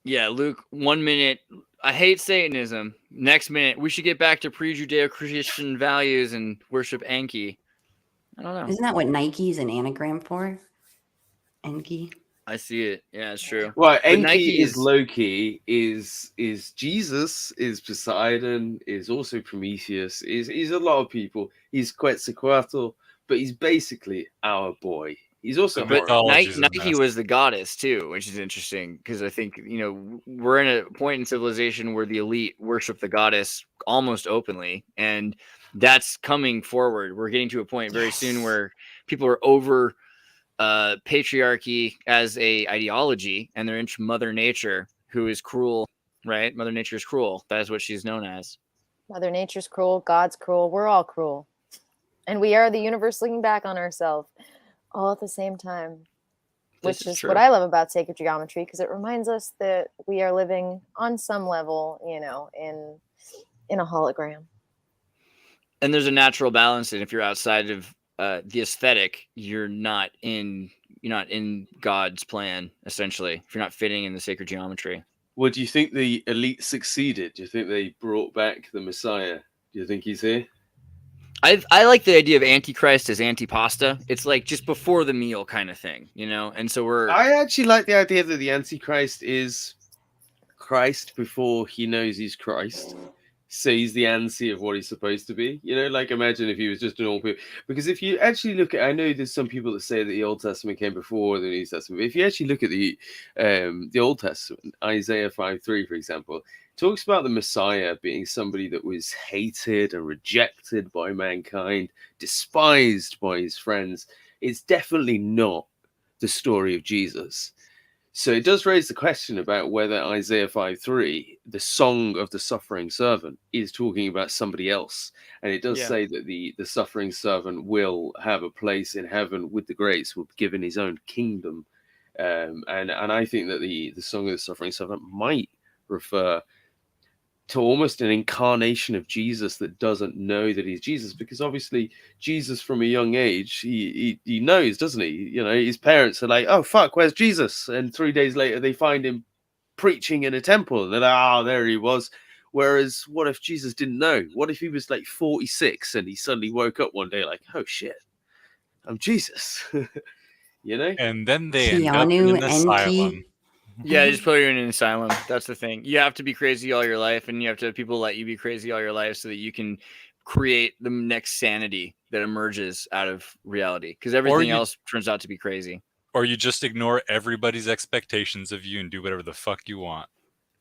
Yeah, Luke, 1 minute, I hate Satanism. Next minute, we should get back to pre-Judeo-Christian values and worship Enki. I don't know. Isn't that what Nike's an anagram for? Enki? I see it. Yeah, it's true. Right, But Enki Nike is is Loki, is Jesus, is Poseidon, is also Prometheus, is a lot of people. He's Quetzalcoatl, but he's basically our boy. He's also The but mythology is a Nike mess. was the goddess too, which is interesting because I think we're in a point in civilization where the elite worship the goddess almost openly, and that's coming forward. We're getting to a point very soon where people are over patriarchy as a ideology, and they're into Mother Nature, who is cruel, right? Mother Nature is cruel. That is what she's known as. Mother Nature's cruel, God's cruel, we're all cruel. And we are the universe looking back on ourselves all at the same time. This Which is is true. what I love about sacred geometry, because it reminds us that we are living on some level, in a hologram. And there's a natural balance, and if you're outside of the aesthetic, you're not in God's plan, essentially, if you're not fitting in the sacred geometry. Well, do you think the elite succeeded? Do you think they brought back the Messiah? Do you think he's here? I like the idea of Antichrist as antipasta. It's like just before the meal kind of thing, and so I actually like the idea that the Antichrist is Christ before he knows he's Christ. So he's the anti of what he's supposed to be. Like imagine if he was just an old people. Because if you actually look at, I know there's some people that say that the Old Testament came before the New Testament. But if you actually look at the Old Testament, Isaiah 5:3, for example, talks about the Messiah being somebody that was hated and rejected by mankind, despised by his friends. It's definitely not the story of Jesus. So it does raise the question about whether Isaiah 5:3, the song of the suffering servant, is talking about somebody else. And it does say that the suffering servant will have a place in heaven with the greats, will be given his own kingdom. And I think that the song of the suffering servant might refer to almost an incarnation of Jesus that doesn't know that he's Jesus, because obviously Jesus from a young age, he knows, doesn't he? His parents are like, oh fuck, where's Jesus? And 3 days later they find him preaching in a temple, and they're like, oh, there he was. Whereas what if Jesus didn't know? What if he was like 46 and he suddenly woke up one day like, oh shit, I'm Jesus. And then they end up in an asylum. Yeah, just put you in an asylum. That's the thing. You have to be crazy all your life, and you have to have people let you be crazy all your life so that you can create the next sanity that emerges out of reality. Because everything else turns out to be crazy. Or you just ignore everybody's expectations of you and do whatever the fuck you want.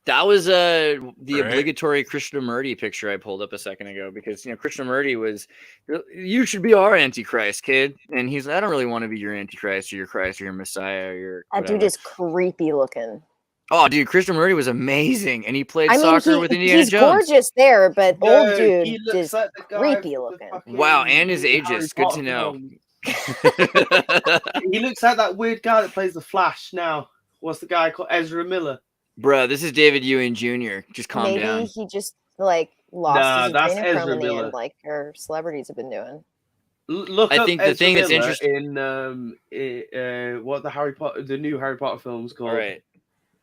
That was the obligatory Krishnamurti picture I pulled up a second ago, because Krishnamurti was, you should be our Antichrist, kid, and he's, I don't really want to be your Antichrist or your Christ or your Messiah or your. That dude is creepy looking. Oh, dude, Krishnamurti was amazing, and he played soccer with Indiana he's Jones. He's gorgeous there, but old dude is like creepy looking. Wow, and his ageist. Good to know. He looks like that weird guy that plays the Flash now. What's the guy called? Ezra Miller. Bro, this is David Ewing Jr. Just calm down. Maybe he just lost his adrenochrome in the end, like our celebrities have been doing. Look, I think the Ezra thing that's Miller interesting in what the new Harry Potter films called. All right,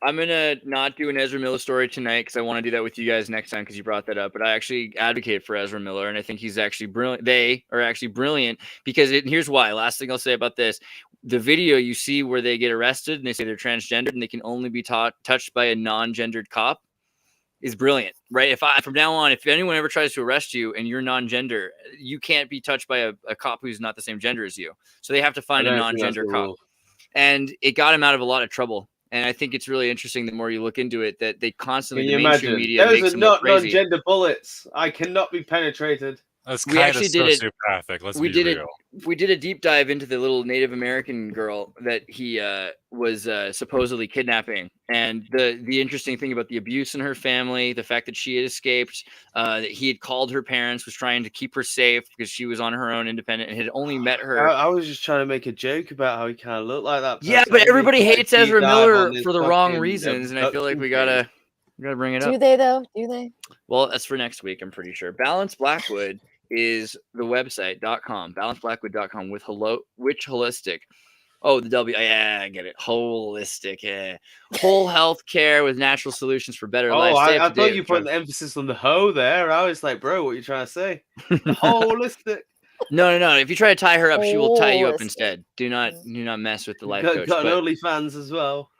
I'm gonna not do an Ezra Miller story tonight because I want to do that with you guys next time because you brought that up. But I actually advocate for Ezra Miller, and I think he's actually brilliant. They are actually brilliant because here's why. Last thing I'll say about this. The video you see where they get arrested and they say they're transgendered and they can only be touched by a non-gendered cop is brilliant, right? From now on, if anyone ever tries to arrest you and you're non-gender, you can't be touched by a cop who's not the same gender as you. So they have to find a non-gender cop. And it got him out of a lot of trouble. And I think it's really interesting the more you look into it that they constantly, the mainstream media makes them look crazy. Those are not non-gender bullets. I cannot be penetrated. That's kind of sociopathic. Let's be real. We did a deep dive into the little Native American girl that he was supposedly kidnapping, and the interesting thing about the abuse in her family, the fact that she had escaped, that he had called her parents, was trying to keep her safe because she was on her own, independent, and had only met her. I was just trying to make a joke about how he kind of looked like that person. Yeah, but everybody hates Ezra Miller for the wrong reasons, and I feel like we gotta bring it up. Do they though? Do they? Well, that's for next week, I'm pretty sure. Balance Blackwood is the website.com, balanceblackwood.com with holistic. Oh, the W. Yeah, I get it. Holistic. Yeah. Whole health care with natural solutions for better life. I thought you put the emphasis on the hoe there. I was like, bro, what are you trying to say? Holistic. No. If you try to tie her up, she will tie you up Holistic. instead. Do not mess with the life got, coach. got But, an OnlyFans as well.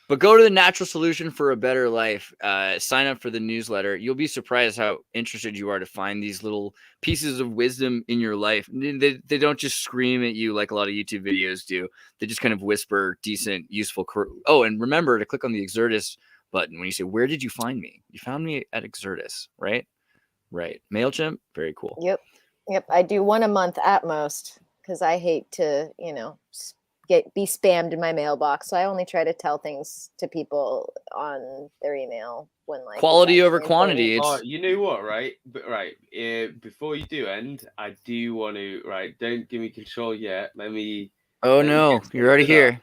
but go to the Natural Solution for a Better Life. Sign up for the newsletter. You'll be surprised how interested you are to find these little pieces of wisdom in your life. They don't just scream at you like a lot of YouTube videos do. They just kind of whisper decent, useful. Oh, and remember to click on the Xirtus button when you say, "Where did you find me?" You found me at Xirtus, right? Right. MailChimp, very cool. Yep. I do one a month at most because I hate to, be spammed in my mailbox. So I only try to tell things to people on their email when like quality over quantity. Oh, you know what, right? But before you do end, I do want to don't give me control yet. Let me. Oh no, you're already here.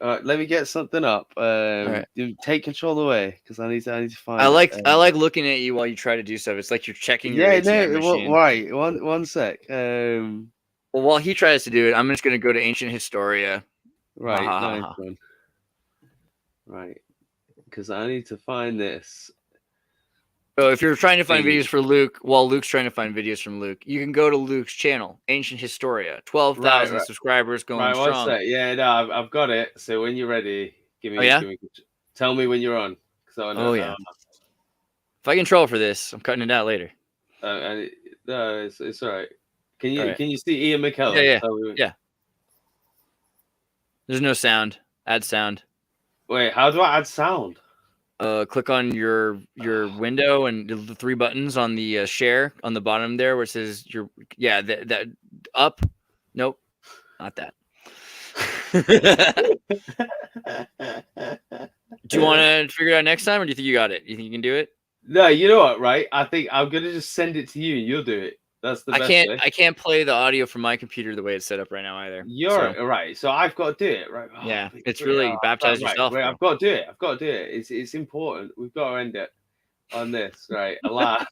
Let me get something up. Right. Take control away because I need to find. I like looking at you while you try to do stuff. It's like you're checking your ATM machine. Right. One sec. Well, while he tries to do it, I'm just going to go to Ancient Historia. Right. Nice one. Right. Because I need to find this. So if you're trying to find videos for Luke, while Luke's trying to find videos from Luke, you can go to Luke's channel, Ancient Historia. 12,000 subscribers going strong. One sec. Yeah, no, I've got it. So when you're ready, tell me when you're on. Oh yeah. If I can troll for this, I'm cutting it out later. No, it's all right. Can you right. Can you see Ian McKellen? Yeah. There's no sound. Add sound. Wait, how do I add sound? Click on your window and the three buttons on the share on the bottom there where it says that up. Nope, not that. Do you want to figure it out next time, or do you think you got it? You think you can do it? No, you know what, right? I think I'm gonna just send it to you and you'll do it. That's the best way. I can't play the audio from my computer the way it's set up right now either. You're right. So I've got to do it, right? Oh, yeah, it's really baptize yourself. Right, I've got to do it. It's important. We've got to end it on this, right? A lot.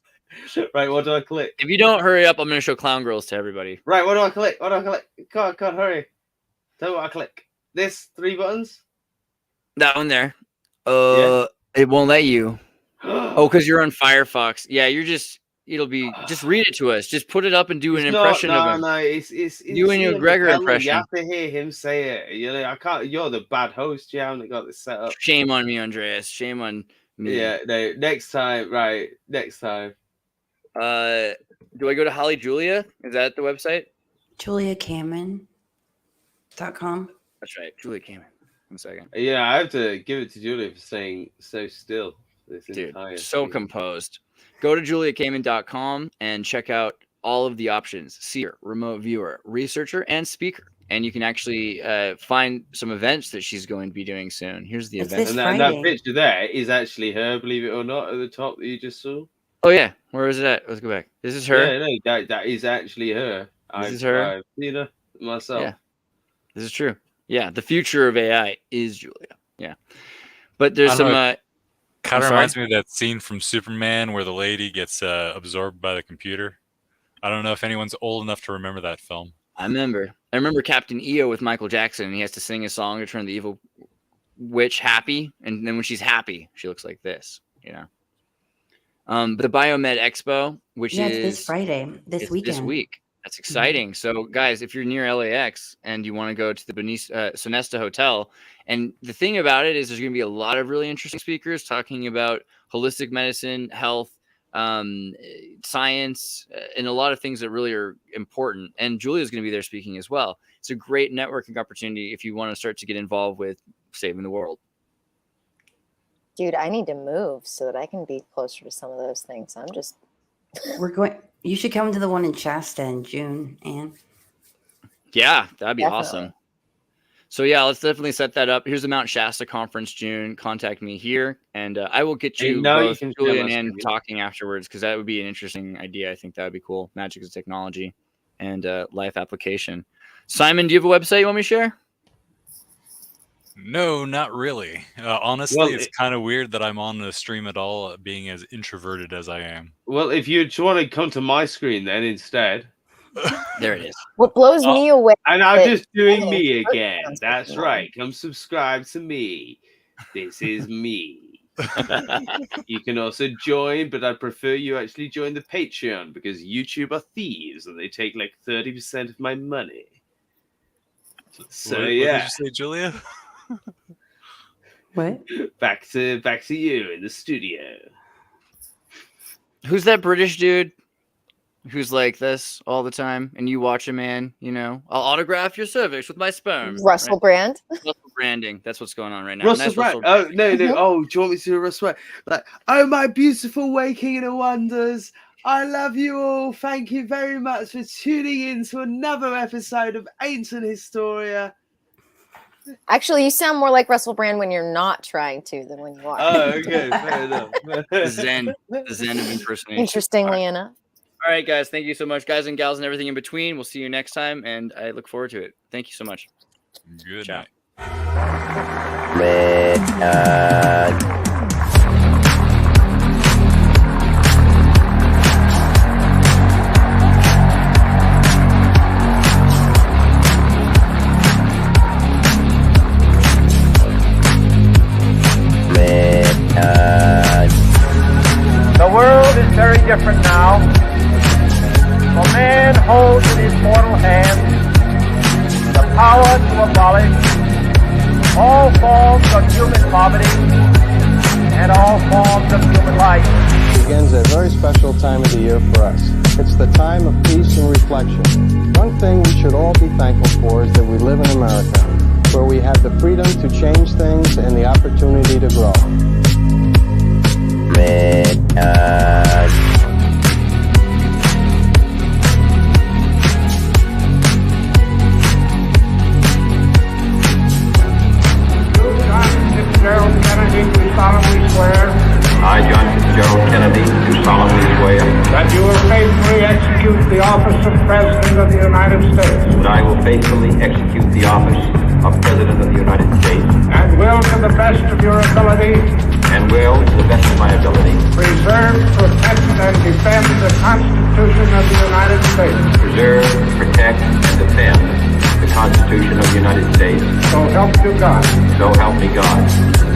Right, what do I click? If you don't hurry up, I'm going to show Clown Girls to everybody. Right, what do I click? God, hurry. Tell me what I click. This 3 buttons? That one there. It won't let you. Oh, because you're on Firefox. Yeah, just read it to us. Just put it up and do an impression of him. No, it's you and your Gregor impression. You have to hear him say it. I can't. You're the bad host. You haven't got this set up. Shame on me, Andreas. Shame on me. Yeah. No. Next time. Right. Next time. Do I go to Holly Julia? Is that the website? JuliaCameron.com. That's right. Julia Cameron. 1 second. Yeah, I have to give it to Julia for saying so still. Dude, so composed. Go to juliacayman.com and check out all of the options: seer, remote viewer, researcher, and speaker. And you can actually find some events that she's going to be doing soon. Here's the event. And that picture there is actually her, believe it or not, at the top that you just saw. Oh, yeah. Where is it at? Let's go back. This is her? Yeah, no, that is actually her. This is her? I've seen her myself. Yeah. This is true. Yeah, the future of AI is Julia. Yeah. But there's some... Kind of reminds me of that scene from Superman where the lady gets absorbed by the computer. I don't know if anyone's old enough to remember that film. I remember Captain EO with Michael Jackson, and he has to sing a song to turn the evil witch happy, and then when she's happy, she looks like this, But the Biomed Expo, which is this Friday, this weekend. This week. That's exciting. Mm-hmm. So, guys, if you're near LAX and you want to go to the Sonesta Hotel, and the thing about it is there's going to be a lot of really interesting speakers talking about holistic medicine, health, science, and a lot of things that really are important. And Julia's going to be there speaking as well. It's a great networking opportunity if you want to start to get involved with saving the world. Dude, I need to move so that I can be closer to some of those things. You should come to the one in Shasta in June, Anne. Yeah, that'd be awesome. So yeah, let's definitely set that up. Here's the Mount Shasta conference, June. Contact me here, and I will get you both Julia and Anne talking afterwards, because that would be an interesting idea. I think that would be cool. Magic is technology and life application. Simon, do you have a website you want me to share? No, not really. Honestly, it's kind of weird that I'm on the stream at all, being as introverted as I am. Well, if you want to come to my screen then instead. There it is. What blows me away. And I'm just doing me again. That's right. Come subscribe to me. This is me. You can also join, but I prefer you actually join the Patreon because YouTube are thieves and they take like 30% of my money. So What yeah. did you say, Julia? What? Back to you in the studio. Who's that British dude who's like this all the time? And you watch a man, you know, I'll autograph your cervix with my sperm. Russell Brand. Russell Branding. That's what's going on right now. Russell Nice Brand. Russell Oh no. Oh, do you want me to do Russell Brand? Like, oh my beautiful waking in wonders. I love you all. Thank you very much for tuning in to another episode of Ancient Historia. Actually, you sound more like Russell Brand when you're not trying to than when you are. Oh, okay, fair enough. the Zen of impersonation. Interestingly enough. All right, guys. Thank you so much, guys and gals, and everything in between. We'll see you next time, and I look forward to it. Thank you so much. Good Ciao. night. The world is very different now. For man holds in his mortal hand the power to abolish all forms of human poverty and all forms of human life. Begins a very special time of the year for us. It's the time of peace and reflection. One thing we should all be thankful for is that we live in America, where we have the freedom to change things and the opportunity to grow. I, John Fitzgerald Kennedy, do solemnly swear that you will faithfully execute the office of President of the United States. That I will faithfully execute the office of President of the United States. And will, to the best of your ability, preserve, protect, and defend the Constitution of the United States. Preserve, protect, and defend the Constitution of the United States. So help you God. So help me God.